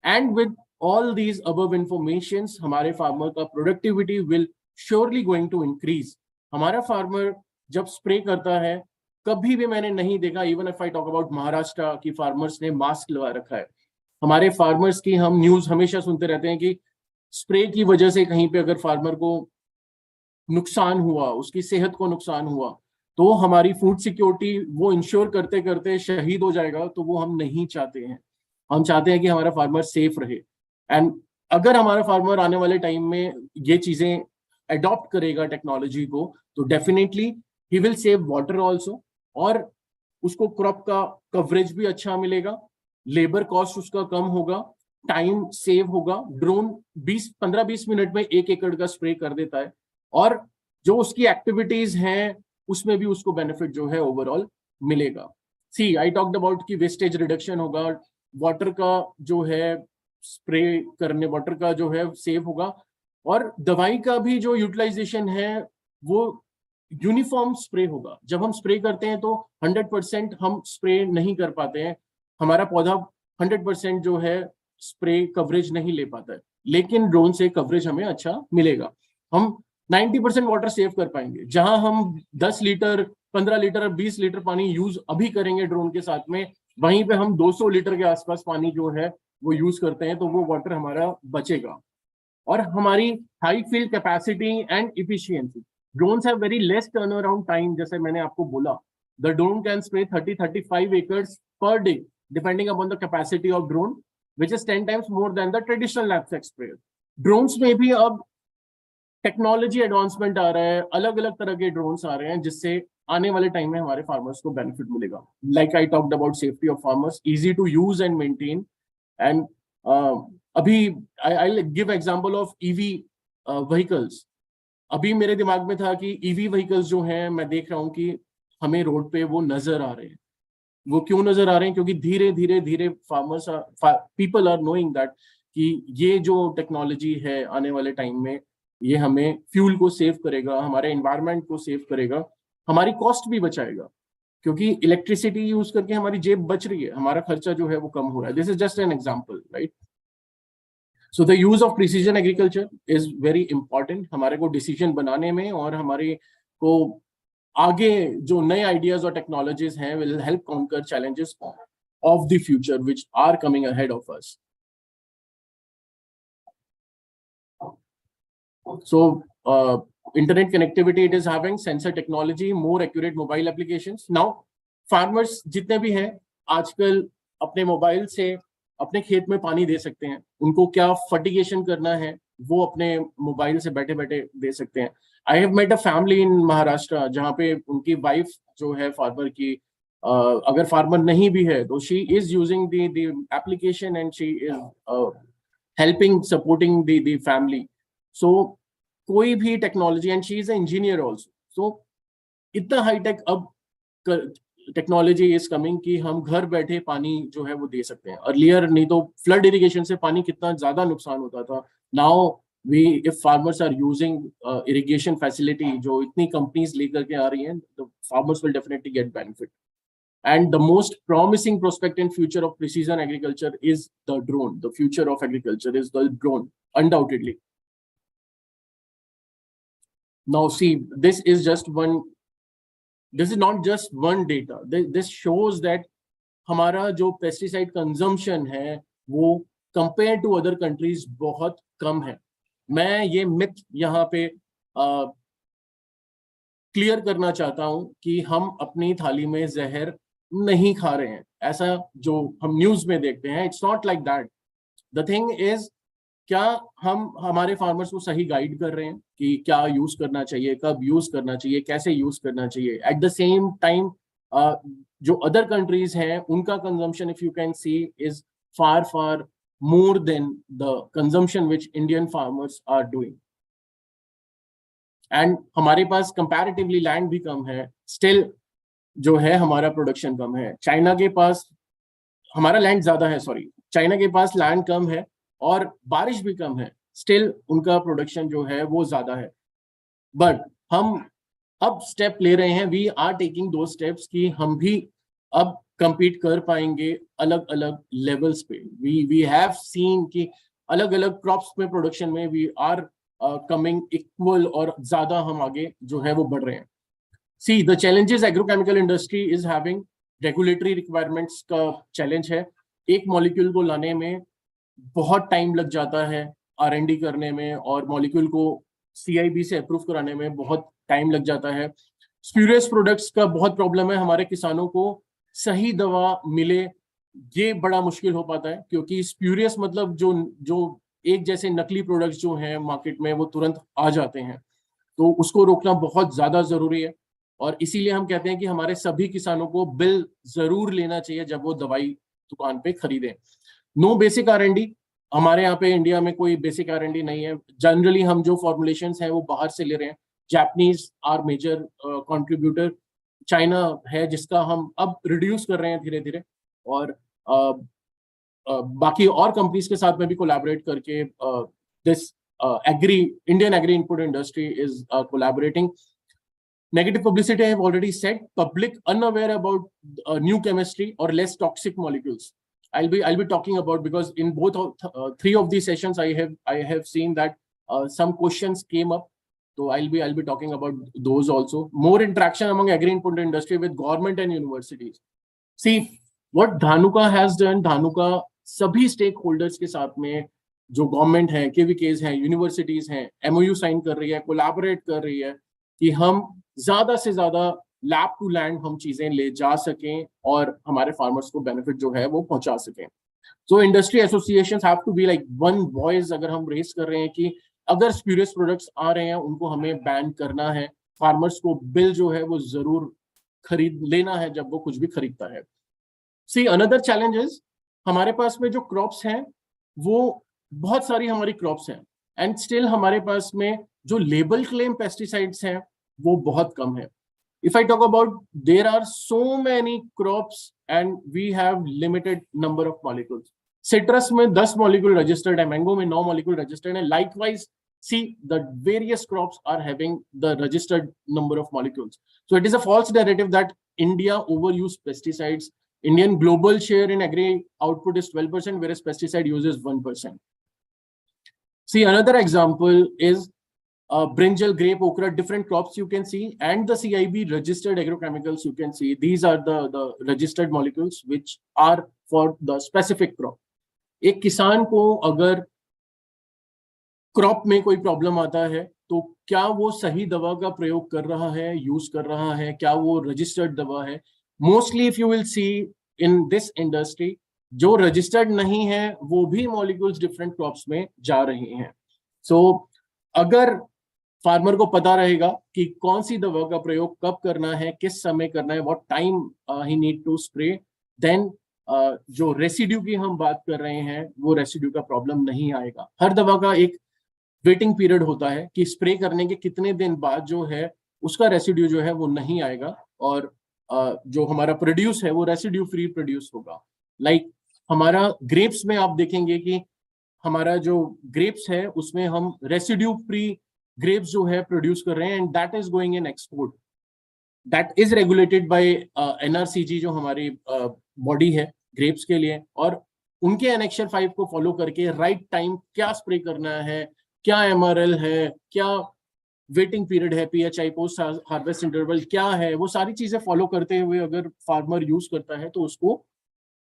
And with all these above informations हमारे फार्मर का productivity will surely going to increase. हमारा फार्मर जब स्प्रे करता है, कभी भी मैंने नहीं देखा, even if I talk about Maharashtra की फार्मर्स ने मास्क लगा रखा है। हमारे फार्मर्स की हम न्यूज हमेशा सुनते रहते हैं कि स्प्रे की वजह से कहीं पे अगर फार्मर को नुकसान हुआ, उसकी सेहत को नुकसान हुआ, तो हमारी फूड सिक्योरिटी वो इंश्योर करते करते शहीद हो जाएगा। तो वो हम नहीं चाहते हैं। हम चाहते हैं कि हमारा फार्मर सेफ रहे। एंड अगर हमारा फार्मर आने वाले टाइम में ये चीजें अडॉप्ट करेगा टेक्नोलॉजी को, तो definitely he will save water also, और उसको क्रॉप का कवरेज भी अच्छा मिलेगा, लेबर कॉस्ट उसका कम होगा, टाइम सेव होगा। ड्रोन 15-20 मिनट में 1 एकड़ का स्प्रे कर देता है, और जो उसकी एक्टिविटीज हैं उसमें भी उसको बेनिफिट जो है ओवरऑल मिलेगा। सी आई टॉक्ड अबाउट कि वेस्टेज रिडक्शन होगा, वाटर का जो है स्प्रे करने, वाटर का जो है सेव होगा, और दवाई का भी जो यूटिलाइजेशन है वो यूनिफॉर्म स्प्रे होगा। जब हम स्प्रे करते हैं तो 100% हम स्प्रे नहीं कर पाते हैं, हमारा पौधा 100% जो है स्प्रे कवरेज नहीं ले पाता है, लेकिन ड्रोन से कवरेज हमें अच्छा मिलेगा। हम 90% वाटर सेव कर पाएंगे। जहां हम 10 लीटर 15 लीटर 20 लीटर पानी यूज अभी करेंगे ड्रोन के साथ में, वहीं पे हम 200 लीटर के आसपास पानी जो है वो यूज करते हैं, तो वो वाटर हमारा बचेगा। और हमारी high field capacity and efficiency, drones have very less turn around time. जैसे मैंने आपको बोला, the drone can spray 30-35 acres per day depending upon the capacity of drone, which is 10 times more than the traditional knapsack sprayer. Drones में भी अब technology advancement आ रहा है, अलग अलग तरह के ड्रोन्स आ रहे हैं, जिससे आने वाले टाइम में हमारे फार्मर्स को बेनिफिट मिलेगा। Like I talked about safety of farmers, easy to use and maintain. And अभी I give example of EV vehicles. अभी मेरे दिमाग में था कि ईवी व्हीकल्स जो हैं, मैं देख रहा हूँ कि हमें रोड पे वो नजर आ रहे हैं। वो क्यों नजर आ रहे हैं? क्योंकि धीरे धीरे धीरे farmers people are knowing that कि ये जो टेक्नोलॉजी है आने वाले टाइम में ये हमें फ्यूल को सेव करेगा, हमारे एनवायरनमेंट को सेव करेगा, हमारी कॉस्ट भी बचाएगा, क्योंकि इलेक्ट्रिसिटी यूज करके हमारी जेब बच रही है, हमारा खर्चा जो है वो कम हो रहा है। This is just an example, right? So the use of precision agriculture is very important हमारे को डिसीजन बनाने में, और हमारे को आगे जो नए आइडियाज और टेक्नोलॉजीज हैं will help conquer challenges of the future which are coming ahead of us. So internet connectivity it is having, sensor technology, more accurate mobile applications. Now farmers जितने भी हैं आजकल अपने मोबाइल से अपने खेत में पानी दे सकते हैं। उनको क्या फर्टिगेशन करना है वो अपने मोबाइल से बैठे बैठे दे सकते हैं। I have met a family in Maharashtra जहाँ पे उनकी वाइफ जो है फार्मर की, अगर फार्मर नहीं भी है तो she is using the application and she is helping supporting the family. So कोई भी technology, and she is engineer also, so इतना हाईटेक अब टेक्नोलॉजी इज कमिंग कि हम घर बैठे पानी जो है वो दे सकते हैं। अर्लियर नहीं तो फ्लड इरिगेशन से पानी कितना ज्यादा नुकसान होता था। Now we if farmers are using irrigation facility जो इतनी कंपनीज लेकर के आ रही हैं, तो farmers will definitely get benefit. And the most promising prospect in future of precision agriculture is the drone. The future of agriculture is the drone, undoubtedly. Now see, this is not just one data. This shows that हमारा जो pesticide consumption है वो compared to other countries बहुत कम है। मैं ये myth यहाँ पे क्लियर करना चाहता हूँ कि हम अपनी थाली में जहर नहीं खा रहे हैं, ऐसा जो हम न्यूज में देखते हैं, it's not like that. The thing is, क्या हम हमारे फार्मर्स को सही गाइड कर रहे हैं कि क्या यूज करना चाहिए, कब यूज करना चाहिए, कैसे यूज करना चाहिए। एट द सेम टाइम जो अदर कंट्रीज हैं उनका consumption, if you can C, is far far more than the consumption which Indian farmers are doing. And हमारे पास comparatively land भी कम है, still जो है हमारा प्रोडक्शन कम है। चाइना के पास हमारा लैंड ज्यादा है, सॉरी, चाइना के पास लैंड कम है और बारिश भी कम है, स्टिल उनका प्रोडक्शन जो है वो ज्यादा है। बट हम अब स्टेप ले रहे हैं, वी आर टेकिंग दो स्टेप्स कि हम भी अब compete कर पाएंगे अलग अलग लेवल्स पे। वी हैव सीन कि अलग अलग क्रॉप्स में प्रोडक्शन में वी आर कमिंग इक्वल, और ज्यादा हम आगे जो है वो बढ़ रहे हैं। See the challenges agrochemical industry is having, regulatory requirements का चैलेंज है। एक मॉलिक्यूल को लाने में बहुत टाइम लग जाता है, R&D करने में, और मॉलिक्यूल को CIB से अप्रूव कराने में बहुत टाइम लग जाता है। स्प्यूरियस प्रोडक्ट्स का बहुत प्रॉब्लम है, हमारे किसानों को सही दवा मिले ये बड़ा मुश्किल हो पाता है, क्योंकि स्प्यूरियस मतलब जो एक जैसे नकली प्रोडक्ट्स जो हैं मार्केट में वो तुरंत आ जाते हैं, तो उसको रोकना बहुत ज्यादा जरूरी है। और इसीलिए हम कहते हैं कि हमारे सभी किसानों को बिल जरूर लेना चाहिए जब वो दवाई दुकान पे खरीदें। नो बेसिक R&D, हमारे यहाँ पे इंडिया में कोई बेसिक R&D नहीं है। जनरली हम जो फॉर्मुलेशंस हैं वो बाहर से ले रहे हैं। Japanese are major contributor, China है जिसका हम अब रिड्यूस कर रहे हैं धीरे धीरे, और बाकी और कंपनीज के साथ में भी कोलैबोरेट करके this Indian agri input industry is collaborating. Negative publicity I have already said. Public unaware about new chemistry or less toxic molecules. I'll be talking about, because in both three of these sessions I have seen that some questions came up. So I'll be talking about those also. More interaction among agri input industry with government and universities. See what Dhanuka has done. Dhanuka सभी stakeholders के साथ में, जो government है, KVKs हैं, universities हैं, MOU sign कर रही है, कोलैबोरेट कर रही है कि हम ज्यादा से ज्यादा लैब टू लैंड हम चीजें ले जा सकें और हमारे फार्मर्स को बेनिफिट जो है वो पहुंचा सकें। So industry associations have to be like one voice. अगर हम रेस कर रहे हैं कि अगर स्प्यूरियस प्रोडक्ट्स आ रहे हैं उनको हमें बैन करना है, फार्मर्स को बिल जो है वो जरूर खरीद लेना है जब वो कुछ भी खरीदता है। सी अनदर चैलेंज इज, हमारे पास में जो क्रॉप्स हैं वो बहुत सारी हमारी क्रॉप्स हैं, एंड स्टिल हमारे पास में जो लेबल क्लेम पेस्टिसाइड्स हैं वो बहुत कम है। If I talk about, there are so many crops and we have limited number of molecules. Citrus में 10 molecule registered है, mango में 9 molecule registered है. Likewise, see the various crops are having the registered number of molecules. So it is a false narrative that India overuse pesticides. Indian global share in agri output is 12%, whereas pesticide use is 1%. See another example is brinjal, grape, okra, different crops you can see, and the CIB registered agrochemicals you can see. These are the registered molecules which are for the specific crop. एक किसान को अगर crop में कोई problem आता है तो क्या वो सही दवा का प्रयोग कर रहा है, यूज कर रहा है, क्या वो रजिस्टर्ड दवा है? Mostly if you will see in this industry, जो रजिस्टर्ड नहीं है वो भी मॉलिक्यूल्स डिफरेंट क्रॉप्स में जा रहे हैं। सो अगर फार्मर को पता रहेगा कि कौन सी दवा का प्रयोग कब करना है, किस समय करना है, what time he need to spray, then जो रेसिड्यू की हम बात कर रहे हैं वो रेसिड्यू का प्रॉब्लम नहीं आएगा। हर दवा का एक वेटिंग पीरियड होता है कि स्प्रे करने के कितने दिन बाद जो है उसका रेसिड्यू जो है वो नहीं आएगा, और जो हमारा प्रोड्यूस है वो रेसिड्यू फ्री प्रोड्यूस होगा। लाइक हमारा ग्रेप्स में आप देखेंगे कि हमारा जो ग्रेप्स है उसमें हम रेसिड्यू फ्री ग्रेप्स जो है प्रोड्यूस कर रहे हैं, and that is going in export. That is regulated by NRCG जो हमारी बॉडी है ग्रेप्स के लिए, और उनके एनेक्शर 5 को फॉलो करके राइट टाइम क्या स्प्रे करना है, क्या MRL है, क्या वेटिंग पीरियड है, PHI पोस्ट हार्वेस्ट इंटरवल क्या है, वो सारी चीजें फॉलो करते हुए अगर फार्मर यूज करता है तो उसको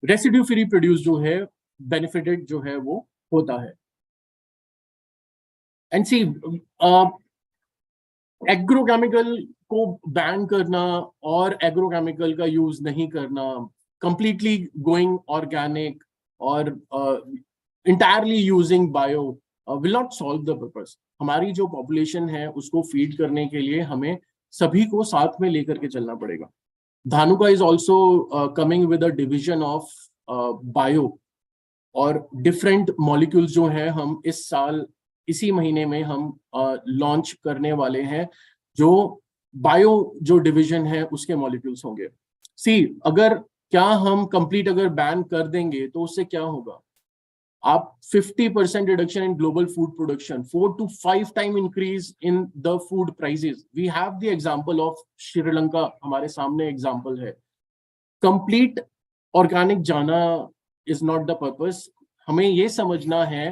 रेसिड्यू फ्री प्रोड्यूस जो है बेनिफिटेड जो है वो होता है। And see, एग्रोकेमिकल को बैन करना और एग्रोकेमिकल का यूज नहीं करना, कंप्लीटली गोइंग ऑर्गेनिक और entirely using bio will not solve the purpose. हमारी जो पॉपुलेशन है उसको फीड करने के लिए हमें सभी को साथ में लेकर के चलना पड़ेगा. Dhanuka is also coming with a division of bio और डिफरेंट मॉलिक्यूल्स जो हैं हम इस साल इसी महीने में हम लॉन्च करने वाले हैं. जो बायो जो डिवीजन है उसके मॉलिक्यूल्स होंगे. अगर क्या हम कंप्लीट अगर बैन कर देंगे तो उससे क्या होगा? आप 50% reduction in global food production, 4 to 5 time increase in the food prices. We have the example of Sri Lanka, हमारे सामने एग्जांपल है. कंप्लीट ऑर्गेनिक जाना इज नॉट द पर्पस. हमें ये समझना है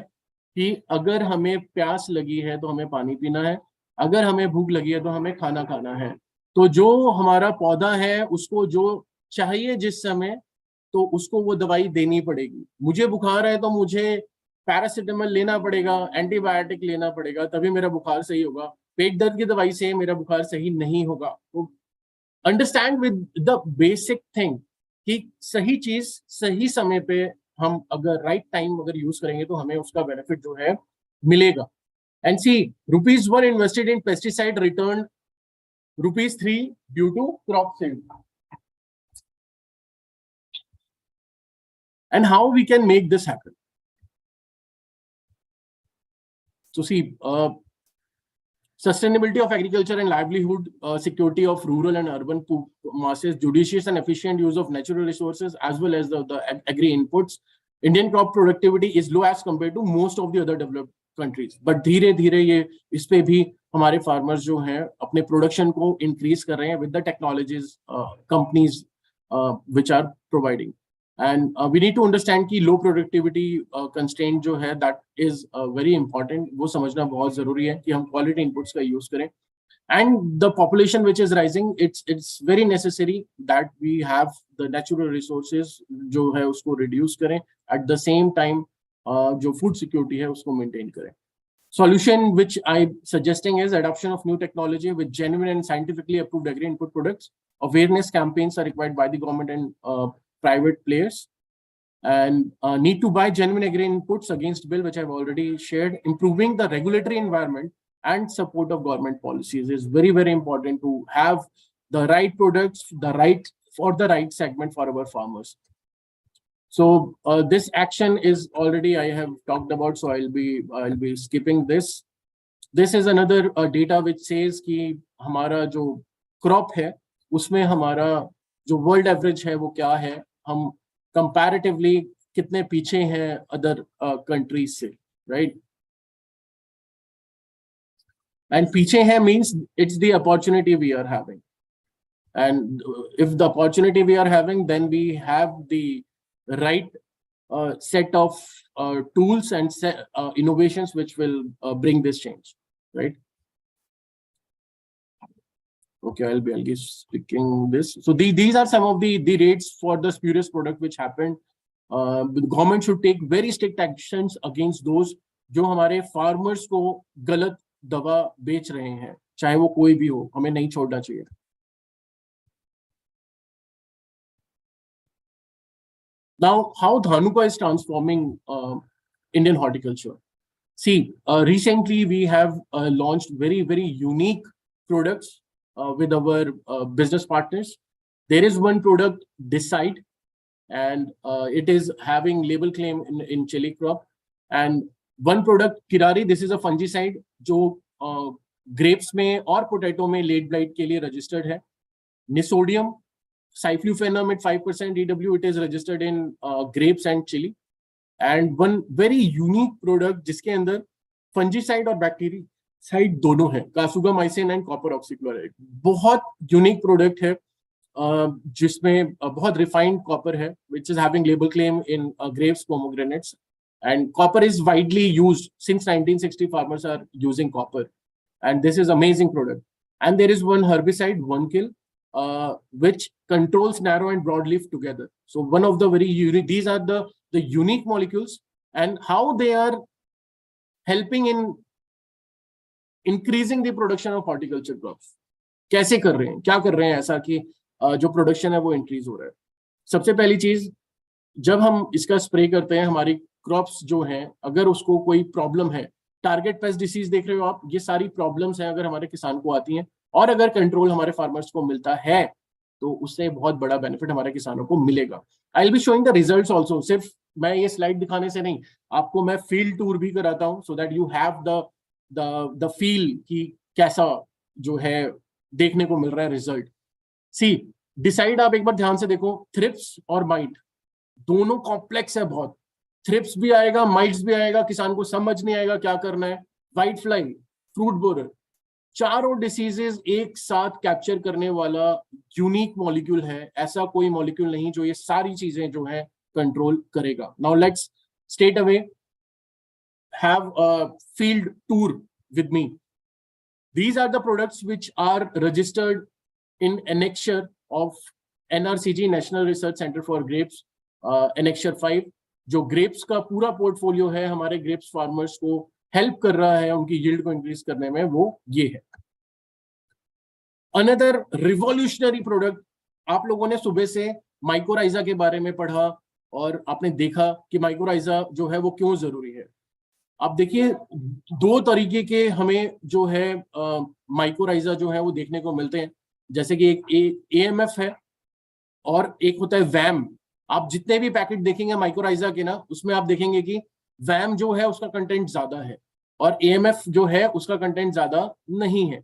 कि अगर हमें प्यास लगी है तो हमें पानी पीना है, अगर हमें भूख लगी है तो हमें खाना खाना है. तो जो हमारा पौधा है उसको जो चाहिए जिस समय, तो उसको वो दवाई देनी पड़ेगी. मुझे बुखार है तो मुझे पैरासिटामोल लेना पड़ेगा, एंटीबायोटिक लेना पड़ेगा, तभी मेरा बुखार सही होगा. पेट दर्द की दवाई से मेरा बुखार सही नहीं होगा. तो understand with the basic thing कि सही चीज सही समय पे हम अगर राइट टाइम अगर यूज करेंगे तो हमें उसका बेनिफिट जो है मिलेगा. And ₹1 invested in pesticide return ₹3 due to crop sale. And how we can make this happen? So sustainability of agriculture and livelihood, security of rural and urban masses, judicious and efficient use of natural resources, as well as the agri inputs. Indian crop productivity is low as compared to most of the other developed countries. But धीरे धीरे ये इस पे भी हमारे farmers जो हैं अपने production को increase कर रहे हैं with the technologies companies which are providing. And we need to understand कि low productivity constraint जो है that is very important. वो समझना बहुत जरूरी है कि हम quality inputs का use करें. And the population which is rising, it's very necessary that we have the natural resources जो है उसको reduce करें. At the same time जो food security है उसको maintain करें. Solution which I'm suggesting is adoption of new technology with genuine and scientifically approved agri input products. Awareness campaigns are required by the government and private players, and need to buy genuine agri inputs against bill, which I've already shared. Improving the regulatory environment and support of government policies is very, very important to have the right products, the right segment for our farmers. So this action is already I have talked about, so I'll be skipping this. This is another data which says कि हमारा जो crop है उसमें हमारा जो world average है वो क्या है, हम comparatively कितने पीछे हैं other countries से, right? And पीछे है means it's the opportunity we are having. And if the opportunity we are having, then we have the right set of tools and innovations which will bring this change, right? Okay, I'll be speaking this. So these are some of the rates for the spurious product which happened. The government should take very strict actions against those जो हमारे farmers को गलत दवा बेच रहे हैं, चाहे वो कोई भी हो, हमें नहीं छोड़ना चाहिए. Now, how Dhanuka is transforming Indian horticulture. Recently we have launched very, very unique products with our business partners. There is one product, Decide, and it is having label claim in chili crop. And one product, Kirari, this is a fungicide, जो grapes में और potato में late blight के लिए registered है. Nisodium, cyclophenum at 5% EW, it is registered in grapes and chili. And one very unique product जिसके अंदर fungicide और bactericide दोनों है, Kasugamycin and copper oxychloride. बहुत unique product है जिसमें बहुत refined copper है, which is having label claim in grapes, pomegranates. And copper is widely used since 1960. Farmers are using copper, and this is amazing product. And there is one herbicide, one kill, which controls narrow and broadleaf together. So one of the very unique, these are the unique molecules and how they are helping in increasing the production of horticulture crops. कैसे कर रहे हैं, क्या कर रहे हैं ऐसा कि जो प्रोडक्शन है वो इंक्रीज हो रहा है? सबसे पहली चीज, जब हम इसका स्प्रे करते हैं, हमारी क्रॉप्स जो हैं, अगर उसको कोई प्रॉब्लम है, टारगेट पेस्ट डिसीज देख रहे हो आप, ये सारी प्रॉब्लम्स हैं अगर हमारे किसान को आती हैं और अगर कंट्रोल हमारे फार्मर्स को मिलता है तो उससे बहुत बड़ा बेनिफिट हमारे किसानों को मिलेगा। I will be showing the results also. सिर्फ मैं ये स्लाइड दिखाने से नहीं, आपको मैं फील्ड टूर भी कराता हूं so that you have the feel कि कैसा जो है देखने को मिल रहा है रिजल्ट। सी डिसाइड, आप एक बार ध्यान से देखो, थ्रिप्स और माइट दोनों कॉम्प्लेक्स है बहुत। थ्रिप्स भी आएगा, माइट्स भी आएगा, किसान को समझ नहीं आएगा क्या करना है। व्हाइट फ्लाई, फ्रूट बोरर, चारों डिसीजेस एक साथ कैप्चर करने वाला यूनिक मॉलिक्यूल है। ऐसा कोई मॉलिक्यूल नहीं जो ये सारी चीजें जो है कंट्रोल करेगा। Now let's straight away have a field tour with me. These are the products which are registered in annexure of NRCG, National Research Center for Grapes, annexure 5, जो ग्रेप्स का पूरा पोर्टफोलियो है, हमारे ग्रेप्स फार्मर्स को help कर रहा है उनकी यील्ड को इंक्रीज करने में, वो ये है। अनदर रिवॉल्यूशनरी प्रोडक्ट, आप लोगों ने सुबह से माइक्रोराइजा के बारे में पढ़ा और आपने देखा कि माइक्रोराइजा जो है वो क्यों जरूरी है। आप देखिए, दो तरीके के हमें जो है माइक्रोराइजा जो है वो देखने को मिलते हैं। जैसे कि एक AMF है और एक होता है वैम। आप जितने भी पैकेट देखेंगे माइक्रोराइजा के ना, उसमें आप देखेंगे कि वैम जो है उसका कंटेंट ज्यादा है और AMF जो है उसका कंटेंट ज्यादा नहीं है।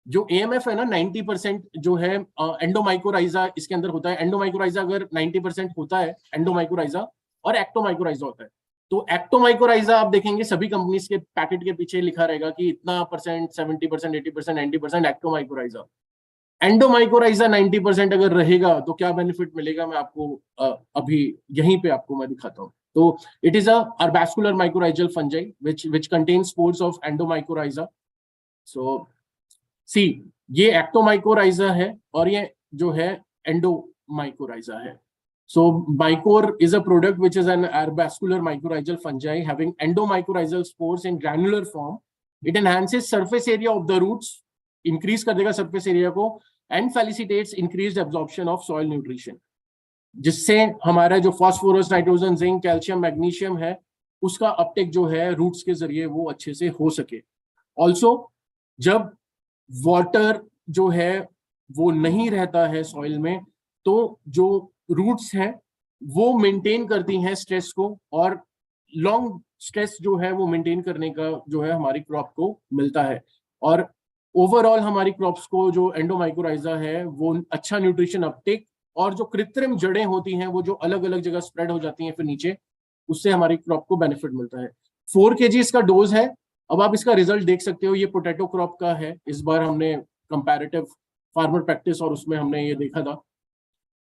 जो AMF है ना, 90% जो है एंडोमाइक्रोराइजा इसके अंदर होता है। एंडोमाइक्रोराइजा अगर 90% होता है एंडोमाइक्रोराइजा, और एक्टोमाइक्रोराइजा होता है। तो एक्टोमाइक्रोराइजा आप देखेंगे सभी कंपनीज के पैकेट के पीछे लिखा रहेगा कि इतना परसेंट, 70%, 80%, 90% एक्टोमाइक्रोराइजा। एंडोमाइक्रोराइजा 90% अगर रहेगा तो क्या बेनिफिट मिलेगा, मैं आपको अभी यहीं पे आपको मैं दिखाता हूँ। तो it is arbuscular mycorrhizal fungi which contains spores of endomycorrhiza. So see, ये एक्टोमाइक्रोराइजा है और ये जो है एंडोमाइक्रोराइजा है। So Mycor is a product which is an arbuscular mycorrhizal fungi having endomycorrhizal spores in granular form. It enhances surface area of the roots, increase कर देगा surface area को, and facilitates increased absorption of soil nutrition, जिससे हमारा जो phosphorus, nitrogen, zinc, calcium, magnesium है उसका Uptake जो है रूट्स के जरिए वो अच्छे से हो सके। ऑल्सो जब वाटर जो है वो नहीं रहता है सॉइल में, तो जो रूट्स हैं वो मेंटेन करती हैं स्ट्रेस को, और लॉन्ग स्ट्रेस जो है वो मेंटेन करने का जो है हमारी क्रॉप को मिलता है। और ओवरऑल हमारी क्रॉप्स को जो एंडोमाइक्रोराइजा है वो अच्छा न्यूट्रिशन अपटेक, और जो कृत्रिम जड़ें होती हैं वो जो अलग अलग जगह स्प्रेड हो जाती हैं फिर नीचे, उससे हमारी क्रॉप को बेनिफिट मिलता है। 4 kg इसका डोज है। अब आप इसका रिजल्ट देख सकते हो, ये पोटैटो क्रॉप का है। इस बार हमने कंपैरेटिव फार्मर प्रैक्टिस और उसमें हमने ये देखा था,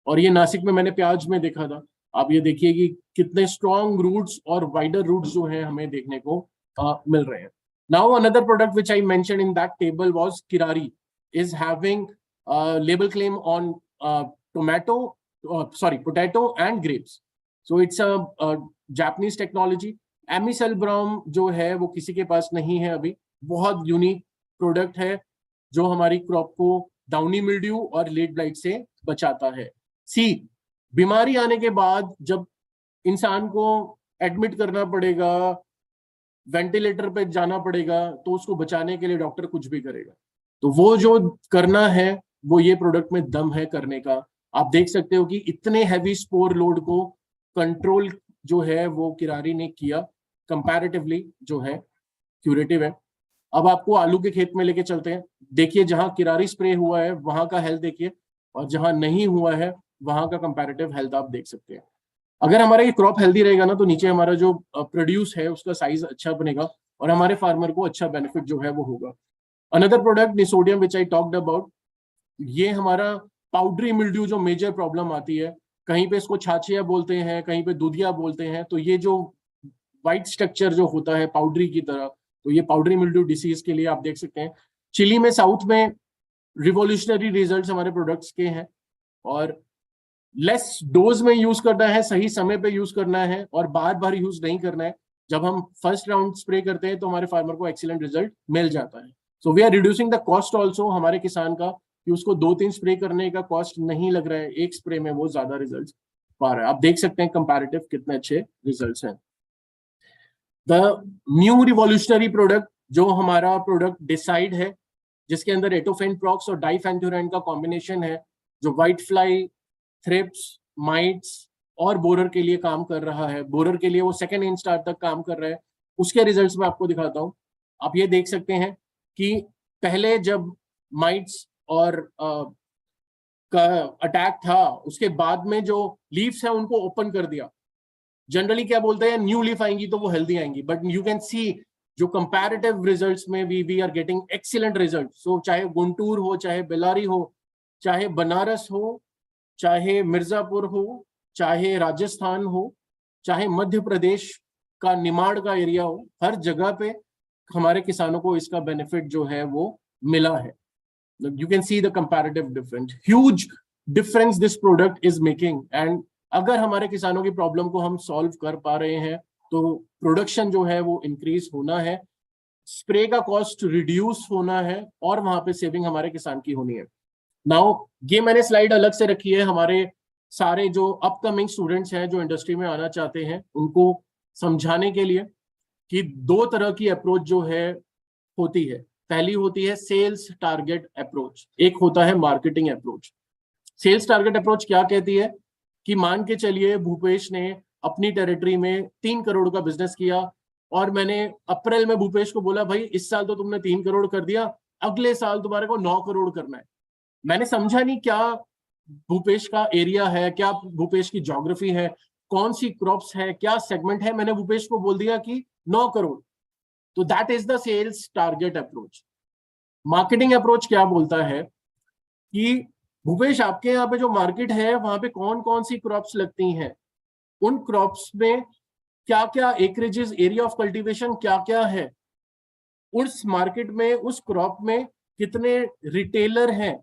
और ये नासिक में मैंने प्याज में देखा था। आप ये देखिए कि कितने स्ट्रॉन्ग रूट्स और वाइडर रूट्स जो है हमें देखने को मिल रहे हैं। Now another product which I mentioned in that table was किरारी, is having label claim on potato and grapes. So it's a Japanese technology. एमिसेल्ब्राम जो है वो किसी के पास नहीं है अभी। बहुत यूनिक प्रोडक्ट है जो हमारी क्रॉप को डाउनी मिल्ड्यू और लेट ब्लाइट से बचाता है। सी, बीमारी आने के बाद जब इंसान को एडमिट करना पड़ेगा, वेंटिलेटर पे जाना पड़ेगा, तो उसको बचाने के लिए डॉक्टर कुछ भी करेगा। तो वो जो करना है वो ये प्रोडक्ट में दम है करने का। आप देख सकते हो कि इतने हैवी स्पोर लोड को कंट्रोल जो है वो किरारी ने किया, कंपैरेटिवली जो है क्यूरेटिव है। अब आपको आलू के खेत में लेके चलते हैं। देखिए, जहां किरारी स्प्रे हुआ है वहां का हेल्थ देखिए, और जहां नहीं हुआ है वहां का कंपैरेटिव हेल्थ आप देख सकते हैं। अगर हमारा ये क्रॉप हेल्दी रहेगा ना, तो नीचे हमारा जो प्रोड्यूस है उसका साइज अच्छा बनेगा और हमारे फार्मर को अच्छा बेनिफिट जो है वो होगा। अनदर प्रोडक्ट निसोडियम व्हिच आई टॉक्ड अबाउट, ये हमारा पाउडरी मिल्ड्यू जो मेजर प्रॉब्लम आती है, कहीं पे इसको छाछिया बोलते हैं, कहीं पे दूधिया बोलते हैं। तो ये जो व्हाइट स्ट्रक्चर जो होता है पाउडरी की तरह, तो ये पाउडरी मिल्ड्यू डिसीज के लिए आप देख सकते हैं। चिली में, साउथ में रिवॉल्यूशनरी रिजल्ट्स हमारे प्रोडक्ट्स के हैं, और लेस डोज में यूज करना है, सही समय पे यूज करना है और बार बार यूज नहीं करना है। जब हम फर्स्ट राउंड स्प्रे करते हैं तो हमारे फार्मर को एक्सीलेंट रिजल्ट मिल जाता है. So we are reducing the cost also हमारे किसान का, कि उसको 2-3 स्प्रे करने का कॉस्ट नहीं लग रहा है, एक स्प्रे में वो ज्यादा रिजल्ट पा रहा है. आप देख सकते हैं कंपैरेटिव कितने अच्छे रिजल्ट्स हैं. द न्यू रिवॉल्यूशनरी प्रोडक्ट, जो हमारा प्रोडक्ट डिसाइड है, जिसके अंदर एटोफेन प्रॉक्स और डाइफेंथुरान का कॉम्बिनेशन है, जो व्हाइट फ्लाई, थ्रिप्स, माइट्स और बोरर के लिए काम कर रहा है. बोरर के लिए वो सेकेंड इन स्टार तक काम कर रहा है. उसके रिजल्ट्स मैं आपको दिखाता हूँ. आप ये देख सकते हैं कि पहले जब माइट्स और का अटैक था, उसके बाद में जो लीव्स है उनको ओपन कर दिया. जनरली क्या बोलते हैं, न्यू लीफ आएंगी तो वो हेल्दी आएंगी, बट यू कैन सी जो कंपैरेटिव रिजल्ट्स में we are getting excellent result. So चाहे गुंटूर हो, चाहे बेलारी हो, चाहे बनारस हो, चाहे मिर्जापुर हो, चाहे राजस्थान हो, चाहे मध्य प्रदेश का निमाड़ का एरिया हो, हर जगह पे हमारे किसानों को इसका बेनिफिट जो है वो मिला है. You can see the comparative difference, huge difference this product is making. And अगर हमारे किसानों की प्रॉब्लम को हम सॉल्व कर पा रहे हैं तो प्रोडक्शन जो है वो इंक्रीज होना है, स्प्रे का कॉस्ट रिड्यूस होना है, और वहां पे सेविंग हमारे किसान की होनी है. नाउ ये मैंने स्लाइड अलग से रखी है हमारे सारे जो अपकमिंग स्टूडेंट्स हैं जो इंडस्ट्री में आना चाहते हैं, उनको समझाने के लिए कि 2 तरह की अप्रोच जो है होती है. पहली होती है सेल्स टारगेट अप्रोच, एक होता है marketing approach. Sales target approach क्या कहती है कि मान के चलिए भूपेश ने अपनी टेरिटरी में 3 करोड़ का बिजनेस किया, और मैंने अप्रैल में भूपेश को बोला, भाई इस साल तो तुमने 3 करोड़ कर दिया, अगले साल तुम्हारे को 9 करोड़ करना है. मैंने समझा नहीं क्या भूपेश का एरिया है, क्या भूपेश की ज्योग्राफी है, कौन सी क्रॉप्स है, क्या सेगमेंट है. मैंने भूपेश को बोल दिया कि 9 करोड़. तो that is the sales target approach. Marketing approach क्या बोलता है कि भूपेश आपके यहाँ पे जो मार्केट है वहां पे कौन कौन सी क्रॉप्स लगती हैं, उन क्रॉप्स में क्या क्या एकरेजेस, एरिया ऑफ कल्टीवेशन क्या क्या है, उस मार्केट में उस क्रॉप में कितने रिटेलर हैं,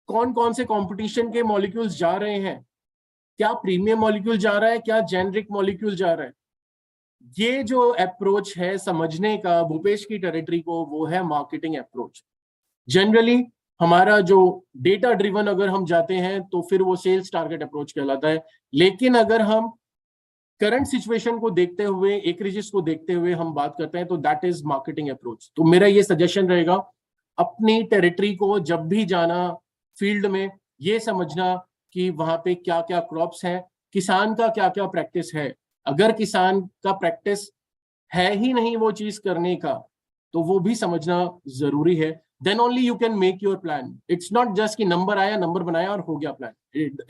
कौन कौन से कंपटीशन के मॉलिक्यूल्स जा रहे हैं, क्या प्रीमियम मॉलिक्यूल जा रहा है, क्या जेनरिक मॉलिक्यूल जा रहा है. ये जो अप्रोच है समझने का भूपेश की टेरिटरी को, वो है मार्केटिंग अप्रोच. जनरली हमारा जो डेटा ड्रिवन अगर हम जाते हैं तो फिर वो सेल्स टारगेट अप्रोच कहलाता है. लेकिन अगर हम करंट सिचुएशन को देखते हुए, एकरेजेस को देखते हुए हम बात करते हैं तो दैट इज मार्केटिंग अप्रोच. तो मेरा ये सजेशन रहेगा, अपनी टेरिटरी को जब भी जाना फील्ड में, ये समझना कि वहां पे क्या क्या क्रॉप्स हैं, किसान का क्या क्या प्रैक्टिस है. अगर किसान का प्रैक्टिस है ही नहीं वो चीज करने का, तो वो भी समझना जरूरी है. Then only you can make your plan. It's not just कि नंबर आया, नंबर बनाया और हो गया plan.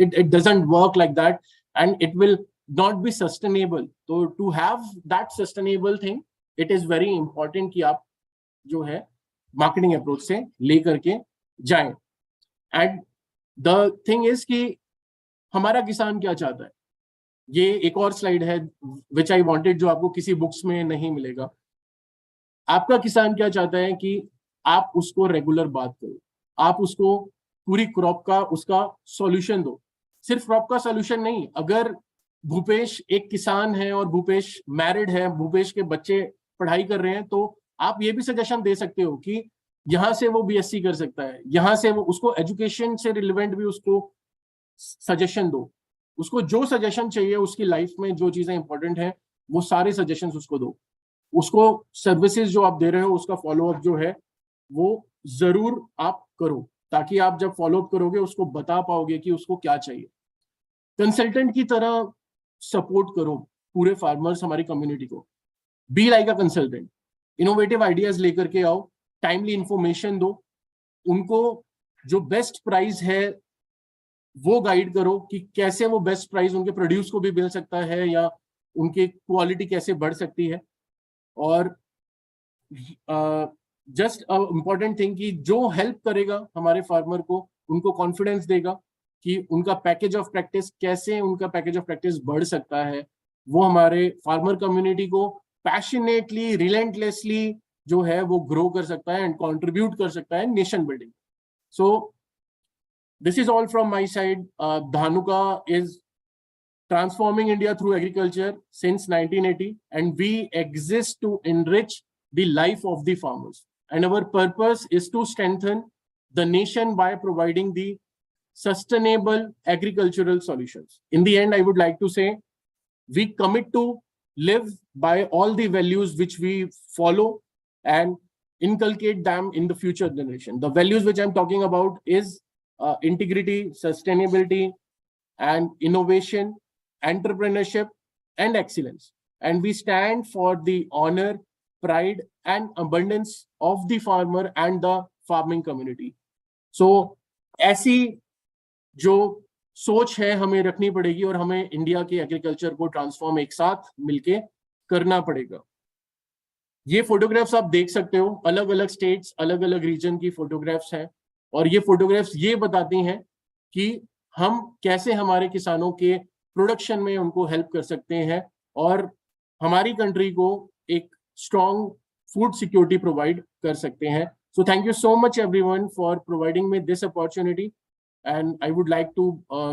It doesn't work like that, and it will not be sustainable. So to have that sustainable thing, it is very important कि आप जो है marketing approach से लेकर के जाएं. And the thing is कि हमारा किसान क्या चाहता है, ये एक और स्लाइड है which I wanted, जो आपको किसी बुक्स में नहीं मिलेगा. आपका किसान क्या चाहता है कि आप उसको रेगुलर बात करो, आप उसको पूरी क्रॉप का उसका सॉल्यूशन दो. सिर्फ क्रॉप का सॉल्यूशन नहीं, अगर भूपेश एक किसान है और भूपेश मैरिड है, भूपेश के बच्चे पढ़ाई कर रहे हैं, तो आप ये भी सजेशन दे सकते हो कि यहाँ से वो बीएससी कर सकता है, यहाँ से वो, उसको एजुकेशन से रिलेवेंट भी उसको सजेशन दो. उसको जो सजेशन चाहिए उसकी लाइफ में, जो चीजें इंपॉर्टेंट है, वो सारे सजेशंस उसको दो. उसको सर्विसेज जो आप दे रहे हो उसका फॉलोअप जो है वो जरूर आप करो, ताकि आप जब फॉलोअप करोगे उसको बता पाओगे कि उसको क्या चाहिए. कंसल्टेंट की तरह सपोर्ट करो पूरे फार्मर्स, हमारी कम्युनिटी को. Be like a consultant. Innovative ideas लेकर के आओ, टाइमली इंफॉर्मेशन दो, उनको जो बेस्ट प्राइस है वो गाइड करो कि कैसे वो बेस्ट प्राइस उनके प्रोड्यूस को भी मिल सकता है या उनकी क्वालिटी कैसे बढ़ सकती है. और जस्ट इंपॉर्टेंट थिंग कि जो हेल्प करेगा हमारे फार्मर को, उनको कॉन्फिडेंस देगा कि उनका पैकेज ऑफ प्रैक्टिस, कैसे उनका पैकेज ऑफ प्रैक्टिस बढ़ सकता है, वो हमारे फार्मर कम्युनिटी को पैशनेटली, रिलेंटलेसली जो है वो ग्रो कर सकता है एंड कंट्रीब्यूट कर सकता है nation building. So this is all from my side. Dhanuka is transforming India through agriculture since 1980, and we exist to enrich the life of the farmers. And our purpose is to strengthen the nation by providing the sustainable agricultural solutions. In the end, I would like to say, we commit to live by all the values which we follow and inculcate them in the future generation. The values which I'm talking about is integrity, sustainability, and innovation, entrepreneurship, and excellence. And we stand for the honor, pride, and abundance of the farmer and the farming community. So, ऐसी जो सोच है हमें रखनी पड़ेगी और हमें India के एग्रीकल्चर को ट्रांसफॉर्म एक साथ मिलके करना पड़ेगा. ये फोटोग्राफ्स आप देख सकते हो, अलग अलग स्टेट्स, अलग अलग रीजन की फोटोग्राफ्स हैं, और ये फोटोग्राफ्स ये बताती हैं कि हम कैसे हमारे किसानों के प्रोडक्शन में उनको हेल्प कर सकते हैं और हमारी कंट्री को एक स्ट्रॉन्ग फूड सिक्योरिटी प्रोवाइड कर सकते हैं. So thank you so much everyone for providing me this opportunity, and I would like to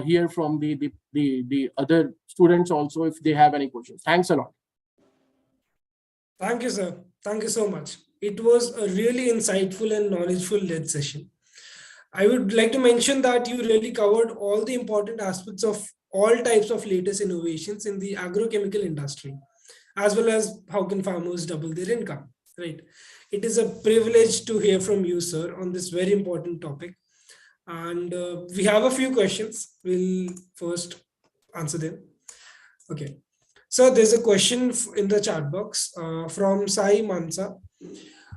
hear from the other students also if they have any questions. Thanks a lot. Thank you, sir. Thank you so much. It was a really insightful and knowledgeful led session. I would like to mention that you really covered all the important aspects of all types of latest innovations in the agrochemical industry, as well as how can farmers double their income, right? It is a privilege to hear from you, sir, on this very important topic. And we have a few questions. We'll first answer them. Okay. So there's a question in the chat box from Sai Mansa.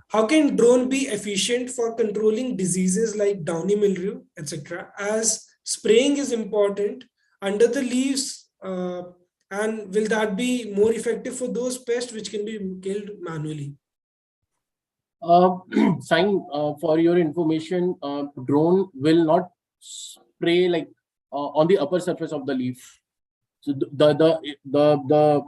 How can drone be efficient for controlling diseases like downy mildew, etc., as spraying is important under the leaves, and will that be more effective for those pests which can be killed manually? Sign for your information, drone will not spray like on the upper surface of the leaf. So the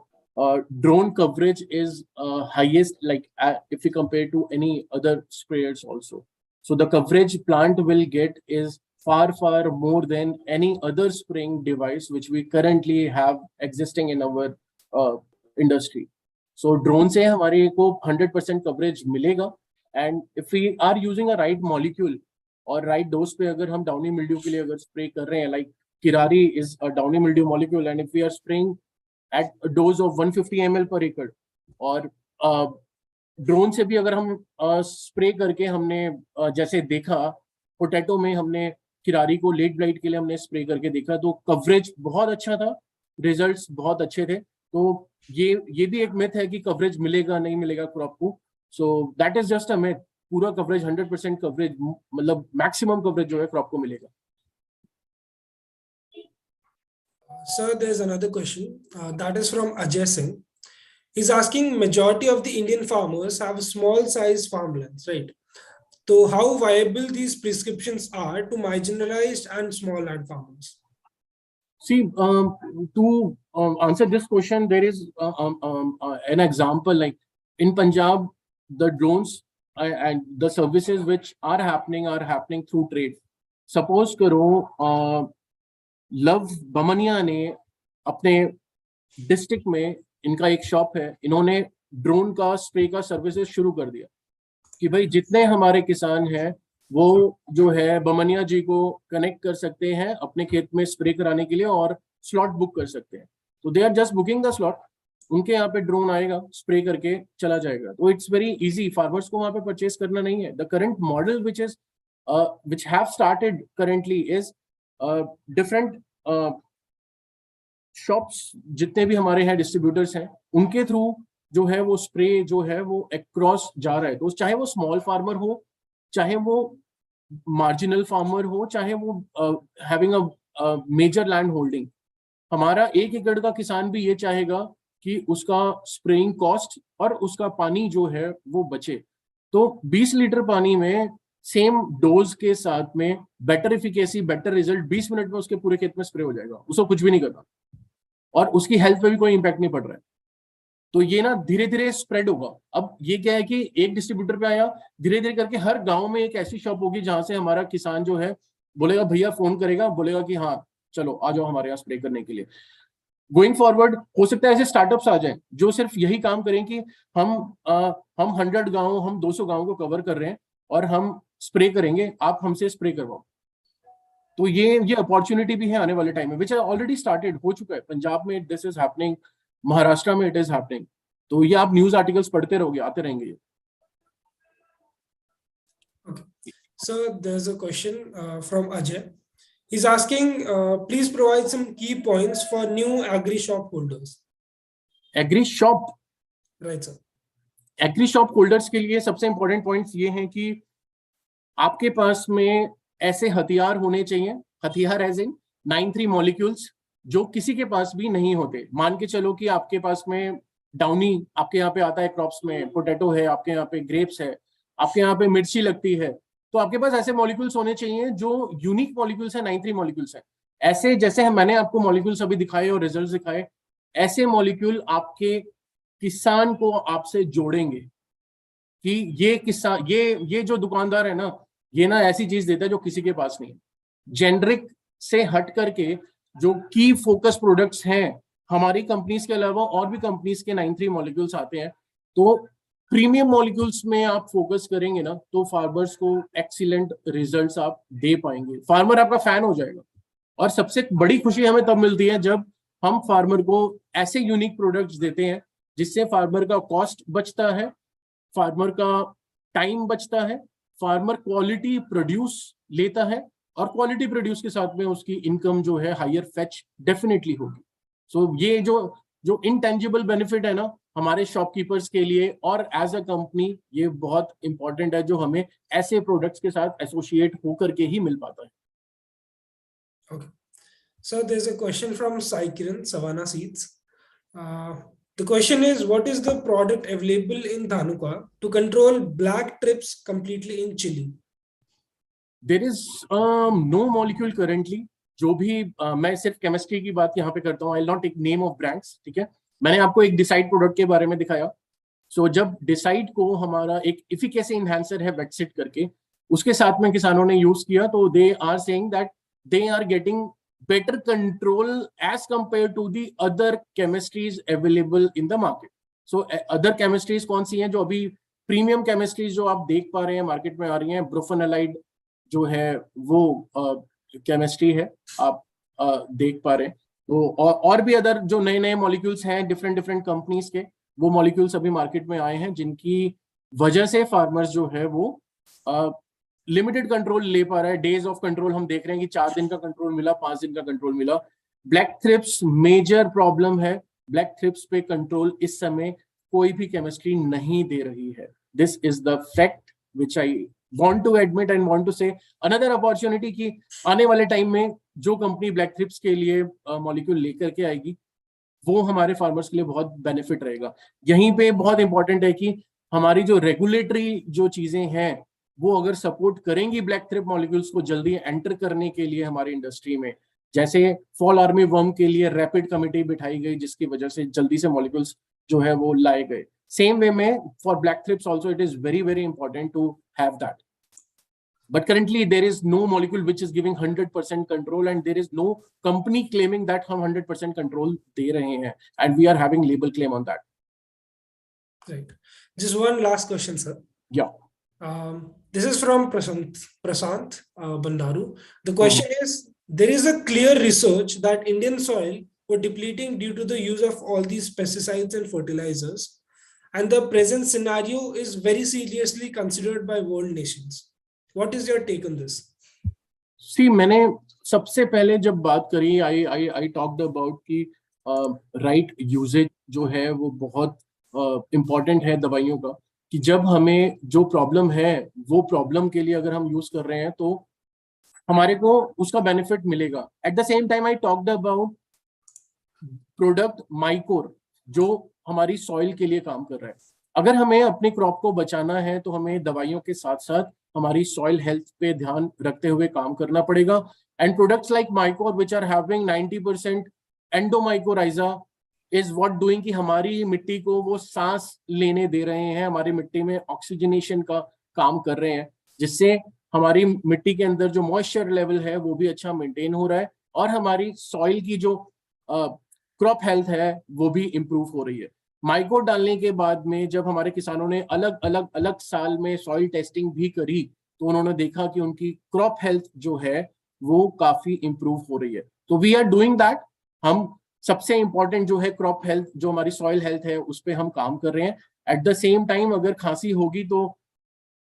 drone coverage is highest, like if you compare to any other sprayers also. So the coverage plant will get is far more than any other spraying device which we currently have existing in our industry. So drone से हमारे को 100% coverage मिलेगा, and if we are using a right molecule और right dose पे अगर हम downy mildew के लिए अगर spray कर रहे हैं, like Kirari is a downy mildew molecule, and if we are spraying at a dose of 150 ml per acre, और ड्रोन से भी अगर हम स्प्रे करके हमने जैसे देखा पोटैटो में हमने किरारी को लेट ब्लाइट के लिए हमने स्प्रे करके देखा तो कवरेज बहुत अच्छा था, रिजल्ट्स बहुत अच्छे थे. तो ये भी एक मिथ है कि कवरेज मिलेगा नहीं मिलेगा क्रॉप को. So that is just a myth. पूरा कवरेज 100% कवरेज मतलब मैक्सिमम कवरेज जो है क्रॉप को मिलेगा. Sir, there's another question that is from Ajay Singh. He's asking, majority of the Indian farmers have small size farmlands, right? So how viable these prescriptions are to marginalized and small land farmers? See, to answer this question, there is an example like in Punjab, the drones and the services which are happening through trade. Suppose करो love Bamniya ने अपने district में इनका एक shop है, इन्होंने drone का spray का सर्विसेज शुरू कर दिया कि भाई जितने हमारे किसान हैं वो जो है बमनिया जी को कनेक्ट कर सकते हैं अपने खेत में स्प्रे कराने के लिए और स्लॉट बुक कर सकते हैं. तो they are just booking the slot, उनके यहाँ पे ड्रोन आएगा स्प्रे करके चला जाएगा. तो इट्स वेरी इजी, फार्मर्स को वहाँ पे परचेस करना नहीं है. The current model which have started currently is different shops जितने भी हमारे हैं डिस्ट्रीब्यूटर्स हैं उनके थ्रू जो है वो स्प्रे जो है वो अक्रॉस जा रहा है. तो चाहे वो स्मॉल फार्मर हो, चाहे वो मार्जिनल फार्मर हो, चाहे वो having a major land holding, हमारा 1 एकड़ का किसान भी ये चाहेगा कि उसका स्प्रेइंग कॉस्ट और उसका पानी जो है वो बचे. तो 20 लीटर पानी में सेम डोज के साथ में better efficacy, better result, 20 minute में उसके पूरे खेत में स्प्रे हो जाएगा. उसको कुछ भी नहीं करना और उसकी हेल्थ पे भी कोई इंपैक्ट नहीं पड़ रहा है. तो ये ना धीरे धीरे स्प्रेड होगा. अब ये क्या है कि एक डिस्ट्रीब्यूटर पे आया, धीरे धीरे करके हर गांव में एक ऐसी शॉप होगी जहां से हमारा किसान जो है बोलेगा, भैया फोन करेगा, बोलेगा कि हाँ चलो आ जाओ हमारे यहाँ स्प्रे करने के लिए. गोइंग फॉरवर्ड हो सकता है ऐसे स्टार्टअप्स आ जाएं जो सिर्फ यही काम करें कि हम 100 गांव, हम 200 गांव को कवर कर रहे हैं और हम स्प्रे करेंगे, आप हमसे स्प्रे करवाओ। तो ये अपॉर्चुनिटी भी है आने वाले टाइम में, विच ऑलरेडी स्टार्टेड, हो चुका है। पंजाब में दिस इज हैपनिंग, महाराष्ट्र में इट इज हैपनिंग। तो ये आप न्यूज आर्टिकल्स पढ़ते रहोगे, आते रहेंगे ये। Okay. So there's a question from Ajay. He's asking, please provide some key points for new agri shop holders. Agri shop, Right, sir. Agri shop holders के लिए सबसे इंपॉर्टेंट पॉइंट्स ये हैं कि आपके पास में ऐसे हथियार होने चाहिए, हथियार एज इन 9(3) मॉलिक्यूल्स, जो किसी के पास भी नहीं होते। मान के चलो कि आपके पास में डाउनी, आपके यहाँ पे आता है क्रॉप्स में, पोटैटो है, आपके यहाँ पे ग्रेप्स है, आपके यहाँ पे मिर्ची लगती है, तो आपके पास ऐसे मॉलिक्यूल्स होने चाहिए जो यूनिक मॉलिक्यूल्स है, 9(3) मॉलिक्यूल्स है। ऐसे जैसे मैंने आपको मॉलिक्यूल्स अभी दिखाए और रिजल्ट्स दिखाए, ऐसे मॉलिक्यूल आपके किसान को आपसे जोड़ेंगे कि ये किसान, ये जो दुकानदार है ना, ये ना ऐसी चीज देता है जो किसी के पास नहीं है। जेनरिक से हट करके जो की फोकस प्रोडक्ट्स हैं हमारी कंपनीज के अलावा और भी कंपनीज के 9(3) मॉलिक्यूल्स आते हैं, तो प्रीमियम मॉलिक्यूल्स में आप फोकस करेंगे ना, तो फार्मर्स को एक्सीलेंट रिजल्ट्स आप दे पाएंगे, फार्मर आपका फैन हो जाएगा। और सबसे बड़ी खुशी हमें तब मिलती है जब हम फार्मर को ऐसे यूनिक प्रोडक्ट्स देते हैं जिससे फार्मर का कॉस्ट बचता है, फार्मर का टाइम बचता है, फार्मर क्वालिटी प्रोड्यूस लेता है, और क्वालिटी प्रोड्यूस के साथ में उसकी इनकम जो है हायर फेच डेफिनेटली होगी। सो ये जो इनटेंजिबल बेनिफिट है ना हमारे शॉपकीपर्स के लिए और एज अ कंपनी, ये बहुत इंपॉर्टेंट है, जो हमें ऐसे प्रोडक्ट्स के साथ एसोसिएट होकर के ही मिल पाता है। Okay. So there's a question from Sai Kiran, Savannah Seeds. The question is, what is the product available in Dhanuka to control black trips completely in chili? There is no molecule currently. जो भी मैं सिर्फ chemistry की बात यहाँ पे करता हूँ, I will not take name of brands, ठीक है। मैंने आपको एक डिसाइड प्रोडक्ट के बारे में दिखाया। सो जब डिसाइड को हमारा एक इफिकेसी इनहैंसर है वेटसिट करके, उसके साथ में किसानों ने यूज किया, तो they are saying that they are getting better control as compared to the other chemistries available in the market. So other chemistries कौन सी हैं जो अभी प्रीमियम केमिस्ट्रीज जो आप देख पा रहे हैं मार्केट में आ रही हैं, ब्रोफेनालाइड जो है वो केमिस्ट्री है, आप देख पा रहे हैं। तो और भी अदर जो नए नए मॉलिक्यूल्स हैं डिफरेंट कंपनीज के, वो मॉलिक्यूल्स अभी मार्केट में आए हैं, जिनकी वजह से फार्मर्स जो है वो लिमिटेड कंट्रोल ले पा रहा है। डेज ऑफ कंट्रोल हम देख रहे हैं कि 4 दिन का कंट्रोल मिला, 5 दिन का कंट्रोल मिला। ब्लैक थ्रिप्स मेजर प्रॉब्लम है, ब्लैक थ्रिप्स पे कंट्रोल इस समय कोई भी केमिस्ट्री नहीं दे रही है। This is the fact which I want to admit and want to say. Another opportunity की आने वाले टाइम में जो कंपनी ब्लैक थ्रिप्स के लिए मॉलिक्यूल लेकर के आएगी, वो हमारे फार्मर्स के लिए बहुत बेनिफिट रहेगा। यहीं पे बहुत इंपॉर्टेंट है कि हमारी जो रेगुलेटरी जो चीजें हैं वो अगर सपोर्ट करेंगी ब्लैक थ्रिप मॉलिक्यूल्स को जल्दी एंटर करने के लिए हमारी इंडस्ट्री में, जैसे फॉल आर्मी वर्म के लिए रैपिड कमिटी बिठाई गई जिसकी वजह से जल्दी से मॉलिक्यूल्स जो है वो लाए गए, सेम वे में for black thrips also it is very very important to have that. But currently there is no molecule which is giving 100% control, and there is no company claiming that हम 100% control दे रहे हैं, and we are having label claim on that. Right. Just one last question, sir. Yeah. This is from Prasant Bandaru. The question is, there is a clear research that Indian soil were depleting due to the use of all these pesticides and fertilizers, and the present scenario is very seriously considered by world nations. What is your take on this? See, मैंने सबसे पहले जब बात करी, I talked about कि right usage जो है वो बहुत important है दवाइयों का, कि जब हमें जो प्रॉब्लम है वो प्रॉब्लम के लिए अगर हम यूज कर रहे हैं तो हमारे को उसका बेनिफिट मिलेगा। At the same time I talked about product Mycor जो हमारी सॉइल के लिए काम कर रहा है। अगर हमें अपने क्रॉप को बचाना है तो हमें दवाइयों के साथ साथ हमारी सॉइल हेल्थ पे ध्यान रखते हुए काम करना पड़ेगा। एंड products like Mycor which are having 90% endomycorrhiza is what doing कि हमारी मिट्टी को वो सांस लेने दे रहे हैं, हमारी मिट्टी में ऑक्सीजनेशन का काम कर रहे हैं, जिससे हमारी मिट्टी के अंदर जो मॉइस्चर लेवल है वो भी अच्छा मेंटेन हो रहा है, और हमारी सॉइल की जो क्रॉप हेल्थ है वो भी इम्प्रूव हो रही है। माइको डालने के बाद में जब हमारे किसानों ने अलग साल में सॉइल टेस्टिंग भी करी तो उन्होंने देखा कि उनकी क्रॉप हेल्थ जो है वो काफी इम्प्रूव हो रही है। तो वी आर डूइंग दैट। हम सबसे इंपॉर्टेंट जो है क्रॉप हेल्थ, जो हमारी सॉइल हेल्थ है, उस पर हम काम कर रहे हैं। एट द सेम टाइम अगर खांसी होगी तो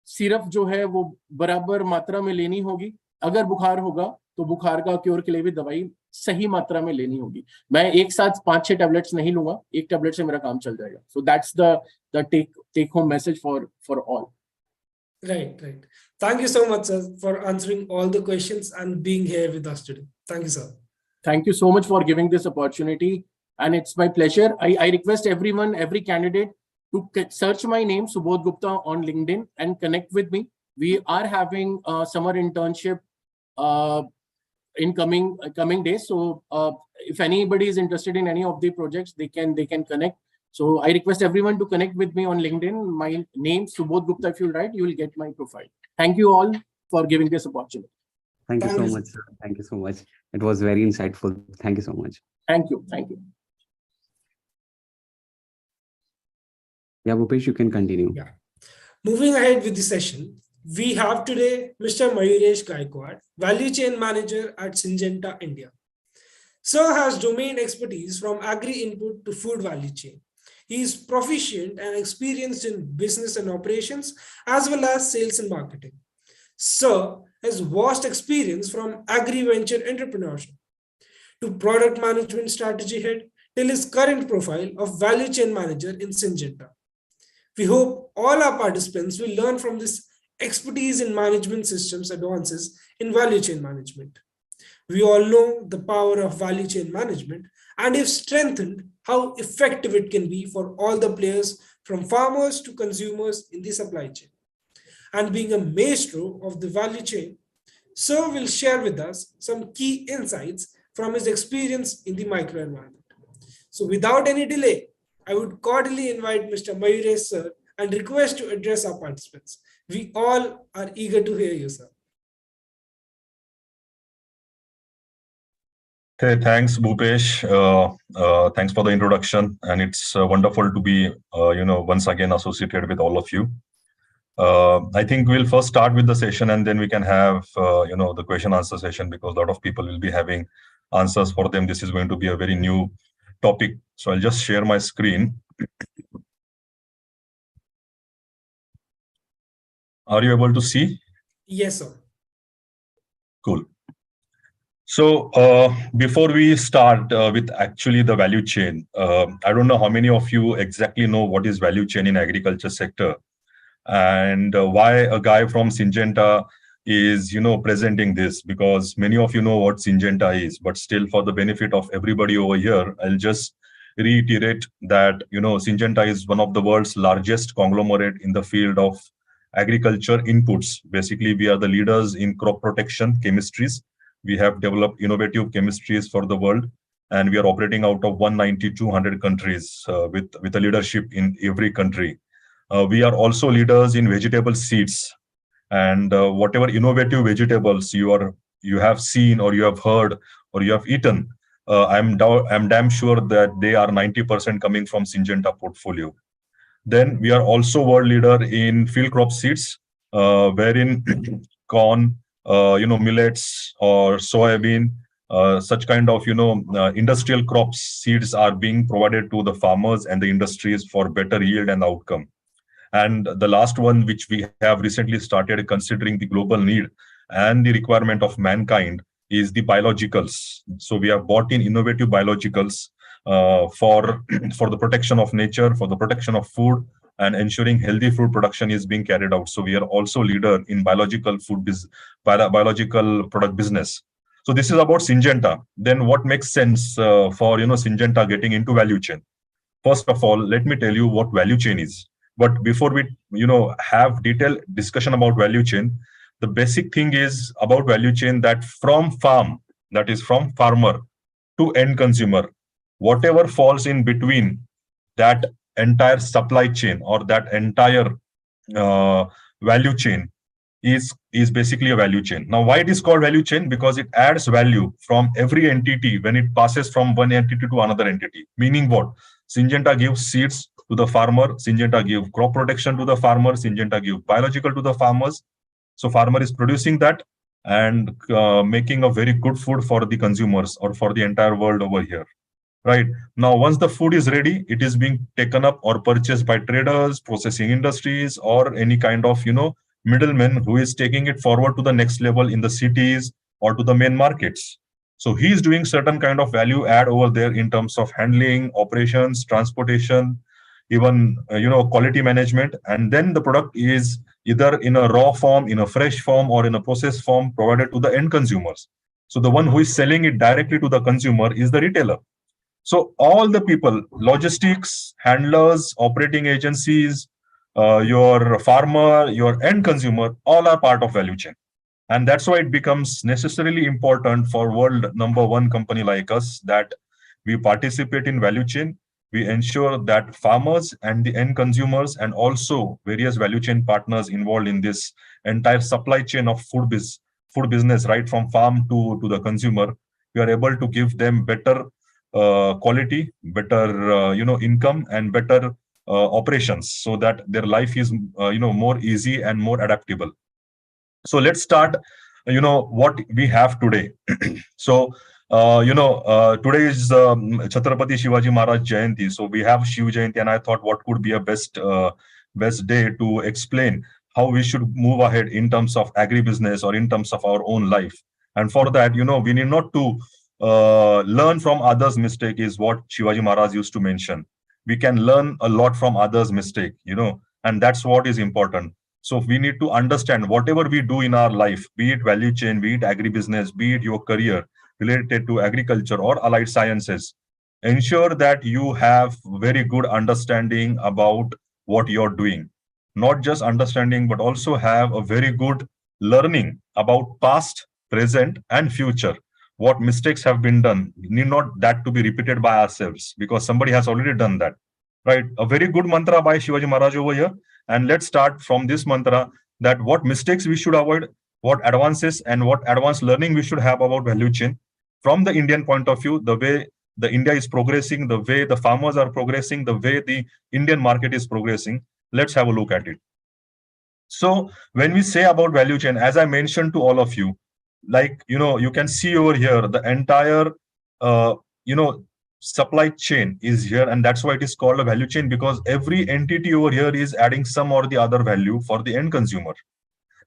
सिर्फ जो है वो बराबर मात्रा में लेनी होगी। अगर बुखार होगा तो बुखार का क्योर के लिए भी दवाई सही मात्रा में लेनी होगी। मैं एक साथ 5-6 टैबलेट्स नहीं लूंगा, एक टैबलेट से मेरा काम चल जाएगा। So that's the take home message for all. Right. Thank you so much, sir, for answering all the questions and being here with us today. Thank you, sir. Thank you so much for giving this opportunity, and it's my pleasure. I request everyone, every candidate, to search my name Subodh Gupta on LinkedIn and connect with me. We are having a summer internship in coming days. So if anybody is interested in any of the projects, they can connect. So I request everyone to connect with me on LinkedIn. My name Subodh Gupta. If you write, you will get my profile. Thank you all for giving this opportunity. Thank you so much, sir. Thank you so much. It was very insightful. Thank you so much. Thank you. Yeah, Bhupesh, you can continue. Yeah. Moving ahead with the session, we have today Mr. Mayuresh Gaikwad, Value Chain Manager at Syngenta, India. Sir has domain expertise from agri input to food value chain. He is proficient and experienced in business and operations as well as sales and marketing. Sir has vast experience from agri-venture entrepreneurship to product management strategy head till his current profile of value chain manager in Syngenta. We hope all our participants will learn from this expertise in management systems advances in value chain management. We all know the power of value chain management and if strengthened, how effective it can be for all the players from farmers to consumers in the supply chain. And being a maestro of the value chain, Sir will share with us some key insights from his experience in the microenvironment. So without any delay, I would cordially invite Mr. Mayuresh sir and request to address our participants. We all are eager to hear you, sir. Hey, thanks, Bhupesh. Thanks for the introduction, and it's wonderful to be, once again associated with all of you. I think we'll first start with the session, and then we can have, the question answer session because a lot of people will be having answers for them. This is going to be a very new topic, so I'll just share my screen. Are you able to see? Yes, sir. Cool. So before we start with actually the value chain, I don't know how many of you exactly know what is value chain in agriculture sector and why a guy from Syngenta is, presenting this, because many of you know what Syngenta is, but still for the benefit of everybody over here, I'll just reiterate that, Syngenta is one of the world's largest conglomerate in the field of agriculture inputs. Basically, we are the leaders in crop protection chemistries. We have developed innovative chemistries for the world, and we are operating out of 190-200 countries with a leadership in every country. We are also leaders in vegetable seeds, and whatever innovative vegetables you have seen or you have heard or you have eaten, I'm damn sure that they are 90% coming from Syngenta portfolio. Then we are also world leader in field crop seeds, wherein corn, millets or soybean, such kind of, industrial crops seeds are being provided to the farmers and the industries for better yield and outcome. And the last one, which we have recently started considering the global need and the requirement of mankind, is the biologicals. So we have bought in innovative biologicals for the protection of nature, for the protection of food, and ensuring healthy food production is being carried out. So we are also leader in biological biological product business. So this is about Syngenta. Then what makes sense for Syngenta getting into value chain? First of all, let me tell you what value chain is. But before we have detailed discussion about value chain, the basic thing is about value chain that from farm, that is from farmer to end consumer, whatever falls in between that entire supply chain or that entire value chain is basically a value chain. Now, why it is called value chain? Because it adds value from every entity when it passes from one entity to another entity. Meaning what? Syngenta gives seeds to the farmer, Syngenta gives crop protection to the farmer, Syngenta gives biological to the farmers. So farmer is producing that and making a very good food for the consumers or for the entire world over here. Right now, once the food is ready, it is being taken up or purchased by traders, processing industries, or any kind of middleman who is taking it forward to the next level in the cities or to the main markets. So he is doing certain kind of value add over there in terms of handling, operations, transportation, even quality management, and then the product is either in a raw form, in a fresh form, or in a processed form provided to the end consumers. So the one who is selling it directly to the consumer is the retailer. So all the people, logistics, handlers, operating agencies, your farmer, your end consumer, all are part of value chain. And that's why it becomes necessarily important for world number one company like us that we participate in value chain. We ensure that farmers and the end consumers and also various value chain partners involved in this entire supply chain of food business, right from farm to the consumer, we are able to give them better quality, better income, and better operations, so that their life is more easy and more adaptable. So let's start what we have today. So today is Chhatrapati Shivaji Maharaj Jayanti, so we have Shiv Jayanti, and I thought what could be a best day to explain how we should move ahead in terms of agribusiness or in terms of our own life. And for that, we need not to learn from others' mistake, is what Shivaji Maharaj used to mention. We can learn a lot from others' mistake, and that's what is important. So we need to understand whatever we do in our life, be it value chain, be it agribusiness, be it your career related to agriculture or allied sciences, ensure that you have very good understanding about what you're doing. Not just understanding, but also have a very good learning about past, present, and future. What mistakes have been done, need not that to be repeated by ourselves, because somebody has already done that. Right? A very good mantra by Shivaji Maharaj over here. And let's start from this mantra, that what mistakes we should avoid, what advances and what advanced learning we should have about value chain. From the Indian point of view, the way the India is progressing, the way the farmers are progressing, the way the Indian market is progressing, let's have a look at it. So when we say about value chain, as I mentioned to all of you, like, you can see over here, the entire, supply chain is here, and that's why it is called a value chain, because every entity over here is adding some or the other value for the end consumer.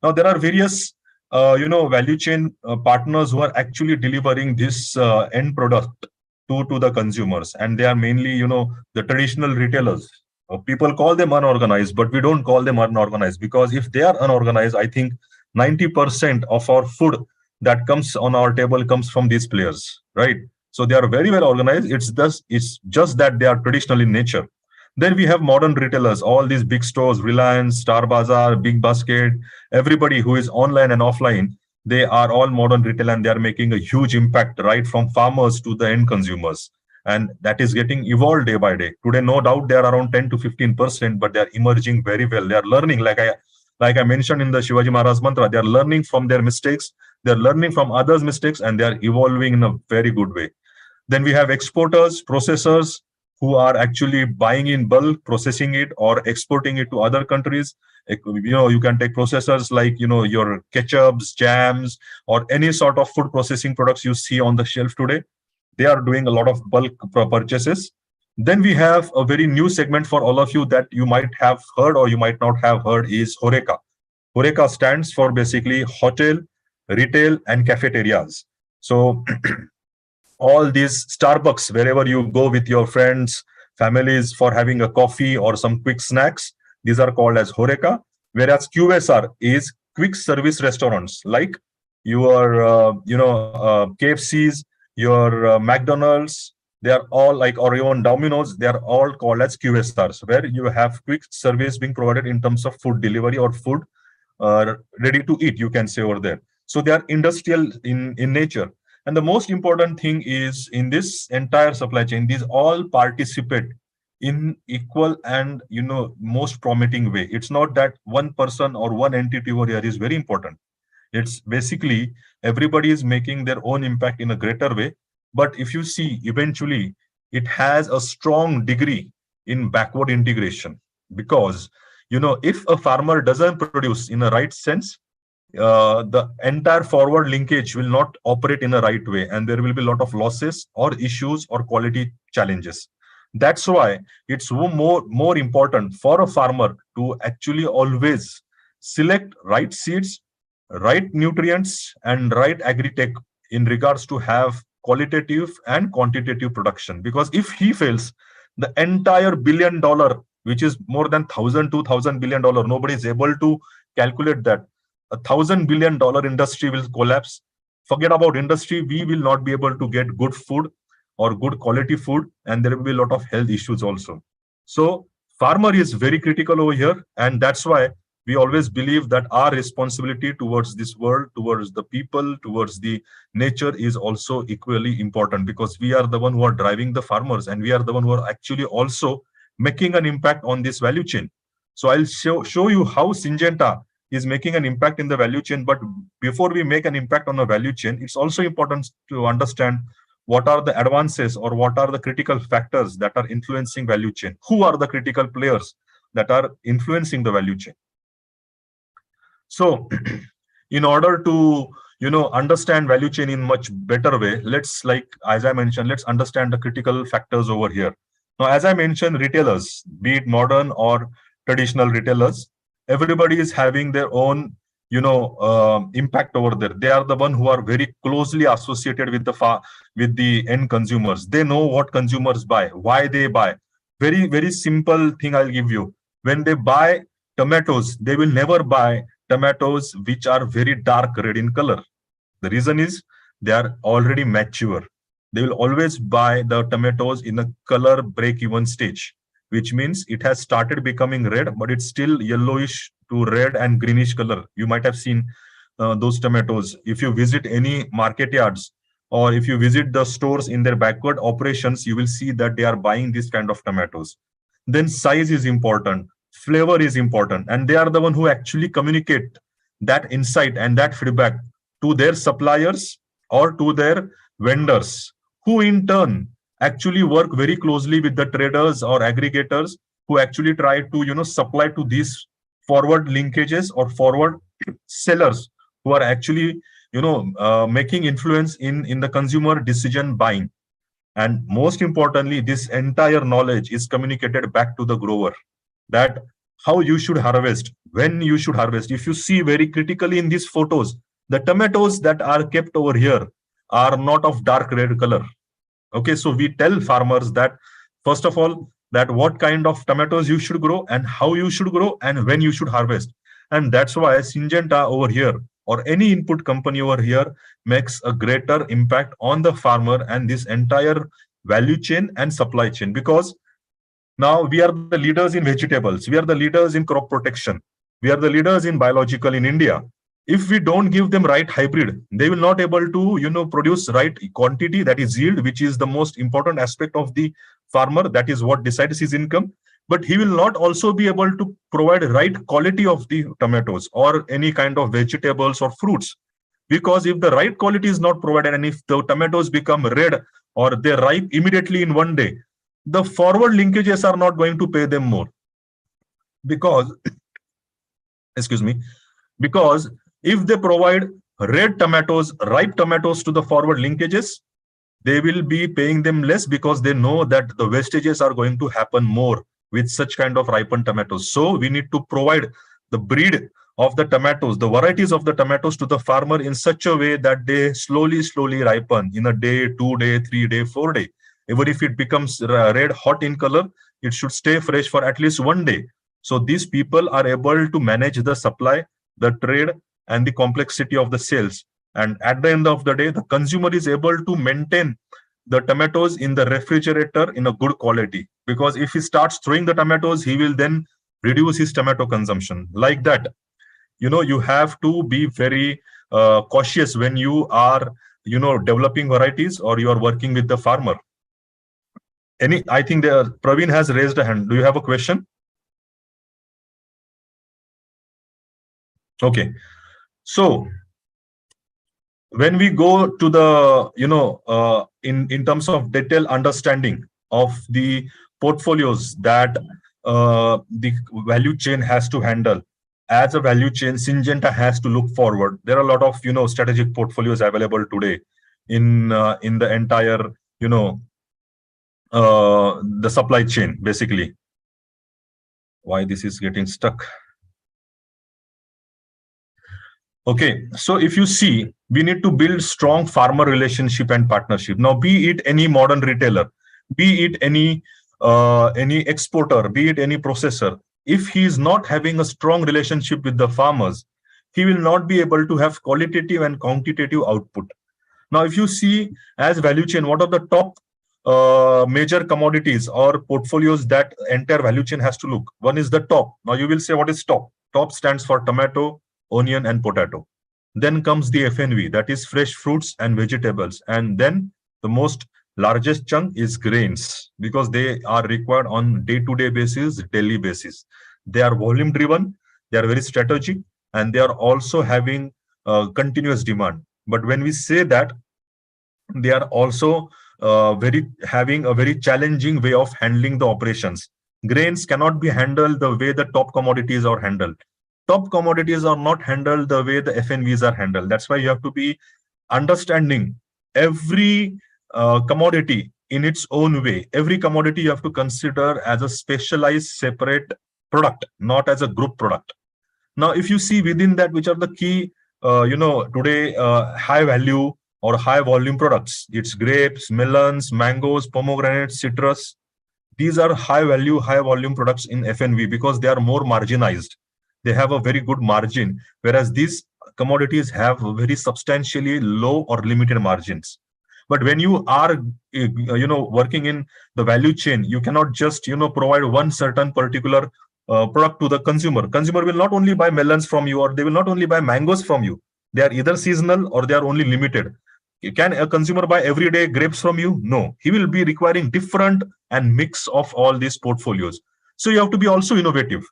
Now there are various value chain partners who are actually delivering this end product to the consumers, and they are mainly the traditional retailers. People call them unorganized, but we don't call them unorganized, because if they are unorganized, I think 90% of our food that comes on our table comes from these players, right? So they are very well organized. It's just that they are traditional in nature. Then we have modern retailers, all these big stores, Reliance, Star Bazaar, Big Basket, everybody who is online and offline, they are all modern retail, and they are making a huge impact right from farmers to the end consumers. And that is getting evolved day by day. Today, no doubt, they are around 10 to 15%, but they are emerging very well. They are learning, like I mentioned in the Shivaji Maharaj mantra, they are learning from their mistakes, they are learning from others' mistakes, and they are evolving in a very good way. Then we have exporters, processors, who are actually buying in bulk, processing it, or exporting it to other countries. You can take processors like, your ketchups, jams, or any sort of food processing products you see on the shelf today. They are doing a lot of bulk purchases. Then we have a very new segment for all of you that you might have heard or you might not have heard, is HoReCa. HoReCa stands for basically hotel, retail, and cafeterias. So all these Starbucks, wherever you go with your friends, families for having a coffee or some quick snacks, these are called as HoReCa. Whereas QSR is quick service restaurants, like your KFCs, your McDonald's. They are all like, or even Domino's, they are all called as QSRs, where you have quick service being provided in terms of food delivery or food ready to eat, you can say over there. So they are industrial in nature. And the most important thing is, in this entire supply chain, these all participate in equal and most promising way. It's not that one person or one entity over here is very important. It's basically everybody is making their own impact in a greater way. But if you see, eventually it has a strong degree in backward integration, because if a farmer doesn't produce in a right sense, the entire forward linkage will not operate in a right way, and there will be a lot of losses or issues or quality challenges. That's why it's more important for a farmer to actually always select right seeds, right nutrients, and right agri-tech in regards to have qualitative and quantitative production. Because if he fails, the entire $1 billion, which is more than 1,000 to 2,000 billion dollar, nobody is able to calculate that. $1,000 billion industry will collapse. Forget about industry, we will not be able to get good food or good quality food, and there will be a lot of health issues also. So farmer is very critical over here, and that's why we always believe that our responsibility towards this world, towards the people, towards the nature is also equally important, because we are the one who are driving the farmers, and we are the one who are actually also making an impact on this value chain. So I'll show you how Syngenta is making an impact in the value chain. But before we make an impact on a value chain, it's also important to understand what are the advances or what are the critical factors that are influencing value chain. Who are the critical players that are influencing the value chain? So in order to understand value chain in much better way, let's, like as I mentioned, let's understand the critical factors over here. Now, as I mentioned, retailers, be it modern or traditional retailers, everybody is having their own impact over there. They are the one who are very closely associated with the end consumers. They know what consumers buy, why they buy. Very simple thing I'll give you. When they buy tomatoes, they will never buy tomatoes which are very dark red in color. The reason is they are already mature. They will always buy the tomatoes in a color break-even stage, which means it has started becoming red, but it's still yellowish to red and greenish color. You might have seen those tomatoes. If you visit any market yards, or if you visit the stores in their backward operations, you will see that they are buying this kind of tomatoes. Then size is important, flavor is important, and they are the one who actually communicate that insight and that feedback to their suppliers or to their vendors, who in turn actually work very closely with the traders or aggregators who actually try to supply to these forward linkages or forward sellers who are actually making influence in the consumer decision buying. And most importantly, this entire knowledge is communicated back to the grower, that how you should harvest, when you should harvest. If you see very critically in these photos, the tomatoes that are kept over here are not of dark red color. Okay, so we tell farmers that, first of all, that what kind of tomatoes you should grow and how you should grow and when you should harvest. And that's why Syngenta over here, or any input company over here, makes a greater impact on the farmer and this entire value chain and supply chain. Because now we are the leaders in vegetables, we are the leaders in crop protection, we are the leaders in biological in India. If we don't give them right hybrid, they will not able to produce right quantity, that is yield, which is the most important aspect of the farmer. That is what decides his income. But he will not also be able to provide right quality of the tomatoes or any kind of vegetables or fruits. Because if the right quality is not provided, and if the tomatoes become red or they ripe immediately in one day, the forward linkages are not going to pay them more. Because excuse me, because if they provide red tomatoes, ripe tomatoes to the forward linkages, they will be paying them less, because they know that the wastages are going to happen more with such kind of ripened tomatoes. So we need to provide the breed of the tomatoes, the varieties of the tomatoes to the farmer in such a way that they slowly ripen in a day, 2 day, 3 day, 4 day. Even if it becomes red hot in color, it should stay fresh for at least 1 day. So these people are able to manage the supply, the trade, and the complexity of the sales. And at the end of the day, the consumer is able to maintain the tomatoes in the refrigerator in a good quality. Because if he starts throwing the tomatoes, he will then reduce his tomato consumption. Like that, you have to be very cautious when you are developing varieties or you are working with the farmer. I think Praveen has raised a hand. Do you have a question? Okay. So when we go to the, in terms of detailed understanding of the portfolios that the value chain has to handle, as a value chain, Syngenta has to look forward. There are a lot of, strategic portfolios available today in the entire, the supply chain, basically. Why this is getting stuck? Okay, so if you see, we need to build strong farmer relationship and partnership. Now, be it any modern retailer, be it any exporter, be it any processor, if he is not having a strong relationship with the farmers, he will not be able to have qualitative and quantitative output. Now, if you see as value chain, what are the top major commodities or portfolios that entire value chain has to look? One is the top. Now, you will say, what is top? Top stands for tomato, onion, and potato. Then comes the FNV, that is fresh fruits and vegetables. And then the most largest chunk is grains, because they are required on day-to-day basis, daily basis. They are volume driven, they are very strategic, and they are also having continuous demand. But when we say that, they are also having a very challenging way of handling the operations. Grains cannot be handled the way the top commodities are handled. Top commodities are not handled the way the FNVs are handled. That's why you have to be understanding every commodity in its own way. Every commodity you have to consider as a specialized, separate product, not as a group product. Now, if you see within that, which are the key, today high value or high volume products, it's grapes, melons, mangoes, pomegranates, citrus. These are high value, high volume products in FNV because they are more marginized. They have a very good margin, whereas these commodities have very substantially low or limited margins. But when you are, working in the value chain, you cannot just, provide one certain particular product to the consumer. Consumer will not only buy melons from you, or they will not only buy mangoes from you. They are either seasonal or they are only limited. Can a consumer buy everyday grapes from you? No. He will be requiring different and mix of all these portfolios. So you have to be also innovative.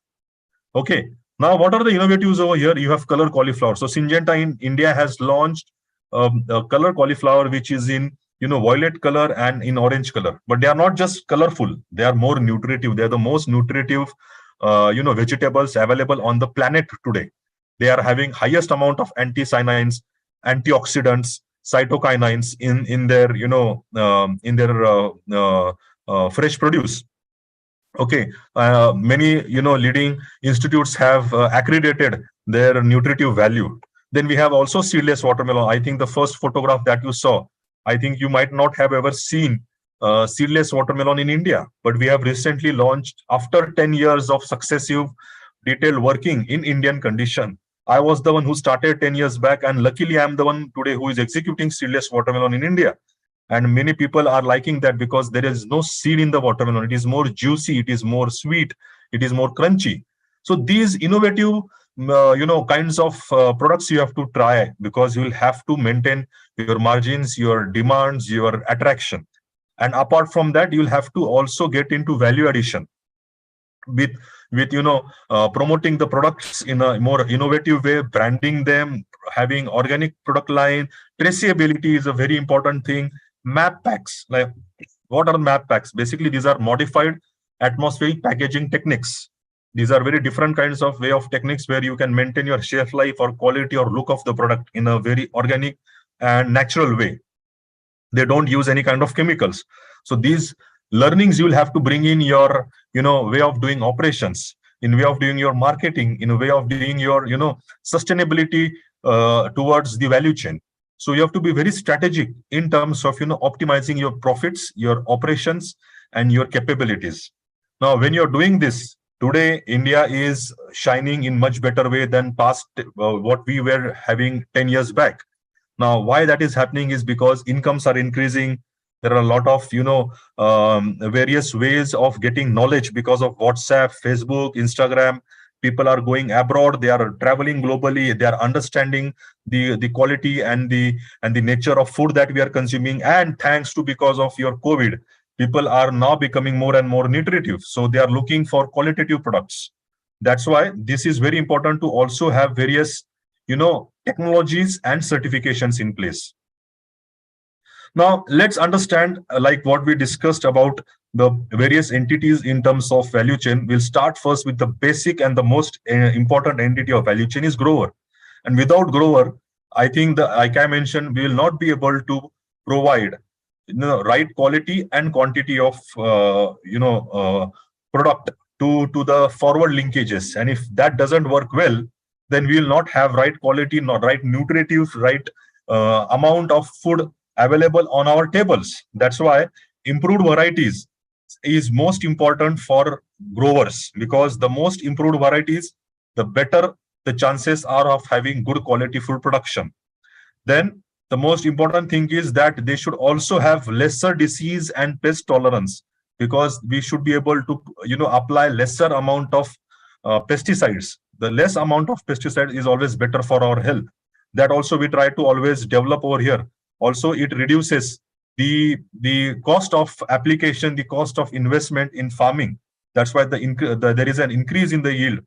Okay. Now, what are the innovatives over here? You have color cauliflower. So Syngenta in India has launched a color cauliflower, which is in, violet color and in orange color. But they are not just colorful. They are more nutritive. They are the most nutritive, vegetables available on the planet today. They are having highest amount of anthocyanins, antioxidants, cytokinins in their, fresh produce. Okay, many leading institutes have accredited their nutritive value. Then we have also seedless watermelon. I think the first photograph that you saw, I think you might not have ever seen seedless watermelon in India, but we have recently launched after 10 years of successive detailed working in Indian condition. I was the one who started 10 years back, and luckily I'm the one today who is executing seedless watermelon in India. And many people are liking that because there is no seed in the watermelon. It is more juicy, it is more sweet, it is more crunchy. So these innovative, kinds of products you have to try, because you will have to maintain your margins, your demands, your attraction. And apart from that, you'll have to also get into value addition with promoting the products in a more innovative way, branding them, having organic product line. Traceability is a very important thing. Map packs, like what are map packs? Basically, these are modified atmospheric packaging techniques. These are very different kinds of way of techniques where you can maintain your shelf life or quality or look of the product in a very organic and natural way. They don't use any kind of chemicals. So these learnings you will have to bring in your way of doing operations, in way of doing your marketing, in a way of doing your sustainability towards the value chain. So you have to be very strategic in terms of optimizing your profits, your operations, and your capabilities. Now, when you're doing this today, India is shining in much better way than past what we were having 10 years back. Now, why that is happening is because incomes are increasing. There are a lot of various ways of getting knowledge because of WhatsApp, Facebook, Instagram. People are going abroad, they are traveling globally, they are understanding the quality and the nature of food that we are consuming. And thanks to, because of your COVID, People are now becoming more and more nutritive. So they are looking for qualitative products. That's why this is very important to also have various, technologies and certifications in place. Now, let's understand like what we discussed about the various entities in terms of value chain. We'll start first with the basic and the most important entity of value chain is grower. And without grower, I think like I mentioned, we will not be able to provide right quality and quantity of product to the forward linkages. And if that doesn't work well, then we will not have right quality, not right nutritive, right amount of food available on our tables. That's why improved varieties is most important for growers, because the most improved varieties, the better the chances are of having good quality food production. Then the most important thing is that they should also have lesser disease and pest tolerance, because we should be able to apply lesser amount of pesticides. The less amount of pesticide is always better for our health. That also we try to always develop over here. Also, it reduces the cost of application, the cost of investment in farming. That's why there is an increase in the yield.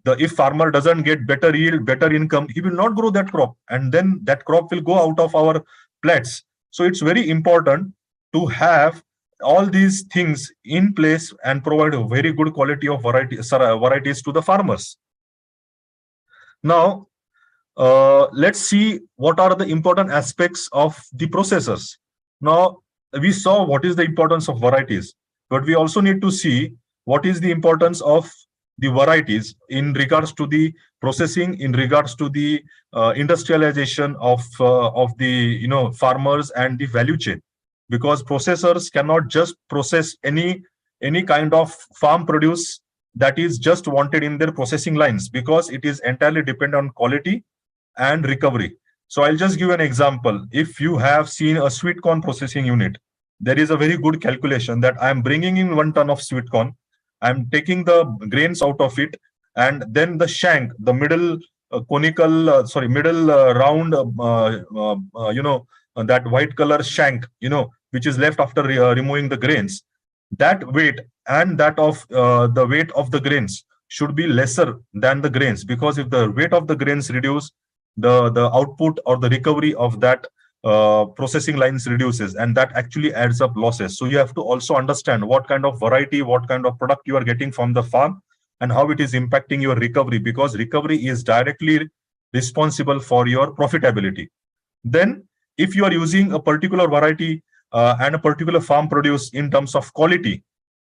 If farmer doesn't get better yield, better income, he will not grow that crop, and then that crop will go out of our plates. So it's very important to have all these things in place and provide a very good quality of varieties to the farmers. Now, let's see what are the important aspects of the processors. Now, we saw what is the importance of varieties, but we also need to see what is the importance of the varieties in regards to the processing, in regards to the industrialization of the farmers and the value chain, because processors cannot just process any kind of farm produce that is just wanted in their processing lines, because it is entirely dependent on quality and recovery. So I'll just give an example. If you have seen a sweet corn processing unit, there is a very good calculation that I'm bringing in 1 ton of sweet corn, I'm taking the grains out of it, and then the shank, the middle round, that white color shank, which is left after removing the grains, that weight and that of the weight of the grains should be lesser than the grains, because if the weight of the grains reduce, the output or the recovery of that processing lines reduces, and that actually adds up losses. So you have to also understand what kind of variety, what kind of product you are getting from the farm, and how it is impacting your recovery, because recovery is directly responsible for your profitability. Then if you are using a particular variety and a particular farm produce in terms of quality,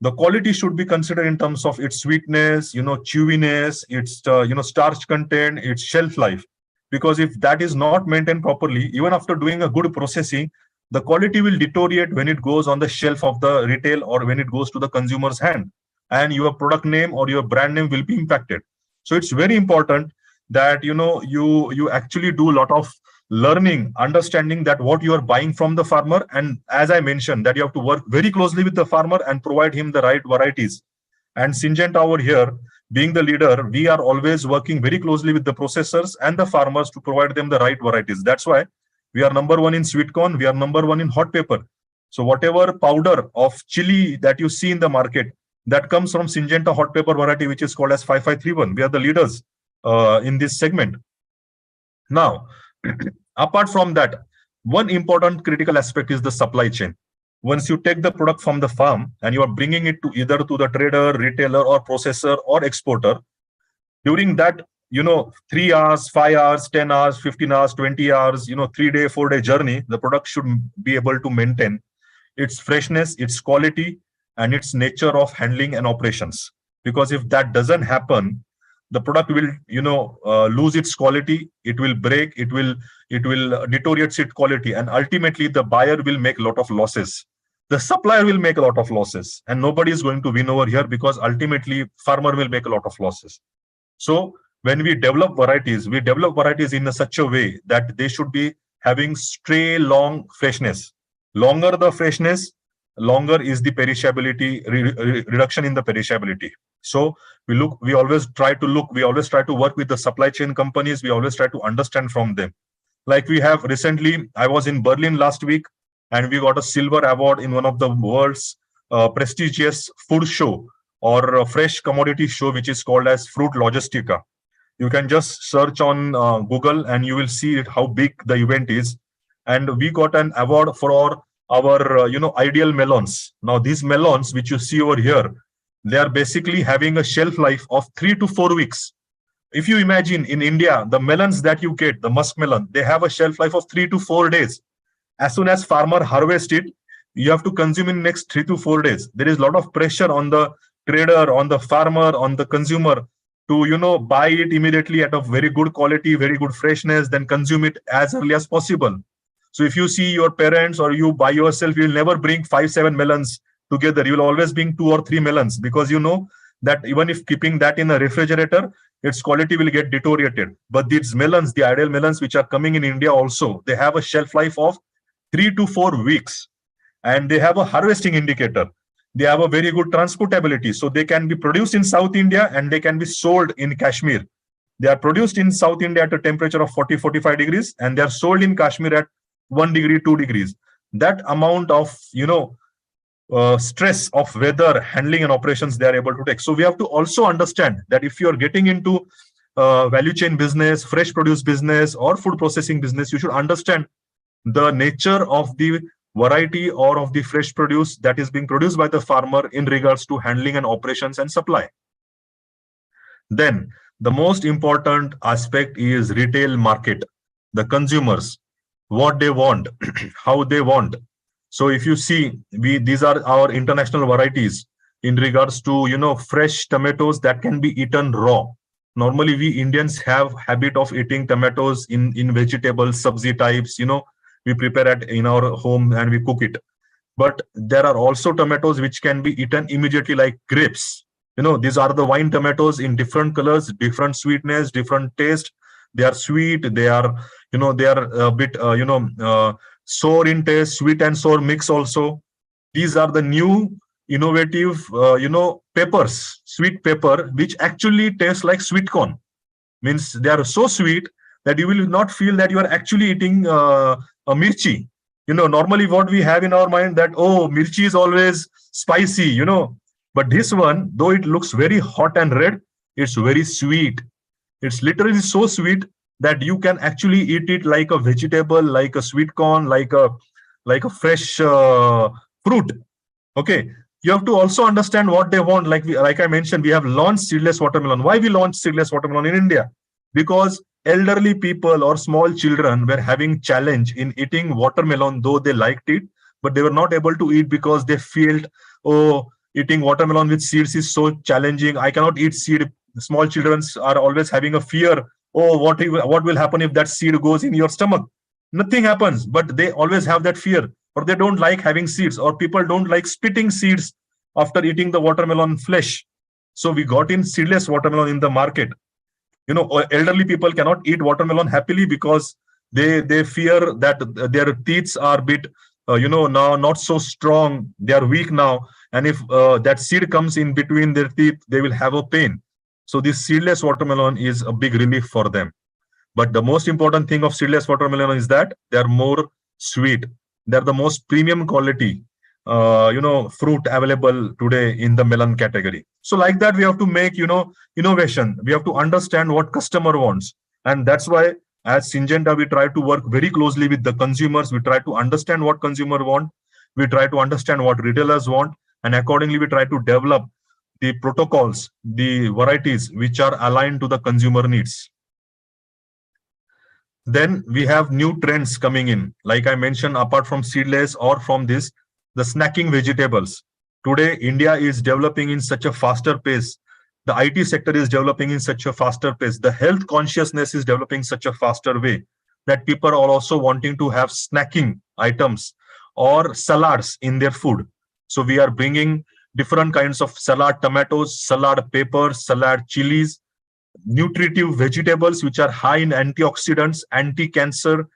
the quality should be considered in terms of its sweetness, chewiness, its starch content, its shelf life. Because if that is not maintained properly, even after doing a good processing, the quality will deteriorate when it goes on the shelf of the retail or when it goes to the consumer's hand, and your product name or your brand name will be impacted. So it's very important that you actually do a lot of learning, understanding that what you are buying from the farmer, and as I mentioned, that you have to work very closely with the farmer and provide him the right varieties. And Syngenta over here, being the leader, we are always working very closely with the processors and the farmers to provide them the right varieties. That's why we are #1 in sweet corn, we are #1 in hot pepper. So whatever powder of chili that you see in the market, that comes from Syngenta hot pepper variety, which is called as 5531. We are the leaders in this segment. Now, apart from that, one important critical aspect is the supply chain. Once you take the product from the farm and you are bringing it to either to the trader, retailer, or processor or exporter, during that 3 hours, 5 hours, 10 hours, 15 hours, 20 hours, 3-day, 4-day journey, the product should be able to maintain its freshness, its quality, and its nature of handling and operations. Because if that doesn't happen, the product will lose its quality, it will break, it will deteriorate its quality, and ultimately the buyer will make a lot of losses, the supplier will make a lot of losses, and nobody is going to win over here, because ultimately farmer will make a lot of losses. So when we develop varieties in such a way that they should be having stray long freshness. Longer the freshness, longer is the perishability, reduction in the perishability. So we always try to work with the supply chain companies, we always try to understand from them. Like we have recently, I was in Berlin last week, and we got a silver award in one of the world's prestigious food show or a fresh commodity show, which is called as Fruit Logistica. You can just search on Google and you will see it, how big the event is. And we got an award for our ideal melons. Now these melons, which you see over here, they are basically having a shelf life of 3 to 4 weeks. If you imagine in India, the melons that you get, the muskmelon, they have a shelf life of 3 to 4 days. As soon as farmer harvest it, you have to consume in next 3 to 4 days. There is a lot of pressure on the trader, on the farmer, on the consumer to buy it immediately at a very good quality, very good freshness, then consume it as early as possible. So if you see your parents or you by yourself, you will never bring 5-7 melons together. You will always bring 2 or 3 melons, because you know that even if keeping that in a refrigerator, its quality will get deteriorated. But these melons, the ideal melons which are coming in India also, they have a shelf life of 3 to 4 weeks, and they have a harvesting indicator. They have a very good transportability. So they can be produced in South India and they can be sold in Kashmir. They are produced in South India at a temperature of 40-45 degrees, and they are sold in Kashmir at 1 degree, 2 degrees. That amount of, stress of weather handling and operations they are able to take. So we have to also understand that if you are getting into value chain business, fresh produce business, or food processing business, you should understand the nature of the variety or of the fresh produce that is being produced by the farmer in regards to handling and operations and supply. Then the most important aspect is retail market, the consumers, what they want, how they want. So if you see, these are our international varieties in regards to fresh tomatoes that can be eaten raw. Normally we Indians have habit of eating tomatoes in vegetables, sabzi types, we prepare it in our home and we cook it. But there are also tomatoes which can be eaten immediately, like grapes. These are the wine tomatoes in different colors, different sweetness, different taste. They are sweet. They are, they are a bit, sour in taste, sweet and sour mix also. These are the new innovative, peppers, sweet pepper, which actually taste like sweet corn. Means they are so sweet that you will not feel that you are actually eating a mirchi. Normally what we have in our mind that, oh, mirchi is always spicy, but this one, though it looks very hot and red, it's very sweet. It's literally so sweet that you can actually eat it like a vegetable, like a sweet corn, like a fresh fruit. Okay. You have to also understand what they want. Like I mentioned, we have launched seedless watermelon. Why we launched seedless watermelon in India? Because elderly people or small children were having challenge in eating watermelon, though they liked it, but they were not able to eat because they felt, oh, eating watermelon with seeds is so challenging. I cannot eat seed. Small children are always having a fear. Oh, what will happen if that seed goes in your stomach? Nothing happens, but they always have that fear, or they don't like having seeds, or people don't like spitting seeds after eating the watermelon flesh. So we got in seedless watermelon in the market. Elderly people cannot eat watermelon happily because they fear that their teeth are a bit, now not so strong. They are weak now. And if that seed comes in between their teeth, they will have a pain. So this seedless watermelon is a big relief for them. But the most important thing of seedless watermelon is that they are more sweet. They're the most premium quality, fruit available today in the melon category. So like that, we have to make, innovation. We have to understand what customer wants. And that's why as Syngenta, we try to work very closely with the consumers. We try to understand what consumer want. We try to understand what retailers want. And accordingly, we try to develop the protocols, the varieties which are aligned to the consumer needs. Then we have new trends coming in. Like I mentioned, apart from seedless or from this, the snacking vegetables. Today, India is developing in such a faster pace. The IT sector is developing in such a faster pace. The health consciousness is developing such a faster way that people are also wanting to have snacking items or salads in their food. So we are bringing different kinds of salad tomatoes, salad peppers, salad chilies, nutritive vegetables which are high in antioxidants, anti-cancer,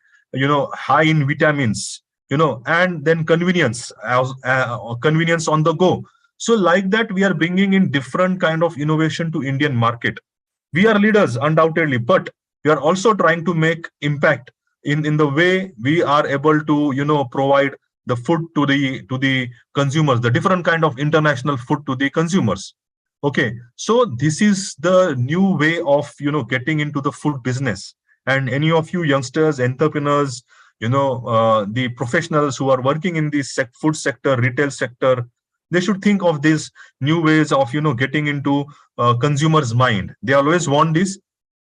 high in vitamins, and then convenience on the go. So like that, we are bringing in different kind of innovation to Indian market. We are leaders undoubtedly, but we are also trying to make impact in the way we are able to provide the food to the consumers, the different kind of international food to the consumers. Okay, so this is the new way of getting into the food business. And any of you youngsters, entrepreneurs, the professionals who are working in the food sector, retail sector, they should think of these new ways of getting into consumers' mind. They always want this,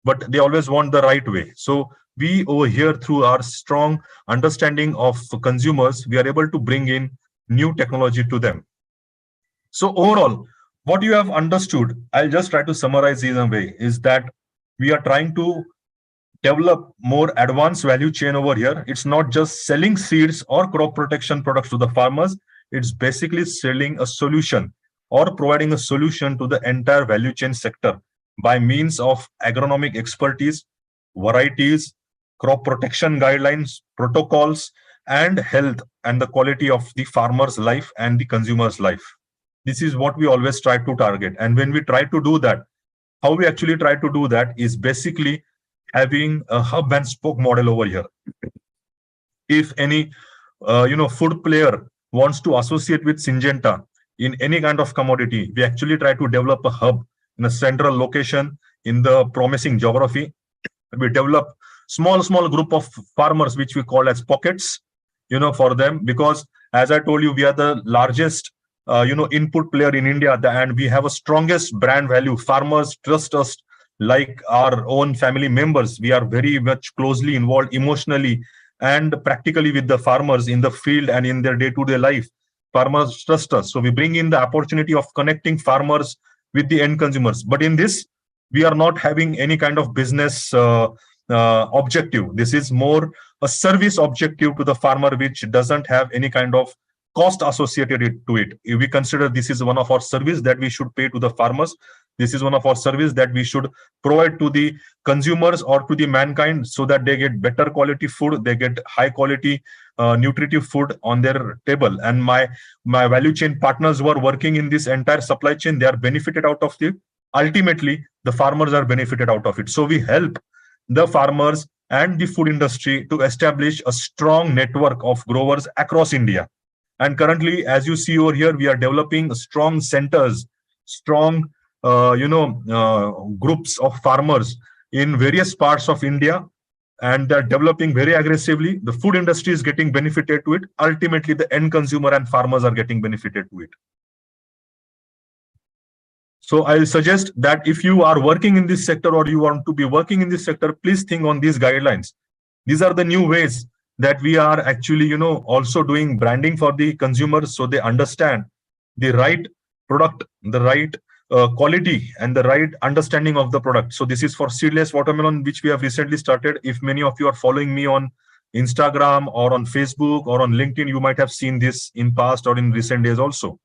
but they always want the right way. So we over here, through our strong understanding of consumers, we are able to bring in new technology to them. So overall, what you have understood, I'll just try to summarize in a way, is that we are trying to develop more advanced value chain over here. It's not just selling seeds or crop protection products to the farmers. It's basically selling a solution or providing a solution to the entire value chain sector by means of agronomic expertise, varieties, crop protection guidelines, protocols, and health and the quality of the farmer's life and the consumer's life. This is what we always try to target. And when we try to do that, how we actually try to do that is basically having a hub and spoke model over here. If any food player wants to associate with Syngenta in any kind of commodity, we actually try to develop a hub in a central location in the promising geography. We develop small group of farmers, which we call as pockets, for them, because as I told you, we are the largest input player in India, and we have a strongest brand value. Farmers trust us like our own family members. We are very much closely involved emotionally and practically with the farmers in the field and in their day-to-day life. Farmers trust us. So we bring in the opportunity of connecting farmers with the end consumers. But in this, we are not having any kind of business objective. This is more a service objective to the farmer, which doesn't have any kind of cost associated to it. If we consider this is one of our service that we should pay to the farmers, this is one of our service that we should provide to the consumers or to the mankind, so that they get better quality food, they get high quality nutritive food on their table. And my value chain partners who are working in this entire supply chain, they are benefited out of it. Ultimately, the farmers are benefited out of it. So we help the farmers and the food industry to establish a strong network of growers across India. And currently, as you see over here, we are developing strong centers, strong groups of farmers in various parts of India, and they're developing very aggressively. The food industry is getting benefited to it. Ultimately, the end consumer and farmers are getting benefited to it. So I'll suggest that if you are working in this sector or you want to be working in this sector, please think on these guidelines. These are the new ways that we are actually, also doing branding for the consumers, so they understand the right product, the right quality, and the right understanding of the product. So this is for seedless watermelon, which we have recently started. If many of you are following me on Instagram or on Facebook or on LinkedIn, you might have seen this in past or in recent days also.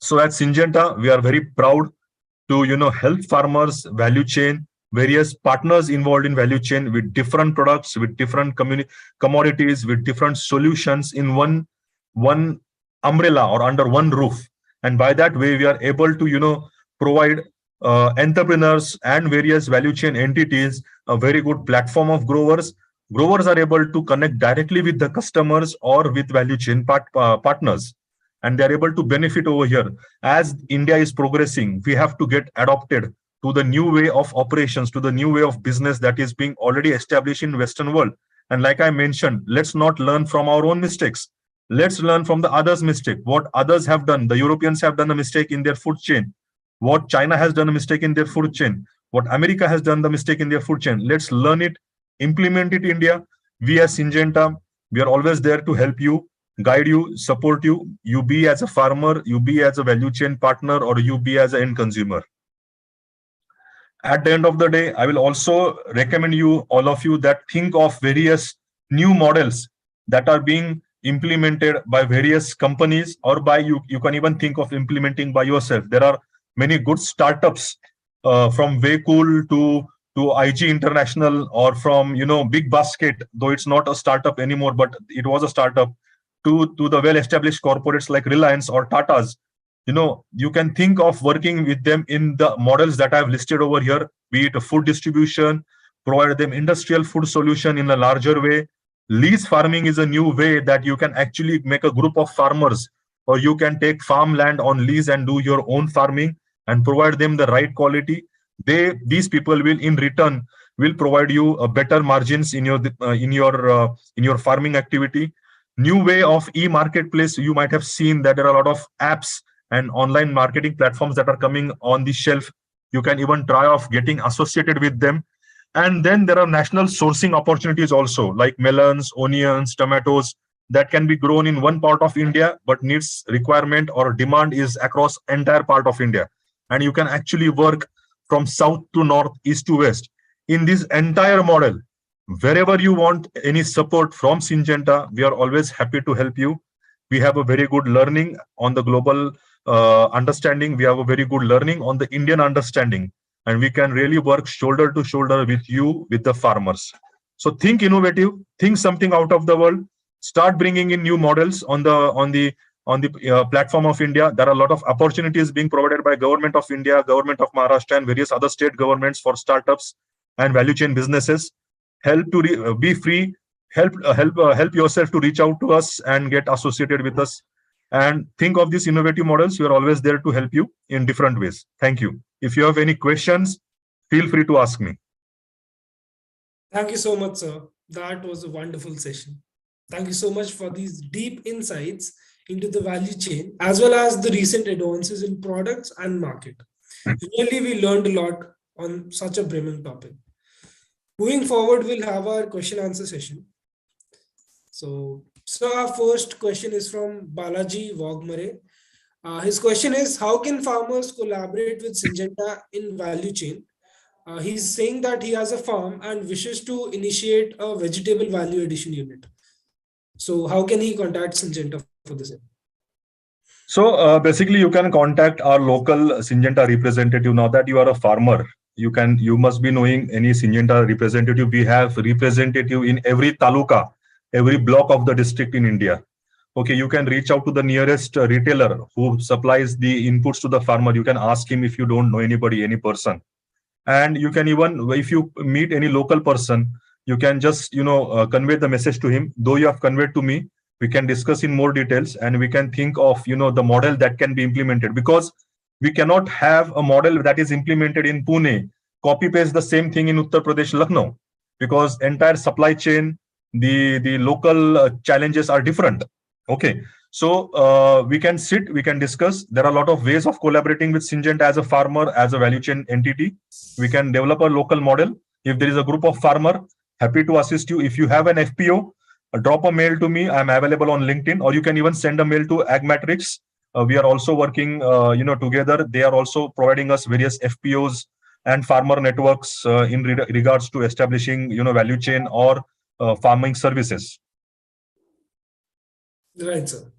So at Syngenta, we are very proud to, help farmers, value chain, various partners involved in value chain with different products, with different commodities, with different solutions in one umbrella or under one roof. And by that way, we are able to, provide entrepreneurs and various value chain entities a very good platform of growers. Growers are able to connect directly with the customers or with value chain partners, and they are able to benefit over here. As India is progressing, we have to get adopted to the new way of operations, to the new way of business that is being already established in Western world. And like I mentioned, let's not learn from our own mistakes. Let's learn from the others' mistake. What others have done, the Europeans have done a mistake in their food chain. What China has done a mistake in their food chain. What America has done the mistake in their food chain. Let's learn it, implement it in India. We as Syngenta, we are always there to help you, guide you, support you. You be as a farmer, you be as a value chain partner, or you be as an end consumer. At the end of the day, I will also recommend you, all of you, that think of various new models that are being implemented by various companies, or by you can even think of implementing by yourself. There are many good startups from Waycool to IG International, or from Big Basket, though it's not a startup anymore, but it was a startup, to the well-established corporates like Reliance or Tata's. You can think of working with them in the models that I've listed over here, be it a food distribution, provide them industrial food solution in a larger way, Lease farming is a new way that you can actually make a group of farmers, or you can take farmland on lease and do your own farming and provide them the right quality. These people will in return will provide you a better margins in your farming activity. New way of e-marketplace. You might have seen that there are a lot of apps and online marketing platforms that are coming on the shelf. You can even try of getting associated with them. And then there are national sourcing opportunities also, like melons, onions, tomatoes, that can be grown in one part of India, but needs requirement or demand is across entire part of India. And you can actually work from south to north, east to west. In this entire model, wherever you want any support from Syngenta, we are always happy to help you. We have a very good learning on the global understanding. We have a very good learning on the Indian understanding. And we can really work shoulder to shoulder with you, with the farmers. So think innovative, think something out of the world, start bringing in new models on the platform of India. There are a lot of opportunities being provided by Government of India, Government of Maharashtra, and various other state governments for startups and value chain businesses. Help to be free. Help yourself to reach out to us and get associated with us. And think of these innovative models. We are always there to help you in different ways. Thank you. If you have any questions, feel free to ask me. Thank you so much, sir. That was a wonderful session. Thank you so much for these deep insights into the value chain, as well as the recent advances in products and market. Really, we learned a lot on such a brimming topic. Moving forward, we'll have our question answer session. So our first question is from Balaji Wagmare. His question is, how can farmers collaborate with Syngenta in value chain? He's saying that he has a farm and wishes to initiate a vegetable value addition unit. So how can he contact Syngenta for this? So basically, you can contact our local Syngenta representative. Now that you are a farmer, you must be knowing any Syngenta representative. We have representative in every taluka, every block of the district in India. Okay, you can reach out to the nearest retailer who supplies the inputs to the farmer. You can ask him if you don't know anybody, any person. And you can even, if you meet any local person, you can just, convey the message to him. Though you have conveyed to me, we can discuss in more details and we can think of, the model that can be implemented, because we cannot have a model that is implemented in Pune, copy paste the same thing in Uttar Pradesh, Lucknow, because entire supply chain, the local challenges are different. Okay, so we can sit, we can discuss. There are a lot of ways of collaborating with Syngenta as a farmer, as a value chain entity. We can develop a local model. If there is a group of farmer, happy to assist you. If you have an FPO, drop a mail to me. I'm available on LinkedIn, or you can even send a mail to Agmatrix. We are also working, together. They are also providing us various FPOs and farmer networks in regards to establishing, value chain or farming services. Right, sir.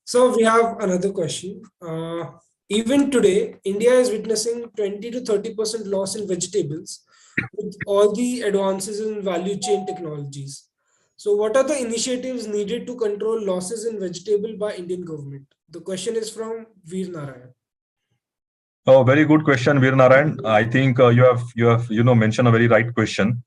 So we have another question. Even today, India is witnessing 20 to 30% loss in vegetables with all the advances in value chain technologies. So what are the initiatives needed to control losses in vegetable by Indian government? The question is from Veer Narayan. Oh, very good question, Veer Narayan. I think you have mentioned a very right question.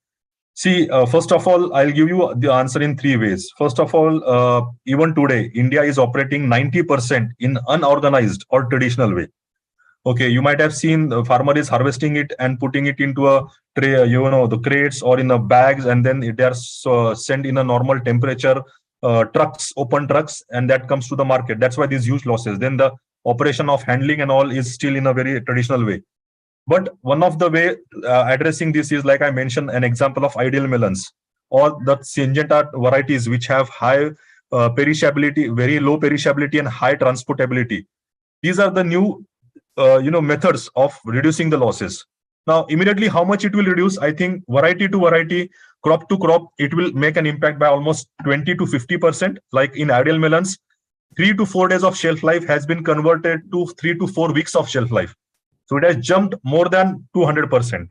See, first of all, I'll give you the answer in three ways. First of all, even today, India is operating 90% in unorganized or traditional way. Okay, you might have seen the farmer is harvesting it and putting it into a tray, the crates or in the bags, and then they are sent in a normal temperature trucks, open trucks, and that comes to the market. That's why these huge losses. Then the operation of handling and all is still in a very traditional way. But one of the way addressing this is, like I mentioned, an example of ideal melons or the Syngenta varieties which have high perishability, very low perishability and high transportability. These are the new, methods of reducing the losses. Now, immediately, how much it will reduce? I think variety to variety, crop to crop, it will make an impact by almost 20 to 50%. Like in ideal melons, 3 to 4 days of shelf life has been converted to 3 to 4 weeks of shelf life. So it has jumped more than 200%.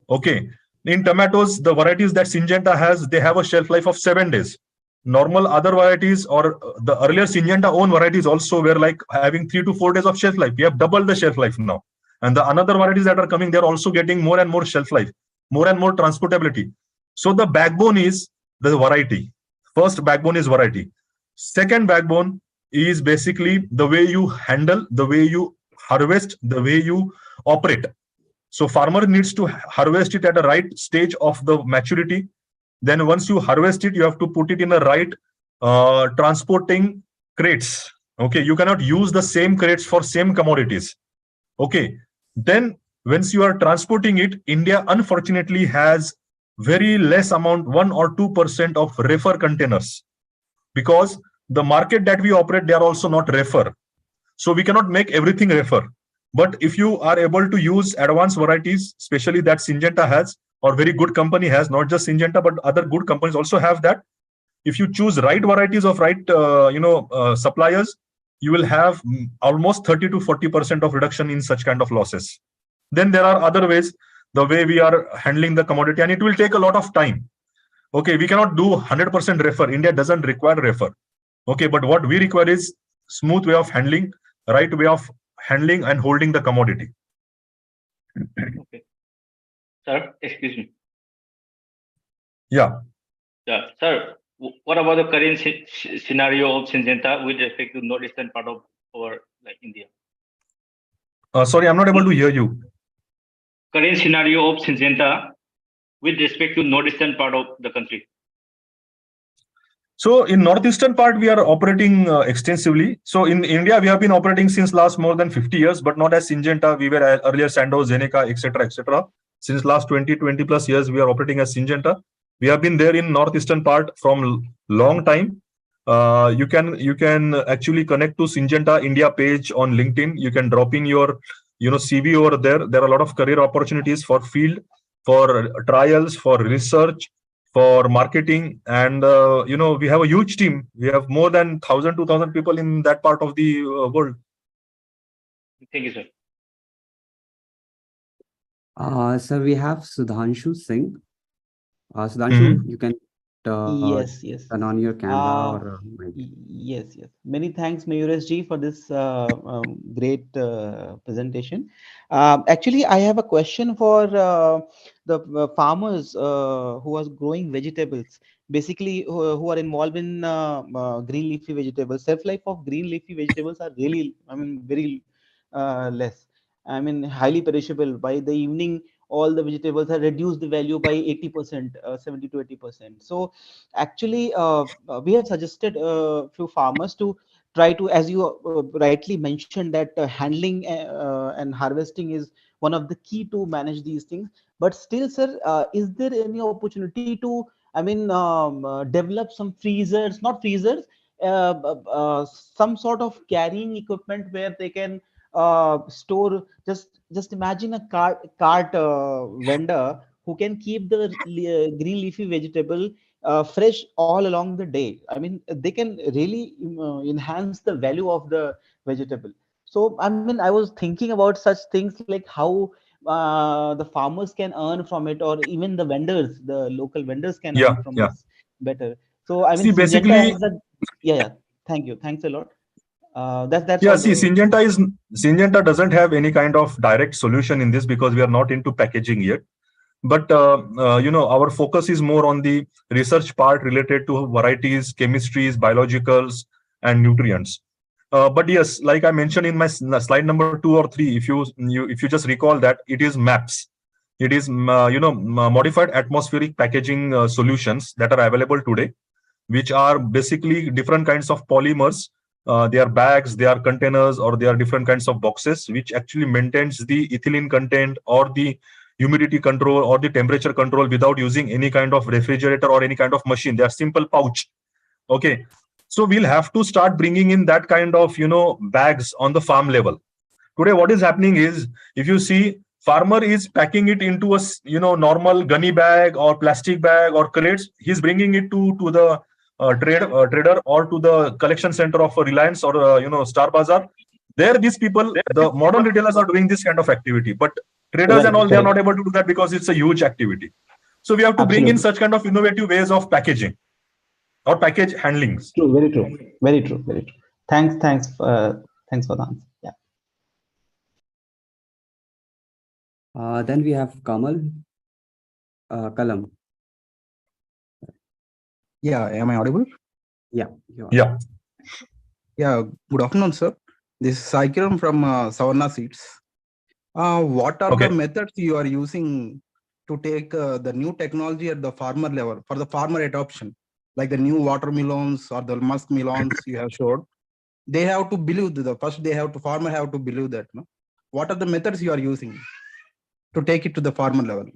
Okay. In tomatoes, the varieties that Syngenta has, they have a shelf life of 7 days. Normal other varieties or the earlier Syngenta own varieties also were like having 3 to 4 days of shelf life. We have doubled the shelf life now. And the another varieties that are coming, they're also getting more and more shelf life, more and more transportability. So the backbone is the variety. First backbone is variety. Second backbone is basically the way you handle, the way you harvest, the way you operate. So farmer needs to harvest it at the right stage of the maturity. Then once you harvest it, you have to put it in the right transporting crates. Okay, you cannot use the same crates for same commodities. Okay, then once you are transporting it, India unfortunately has very less amount, 1 or 2% of reefer containers, because the market that we operate, they are also not reefer. So we cannot make everything reefer. But if you are able to use advanced varieties, especially that Syngenta has, or very good company has, not just Syngenta, but other good companies also have that. If you choose right varieties of right, suppliers, you will have almost 30 to 40% of reduction in such kind of losses. Then there are other ways, the way we are handling the commodity, and it will take a lot of time. Okay, we cannot do 100% refer. India doesn't require refer. Okay, but what we require is smooth way of handling, right way of handling and holding the commodity. Okay. Sir, excuse me. Yeah. Yeah, sir, what about the current scenario of Syngenta with respect to northeastern part of our India? Sorry, I'm not able to hear you. Current scenario of Syngenta with respect to northeastern part of the country. So in northeastern part, we are operating extensively. So in India, we have been operating since last more than 50 years, but not as Syngenta. We were earlier Sandoz, Zeneca, etc., etc. Since last 20 plus years, we are operating as Syngenta. We have been there in northeastern part from long time. You can actually connect to Syngenta India page on LinkedIn. You can drop in your CV over there. There are a lot of career opportunities for field, for trials, for research, for marketing, and we have a huge team. We have more than 1,000 2,000 people in that part of the world. Thank you, sir. Sir, we have Sudhanshu Singh. Sudhanshu, you can Yes. turn on your camera or mic. Yes. Many thanks, Mayuresh ji, for this great presentation. Actually, I have a question for the farmers who are growing vegetables, basically who are involved in green leafy vegetables. Shelf life of green leafy vegetables are really, very less. Highly perishable. By the evening, all the vegetables have reduced the value by 80%, 70 to 80%. So actually, we have suggested a few farmers to try to, as you rightly mentioned, that handling and harvesting is one of the key to manage these things. But still, sir, is there any opportunity to, develop some freezers, not freezers, some sort of carrying equipment where they can store, just imagine a cart vendor who can keep the green leafy vegetable fresh all along the day. They can really enhance the value of the vegetable. So I was thinking about such things, like how the farmers can earn from it, or even the vendors, the local vendors can earn from Yeah. this better. So See, Syngenta basically, has a, yeah. Thanks a lot. That's yeah. all. See, Syngenta doesn't have any kind of direct solution in this because we are not into packaging yet. But our focus is more on the research part related to varieties, chemistries, biologicals, and nutrients. But yes, like I mentioned in my slide number 2 or 3, if you just recall that, it is MAPS. It is modified atmospheric packaging solutions that are available today, which are basically different kinds of polymers. They are bags, they are containers, or they are different kinds of boxes, which actually maintains the ethylene content or the humidity control or the temperature control without using any kind of refrigerator or any kind of machine. They are simple pouch. Okay, so we'll have to start bringing in that kind of bags on the farm level. Today what is happening is, if you see, farmer is packing it into a normal gunny bag or plastic bag or crates. He's bringing it to the trader or to the collection center of a Reliance or Star Bazaar. There, these people, the modern retailers, are doing this kind of activity, but traders and all, they are not able to do that because it's a huge activity. So we have to bring in such kind of innovative ways of packaging or package handlings. True, very true, very true, very true. Thanks for the answer. Yeah. Then we have Kamal Kalam. Yeah, am I audible? Yeah. You are. Yeah. Yeah, good afternoon, sir. This is Saikiram from Savarna Seeds. What are the Okay. methods you are using to take the new technology at the farmer level for the farmer adoption, like the new watermelons or the musk melons you have showed? They have to believe first they have to farmer have to believe that. No? What are the methods you are using to take it to the farmer level?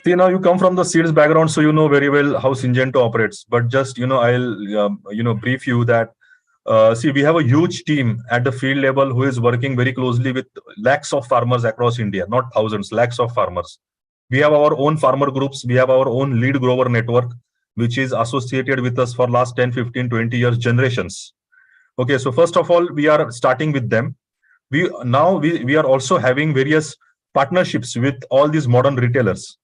See, now you come from the seeds background, so you know very well how Syngenta operates. But just I'll brief you that see, we have a huge team at the field level who is working very closely with lakhs of farmers across India, not thousands, lakhs of farmers. We have our own farmer groups. We have our own lead grower network, which is associated with us for last 10, 15, 20 years, generations. Okay, so first of all, we are starting with them. We are also having various partnerships with all these modern retailers.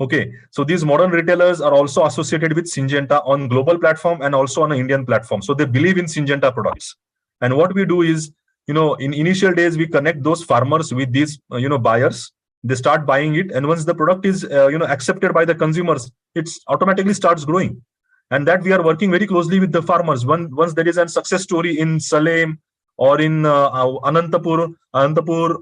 Okay, so these modern retailers are also associated with Syngenta on global platform and also on an Indian platform. So they believe in Syngenta products. And what we do is, in initial days, we connect those farmers with these, buyers. They start buying it, and once the product is, accepted by the consumers, it automatically starts growing. And that we are working very closely with the farmers. Once there is a success story in Salem or in Anantapur,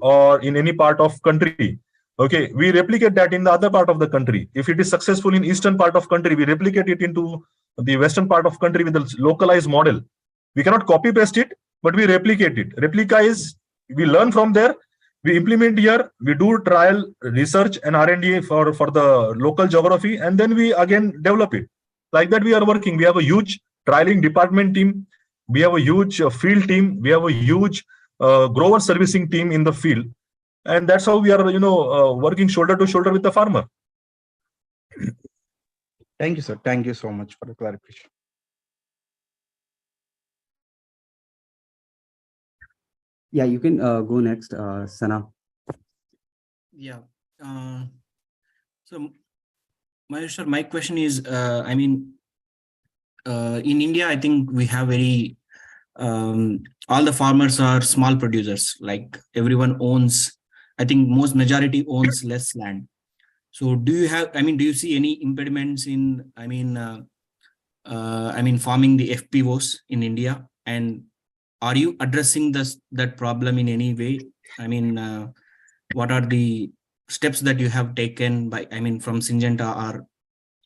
or in any part of country, okay, we replicate that in the other part of the country. If it is successful in eastern part of country, we replicate it into the western part of country with a localized model. We cannot copy paste it, but we replicate it. Replica is we learn from there, we implement here, we do trial research and R&D for the local geography, and then we again develop it. Like that we are working. We have a huge trialing department team. We have a huge field team. We have a huge grower servicing team in the field. And that's how we are, working shoulder to shoulder with the farmer. Thank you, sir. Thank you so much for the clarification. Yeah, you can go next, Sana. Yeah. So, my question is, in India, I think we have all the farmers are small producers. Like everyone owns, I think majority owns less land. So do you see any impediments in, farming the FPOs in India? And are you addressing that problem in any way? What are the steps that you have taken from Syngenta, or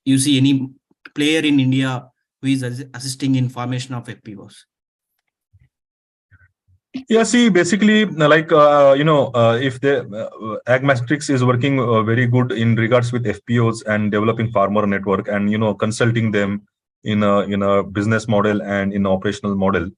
you see any player in India who is assisting in formation of FPOs? Yeah, see, basically, if the Agmatrix is working very good in regards with FPOs and developing farmer network and consulting them in a business model and in operational model.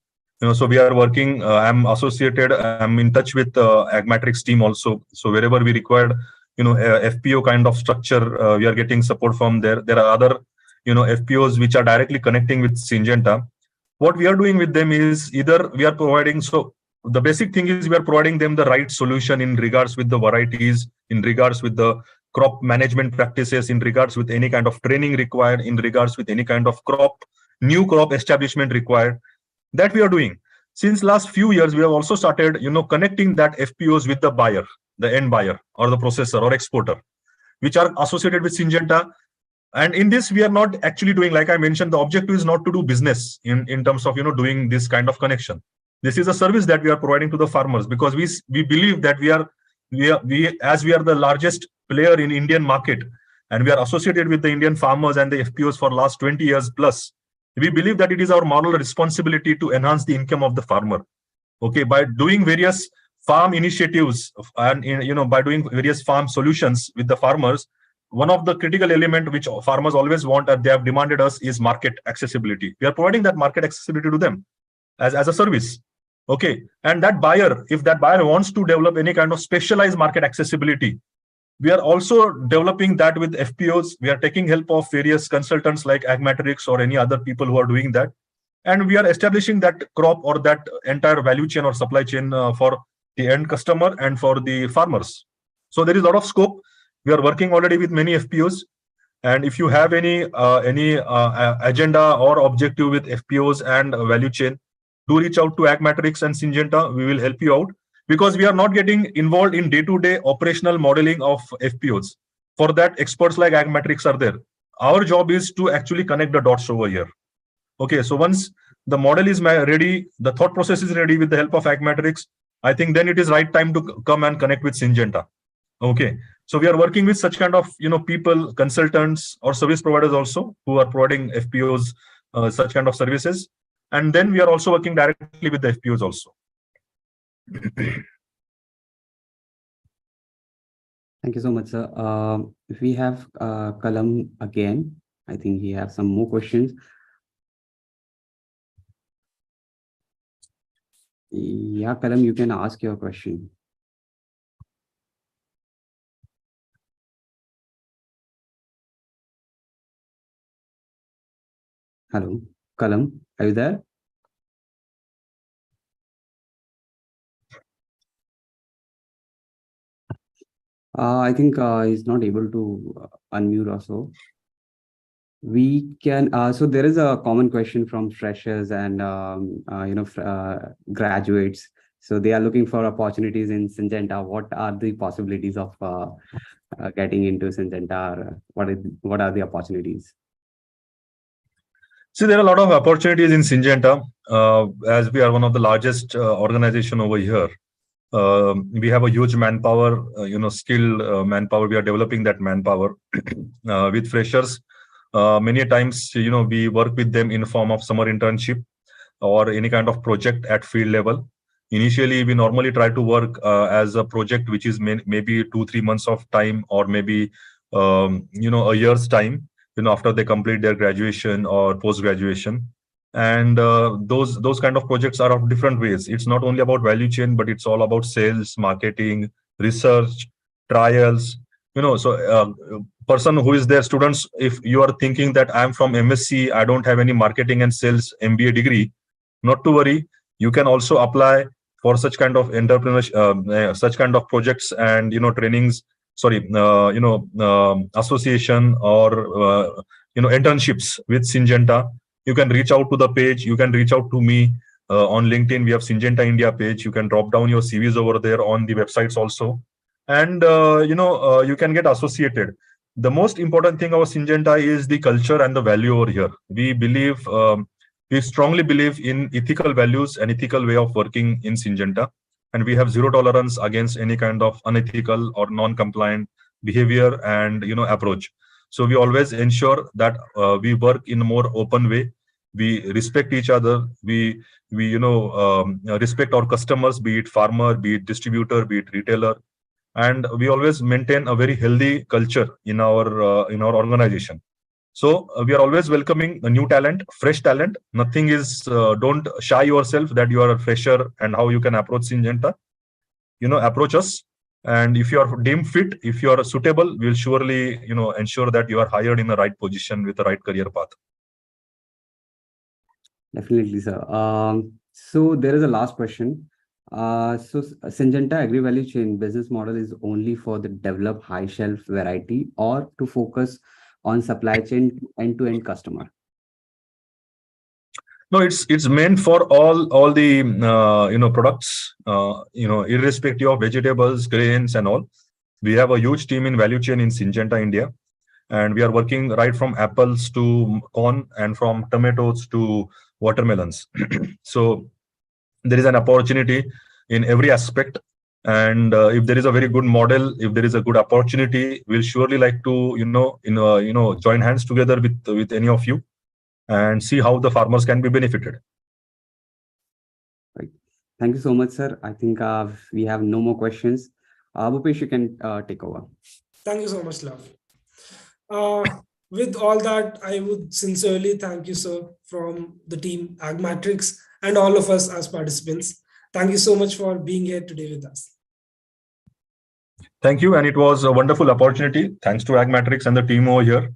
So we are working. I'm associated. I'm in touch with Agmatrix team also. So wherever we required, FPO kind of structure, we are getting support from there. There are other, FPOs which are directly connecting with Syngenta. What we are doing with them is either we are providing. So the basic thing is we are providing them the right solution in regards with the varieties, in regards with the crop management practices, in regards with any kind of training required, in regards with any kind of new crop establishment required. That we are doing. Since last few years, we have also started, connecting that FPOs with the buyer, the end buyer or the processor or exporter, which are associated with Syngenta. And in this, we are not actually doing, like I mentioned, the objective is not to do business in terms of, doing this kind of connection. This is a service that we are providing to the farmers because we believe that we are the largest player in Indian market and we are associated with the Indian farmers and the FPOs for last 20 years plus. We believe that it is our moral responsibility to enhance the income of the farmer. Okay, by doing various farm initiatives and by doing various farm solutions with the farmers, one of the critical element which farmers always want and they have demanded us is market accessibility. We are providing that market accessibility to them as a service. Okay, and that buyer, if that buyer wants to develop any kind of specialized market accessibility, we are also developing that with FPOs. We are taking help of various consultants like Agmatrix or any other people who are doing that. And we are establishing that crop or that entire value chain or supply chain for the end customer and for the farmers. So there is a lot of scope. We are working already with many FPOs. And if you have any agenda or objective with FPOs and value chain, do reach out to Agmatrix and Syngenta. We will help you out. Because we are not getting involved in day-to-day operational modeling of FPOs. For that, experts like Agmatrix are there. our job is to actually connect the dots over here. Okay, so once the model is ready, the thought process is ready with the help of Agmatrix, I think then it is right time to come and connect with Syngenta. Okay, so we are working with such kind of people, consultants or service providers also who are providing FPOs, such kind of services, and then we are also working directly with the FPOs also. Thank you so much, sir. We have Kalam again. I think he has some more questions. Yeah, Kalam, you can ask your question. Hello, Kalam, are you there? I think he's not able to unmute also. We can, so there is a common question from freshers and, graduates. So they are looking for opportunities in Syngenta. What are the possibilities of getting into Syngenta? What are the opportunities? See, there are a lot of opportunities in Syngenta, as we are one of the largest organization over here. We have a huge manpower, skilled manpower. We are developing that manpower with freshers. Many times, we work with them in form of summer internship or any kind of project at field level. Initially, we normally try to work as a project which is maybe 2-3 months of time, or maybe a year's time, after they complete their graduation or post graduation. And those kind of projects are of different ways. It's not only about value chain, but it's all about sales, marketing, research, trials. So person who is there, students, if you are thinking that I'm from MSc, I don't have any marketing and sales MBA degree, not to worry. You can also apply for such kind of entrepreneurship, such kind of projects and trainings. Sorry, association or internships with Syngenta. You can reach out to the page. You can reach out to me on LinkedIn. We have Syngenta India page. You can drop down your CVs over there on the websites also, and you can get associated. The most important thing about Syngenta is the culture and the value over here. We strongly believe in ethical values and ethical way of working in Syngenta, and we have zero tolerance against any kind of unethical or non-compliant behavior and approach. So we always ensure that we work in a more open way. We respect each other. We respect our customers, be it farmer, be it distributor, be it retailer, and we always maintain a very healthy culture in our organization. So we are always welcoming a new talent, fresh talent. Nothing is, don't shy yourself that you are a fresher and how you can approach Syngenta. Approach us. And if you are deemed fit, if you are suitable, we'll surely, ensure that you are hired in the right position with the right career path. Definitely, sir. So there is a last question. So Syngenta Agri value chain business model is only for the developed high shelf variety, or to focus on supply chain end-to-end customer? No, it's meant for all the products, irrespective of vegetables, grains, and all. We have a huge team in value chain in Syngenta India, and we are working right from apples to corn and from tomatoes to watermelons. So there is an opportunity in every aspect, and if there is a very good model, if there is a good opportunity, we'll surely like to join hands together with any of you and see how the farmers can be benefited. Right. Thank you so much, sir. I think we have no more questions. Bhupesh, you can take over. Thank you so much, Love. With all that, I would sincerely thank you, sir, from the team Agmatrix and all of us as participants. Thank you so much for being here today with us. Thank you, and it was a wonderful opportunity. Thanks to Agmatrix and the team over here.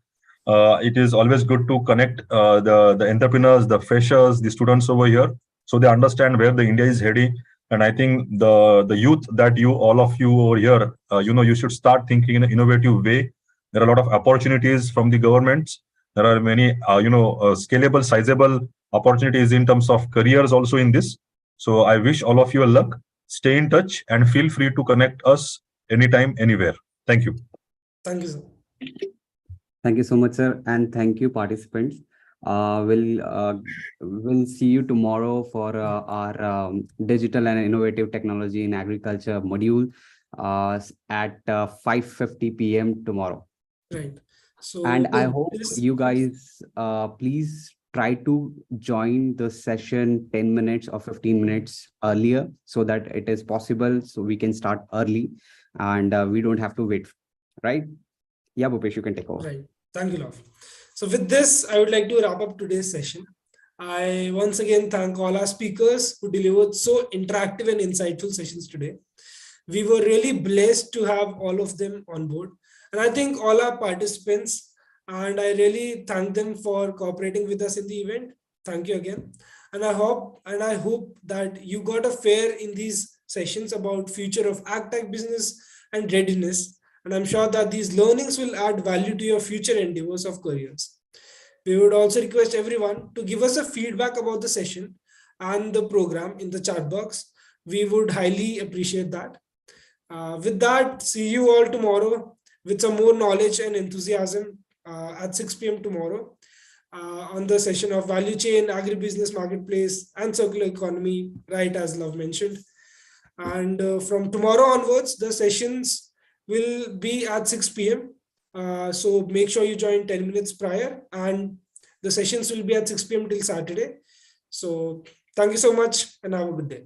It is always good to connect the entrepreneurs, the freshers, the students over here, so they understand where the India is heading. And I think the youth that all of you over here, you should start thinking in an innovative way. There are a lot of opportunities from the governments. There are many, scalable, sizable opportunities in terms of careers also in this. So I wish all of you luck. Stay in touch and feel free to connect us anytime, anywhere. Thank you. Thank you, sir. Thank you so much, sir, and thank you, participants. We'll see you tomorrow for our digital and innovative technology in agriculture module at 5:50 p.m. tomorrow. Right. So And I with hope this, you guys please try to join the session 10 minutes or 15 minutes earlier so that it is possible, so we can start early and we don't have to wait, right? Yeah, Bhupesh, you can take over. right. Thank you, Love. So with this, I would like to wrap up today's session. I once again thank all our speakers who delivered so interactive and insightful sessions today. We were really blessed to have all of them on board. And I think all our participants, and I really thank them for cooperating with us in the event. Thank you again. And I hope that you got a fair in these sessions about future of agtech business and readiness. And I'm sure that these learnings will add value to your future endeavors of careers. We would also request everyone to give us a feedback about the session and the program in the chat box. We would highly appreciate that. With that, see you all tomorrow with some more knowledge and enthusiasm at 6 p.m. tomorrow on the session of value chain, agribusiness marketplace, and circular economy, right as Love mentioned. And from tomorrow onwards, the sessions will be at 6 p.m. So make sure you join 10 minutes prior, and the sessions will be at 6 p.m. till Saturday. So thank you so much and have a good day.